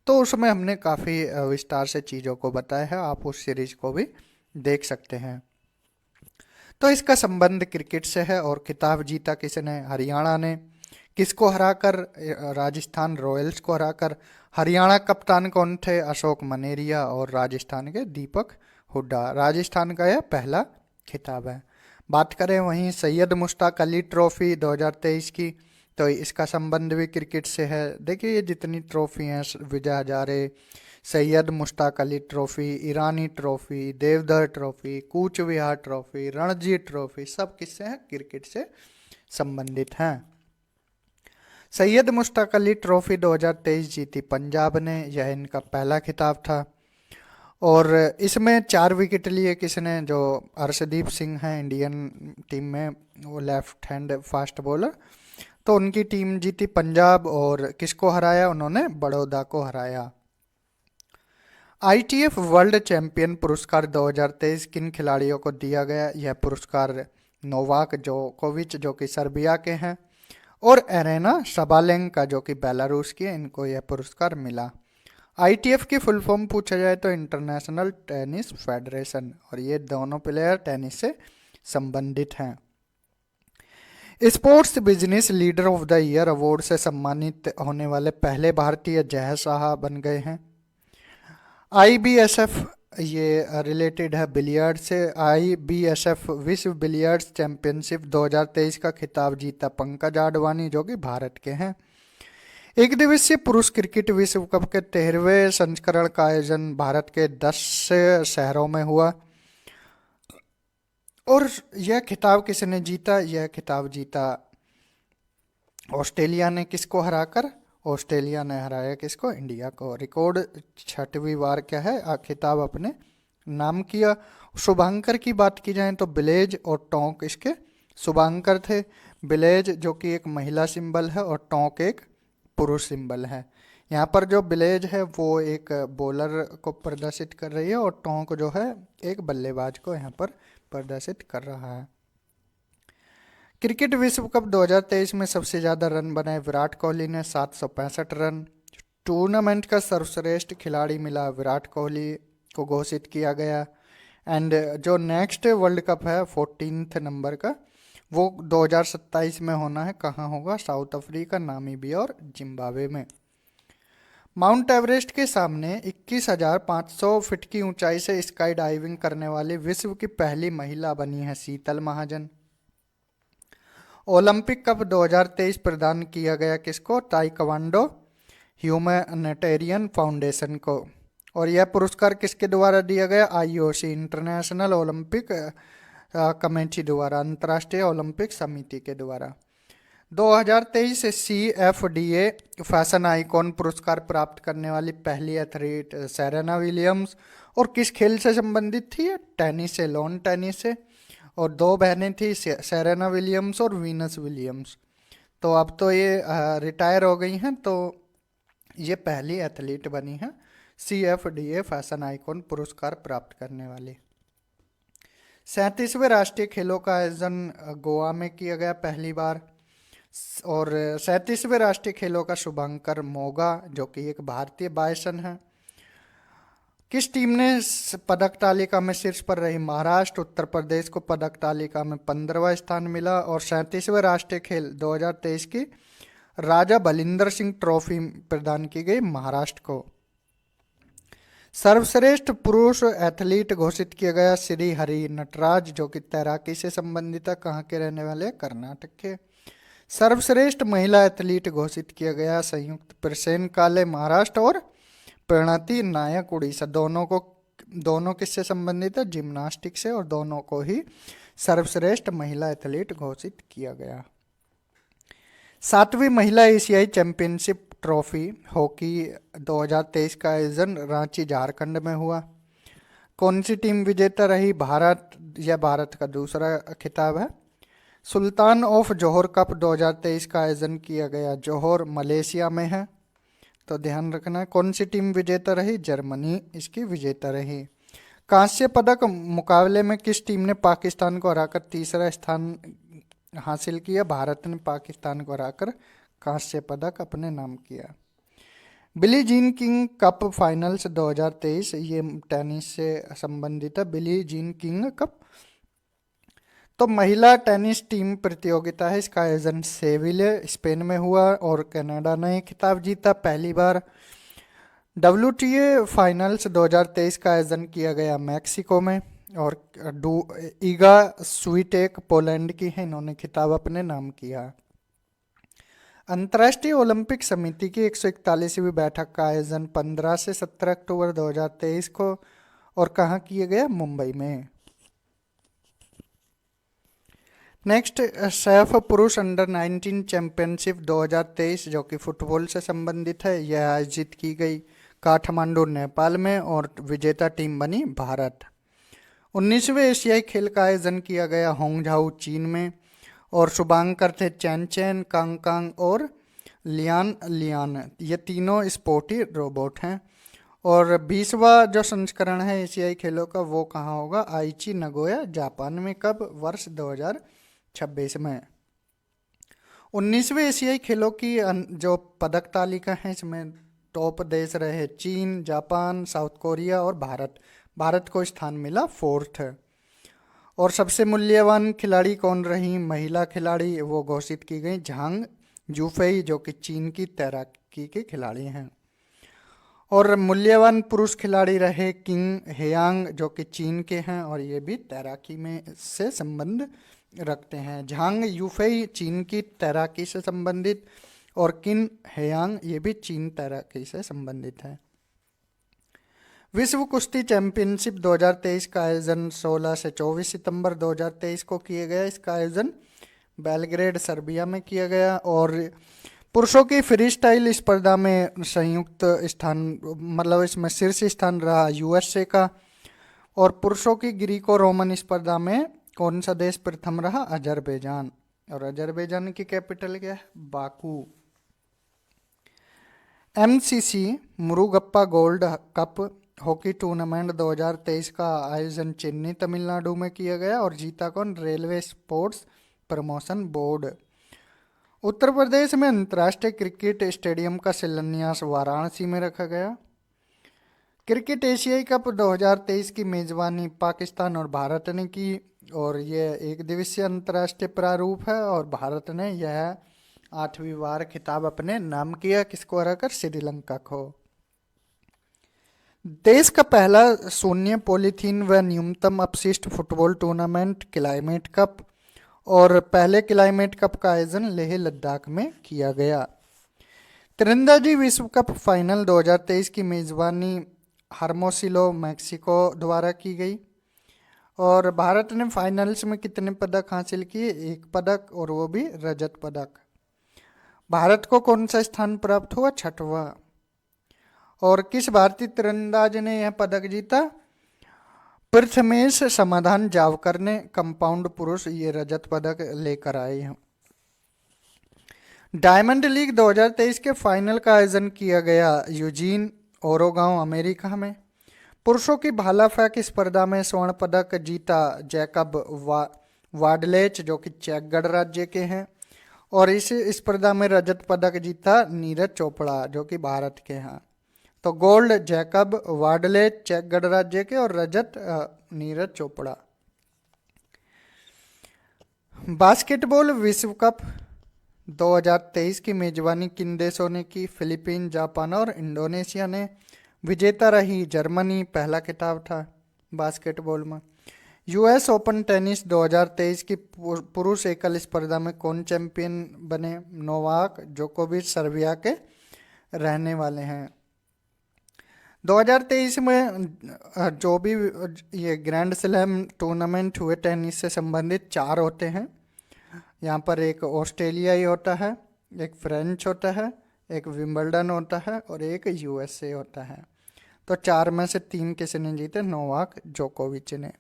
तो उसमें हमने काफ़ी विस्तार से चीज़ों को बताया है, आप उस सीरीज को भी देख सकते हैं। तो इसका संबंध क्रिकेट से है। और खिताब जीता किसने, हरियाणा ने। किसको हराकर, राजस्थान रॉयल्स को हराकर। हरियाणा कप्तान कौन थे, अशोक मनेरिया, और राजस्थान के दीपक हुड्डा। राजस्थान का यह पहला खिताब है। बात करें वहीं सैयद मुश्ताक अली ट्रॉफी 2023 की, तो इसका संबंध भी क्रिकेट से है। देखिए ये जितनी ट्रॉफी हैं, विजय हजारे, सैयद मुश्ताक अली ट्रॉफी, ईरानी trophy, Deodhar trophy, Cooch Behar trophy, Ranji trophy, सब किससे हैं, क्रिकेट से संबंधित हैं। सैयद मुश्ताक अली ट्रॉफी 2023 जीती पंजाब ने, यह इनका पहला खिताब था। और इसमें 4 विकेट लिए किसने, जो अर्शदीप सिंह हैं इंडियन टीम में, वो लेफ्ट हैंड फास्ट बॉलर, तो उनकी टीम जीती पंजाब। और किसको हराया, उन्होंने बड़ौदा को हराया। ITF वर्ल्ड चैंपियन पुरस्कार 2023 किन खिलाड़ियों को दिया गया, यह पुरस्कार नोवाक जोकोविच, जो कि सर्बिया के हैं, और एरेना सबालेंका, जो कि बेलारूस की है, इनको यह पुरस्कार मिला। ITF की फुल फॉर्म पूछा जाए तो इंटरनेशनल टेनिस फेडरेशन, और ये दोनों प्लेयर टेनिस से संबंधित हैं। Sports business leader of the year award से सम्मानित होने वाले पहले भारतीय जय शाह बन गए हैं। IBSF ये रिलेटेड है बिलियर्ड से। IBSF विश्व बिलियर्ड्स चैंपियनशिप 2023 का खिताब जीता पंकज आडवाणी, जो कि भारत के हैं। एक दिवसीय पुरुष क्रिकेट विश्व कप के 13वें संस्करण का आयोजन भारत के 10 शहरों में हुआ। और यह खिताब किसने जीता, यह खिताब जीता ऑस्ट्रेलिया ने। किसको हराकर, ऑस्ट्रेलिया ने हराया किसको, इंडिया को। रिकॉर्ड 6वीं बार क्या है, खिताब अपने नाम किया। शुभांकर की बात की जाए तो बिलेज और टोंक इसके शुभांकर थे। बिलेज जो कि एक महिला सिंबल है और टोंक एक पुरुष सिंबल है। यहाँ पर जो बिलेज है वो एक बॉलर को प्रदर्शित कर रही है और टोंक जो है एक बल्लेबाज को यहाँ पर प्रदर्शित कर रहा है। क्रिकेट विश्व कप 2023 में सबसे ज़्यादा रन बनाए विराट कोहली ने 765 रन। टूर्नामेंट का सर्वश्रेष्ठ खिलाड़ी मिला विराट कोहली को घोषित किया गया। एंड जो नेक्स्ट वर्ल्ड कप है 14th नंबर का, वो 2027 में होना है। कहाँ होगा, साउथ अफ्रीका, नामीबिया और जिम्बाब्वे में। माउंट एवरेस्ट के सामने 21,500 फीट की ऊंचाई से स्काई डाइविंग करने वाली विश्व की पहली महिला बनी है शीतल महाजन। ओलंपिक कप 2023 प्रदान किया गया किसको? ताइक्वांडो ह्यूमैनिटेरियन फाउंडेशन को। और यह पुरस्कार किसके द्वारा दिया गया? आईओसी इंटरनेशनल ओलंपिक कमेटी द्वारा, अंतर्राष्ट्रीय ओलंपिक समिति के द्वारा। 2023 CFDA फैशन आइकॉन पुरस्कार प्राप्त करने वाली पहली एथलीट सेरेना विलियम्स। और किस खेल से संबंधित थी? टेनिस से, लॉन टेनिस से। और दो बहनें थी, सेरेना विलियम्स और वीनस विलियम्स। तो अब तो ये रिटायर हो गई हैं, तो ये पहली एथलीट बनी है CFDA फैशन आइकॉन पुरस्कार प्राप्त करने वाली। 37वें राष्ट्रीय खेलों का आयोजन गोवा में किया गया पहली बार। और 37वें राष्ट्रीय खेलों का शुभांकर मोगा, जो कि एक भारतीय बायसन है। किस टीम ने पदक तालिका में शीर्ष पर रही? महाराष्ट्र। उत्तर प्रदेश को पदक तालिका में 15वां स्थान मिला। और 37वें राष्ट्रीय खेल 2023 की राजा बलिंदर सिंह ट्रॉफी प्रदान की गई महाराष्ट्र को। सर्वश्रेष्ठ पुरुष एथलीट घोषित किया गया श्री हरि नटराज, जो कि तैराकी से संबंधित है। कहाँ के रहने वाले? कर्नाटक के। सर्वश्रेष्ठ महिला एथलीट घोषित किया गया संयुक्त प्रसेन काले, महाराष्ट्र। और प्रणति नायक, उड़ीसा। दोनों किससे संबंधित है? जिम्नास्टिक से। और दोनों को ही सर्वश्रेष्ठ महिला एथलीट घोषित किया गया। 7वीं महिला एशियाई चैंपियनशिप ट्रॉफी हॉकी 2023 का आयोजन रांची, झारखंड में हुआ। कौन सी टीम विजेता रही? भारत। यह भारत का दूसरा खिताब है। सुल्तान ऑफ जोहर कप 2023 का आयोजन किया गया जोहर, मलेशिया में है, तो ध्यान रखना। कौन सी टीम विजेता रही? जर्मनी इसकी विजेता रही। कांस्य पदक मुकाबले में किस टीम ने पाकिस्तान को हराकर तीसरा स्थान हासिल किया? भारत ने पाकिस्तान को हराकर कांस्य पदक अपने नाम किया। Billie Jean King cup finals 2023, ये टेनिस से संबंधित है। बिली जीन किंग कप तो महिला टेनिस टीम प्रतियोगिता है। इसका आयोजन सेविल, स्पेन में हुआ। और कनाडा ने खिताब जीता पहली बार। WTA फाइनल्स 2023 का आयोजन किया गया मैक्सिको में। और ईगा स्वीटेक पोलैंड की है, इन्होंने खिताब अपने नाम किया। अंतर्राष्ट्रीय ओलंपिक समिति की 141वीं बैठक का आयोजन 15 से 17 अक्टूबर 2023 को और कहाँ किया गया? मुंबई में। नेक्स्ट, सैफ पुरुष अंडर 19 चैंपियनशिप 2023, जो कि फुटबॉल से संबंधित है, यह आयोजित की गई काठमांडू, नेपाल में। और विजेता टीम बनी भारत। 19वें एशियाई खेल का आयोजन किया गया होंगझाऊ, चीन में। और शुभांकर थे चैन चैन, कांग कांग और लियान लियान। ये तीनों स्पोर्टी रोबोट हैं। और 20वां जो संस्करण है एशियाई खेलों का, वो कहाँ होगा? आइची नगोया, जापान में। कब? वर्ष 2026 में। 19वें एशियाई खेलों की जो पदक तालिका है, इसमें टॉप देश रहे चीन, जापान, साउथ कोरिया और भारत। भारत को स्थान मिला 4th। और सबसे मूल्यवान खिलाड़ी कौन रही? महिला खिलाड़ी, वो घोषित की गई झांग जूफेई, जो कि चीन की तैराकी के खिलाड़ी हैं। और मूल्यवान पुरुष खिलाड़ी रहे किंग हेयांग, जो कि चीन के हैं और ये भी तैराकी में से संबंध रखते हैं। झांग यूफेई चीन की तैराकी से संबंधित और किंग हेयांग ये भी चीन तैराकी से संबंधित है। विश्व कुश्ती चैंपियनशिप 2023 का आयोजन 16 से 24 सितंबर 2023 को किया गया। इसका आयोजन बेलग्रेड, सर्बिया में किया गया। और पुरुषों की फ्री स्टाइल स्पर्धा में संयुक्त स्थान, मतलब इसमें शीर्ष स्थान रहा USA का। और पुरुषों की ग्रीको रोमन स्पर्धा में कौन सा देश प्रथम रहा? अजरबैजान। और अजरबैजान की कैपिटल क्या है? Baku. MCC Murugappa gold cup hockey tournament 2023 का आयोजन चेन्नई, तमिलनाडु में किया गया। और जीता कौन? Railway sports promotion board. Uttar Pradesh में अंतर्राष्ट्रीय क्रिकेट स्टेडियम का शिलान्यास वाराणसी में रखा गया। क्रिकेट एशियाई कप 2023 की मेजबानी पाकिस्तान और भारत ने की। और यह एक दिवसीय अंतर्राष्ट्रीय प्रारूप है। और भारत ने यह 8वीं बार खिताब अपने नाम किया। किसको हराकर? श्रीलंका को। देश का पहला शून्य पॉलीथीन व न्यूनतम अपशिष्ट फुटबॉल टूर्नामेंट क्लाइमेट कप, और पहले क्लाइमेट कप का आयोजन लेह लद्दाख में किया गया। तीरंदाजी विश्व कप फाइनल 2023 की मेजबानी हर्मोसिलो मैक्सिको द्वारा की गई। और भारत ने फाइनल्स में कितने पदक हासिल किए? एक पदक, और वो भी रजत पदक। भारत को कौन सा स्थान प्राप्त हुआ? छठवां। और किस भारतीय तीरंदाज ने यह पदक जीता? प्रथमेश समाधान जावकर ने कंपाउंड पुरुष ये रजत पदक लेकर आए हैं। डायमंड लीग 2023 के फाइनल का आयोजन किया गया यूजीन, ओरेगॉन, अमेरिका में। पुरुषों की भाला फेंक स्पर्धा में स्वर्ण पदक जीता जैकब वाडलेच, जो कि चेक गणराज्य के हैं। और इस स्पर्धा में रजत पदक जीता नीरज चोपड़ा, जो कि भारत के हैं। तो गोल्ड जैकब वाडलेच चेक गणराज्य के, और रजत नीरज चोपड़ा। बास्केटबॉल विश्व कप 2023 की मेजबानी किन देशों ने की? फिलीपीन, जापान और इंडोनेशिया ने। विजेता रही जर्मनी, पहला खिताब था बास्केटबॉल में। यूएस ओपन टेनिस 2023 की पुरुष एकल स्पर्धा में कौन चैंपियन बने? नोवाक जोकोविच सर्बिया के रहने वाले हैं। 2023 में जो भी ये ग्रैंड स्लैम टूर्नामेंट हुए टेनिस से संबंधित 4 होते हैं। यहाँ पर एक ऑस्ट्रेलियाई होता है, एक फ्रेंच होता है, एक विंबलडन होता है, और एक यूएसए होता है। तो 4 में से 3 किसी ने जीते? नोवाक जोकोविच ने।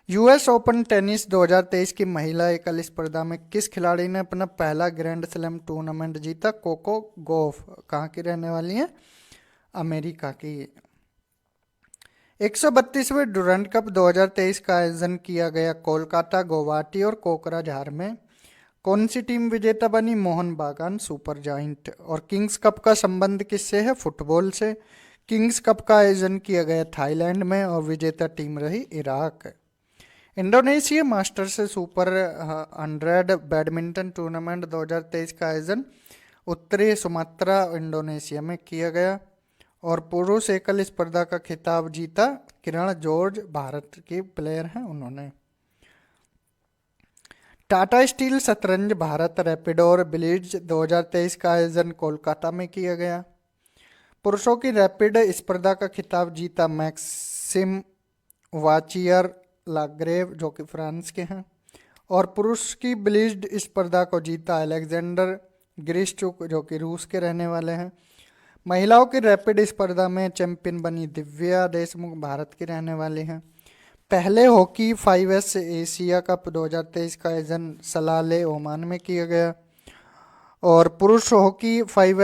यूएस ओपन टेनिस 2023 की महिला एकल स्पर्धा में किस खिलाड़ी ने अपना पहला ग्रैंड स्लैम टूर्नामेंट जीता? Coco Gauff. कहाँ की रहने वाली है? अमेरिका की। 132वें डुरंड कप 2023 का आयोजन किया गया कोलकाता, गुवाहाटी और कोकराझार में। कौन सी टीम विजेता बनी? मोहन बागान सुपर जायंट। और किंग्स कप का संबंध किससे है? फुटबॉल से। किंग्स कप का आयोजन किया गया थाईलैंड में, और विजेता टीम रही Iraq. Indonesia masters super 100 badminton tournament 2023 का आयोजन उत्तरी सुमात्रा, इंडोनेशिया में किया गया। और पुरुष एकल स्पर्धा का खिताब जीता किरण जॉर्ज, भारत के प्लेयर हैं उन्होंने। टाटा स्टील शतरंज भारत रैपिडोर ब्लिट्ज 2023 का आयोजन कोलकाता में किया गया। पुरुषों की रैपिड स्पर्धा का खिताब जीता मैक्सिम वाचियर लाग्रेव, जो कि फ्रांस के हैं। और पुरुष की ब्लिट्ज स्पर्धा को जीता अलेक्जेंडर ग्रिश्चुक, जो कि रूस के रहने वाले हैं। महिलाओं की रैपिड स्पर्धा में चैंपियन बनी दिव्या देशमुख, भारत की रहने वाली हैं। पहले हॉकी 5S एशिया कप 2023 का आयोजन सलाले, ओमान में किया गया। और पुरुष हॉकी 5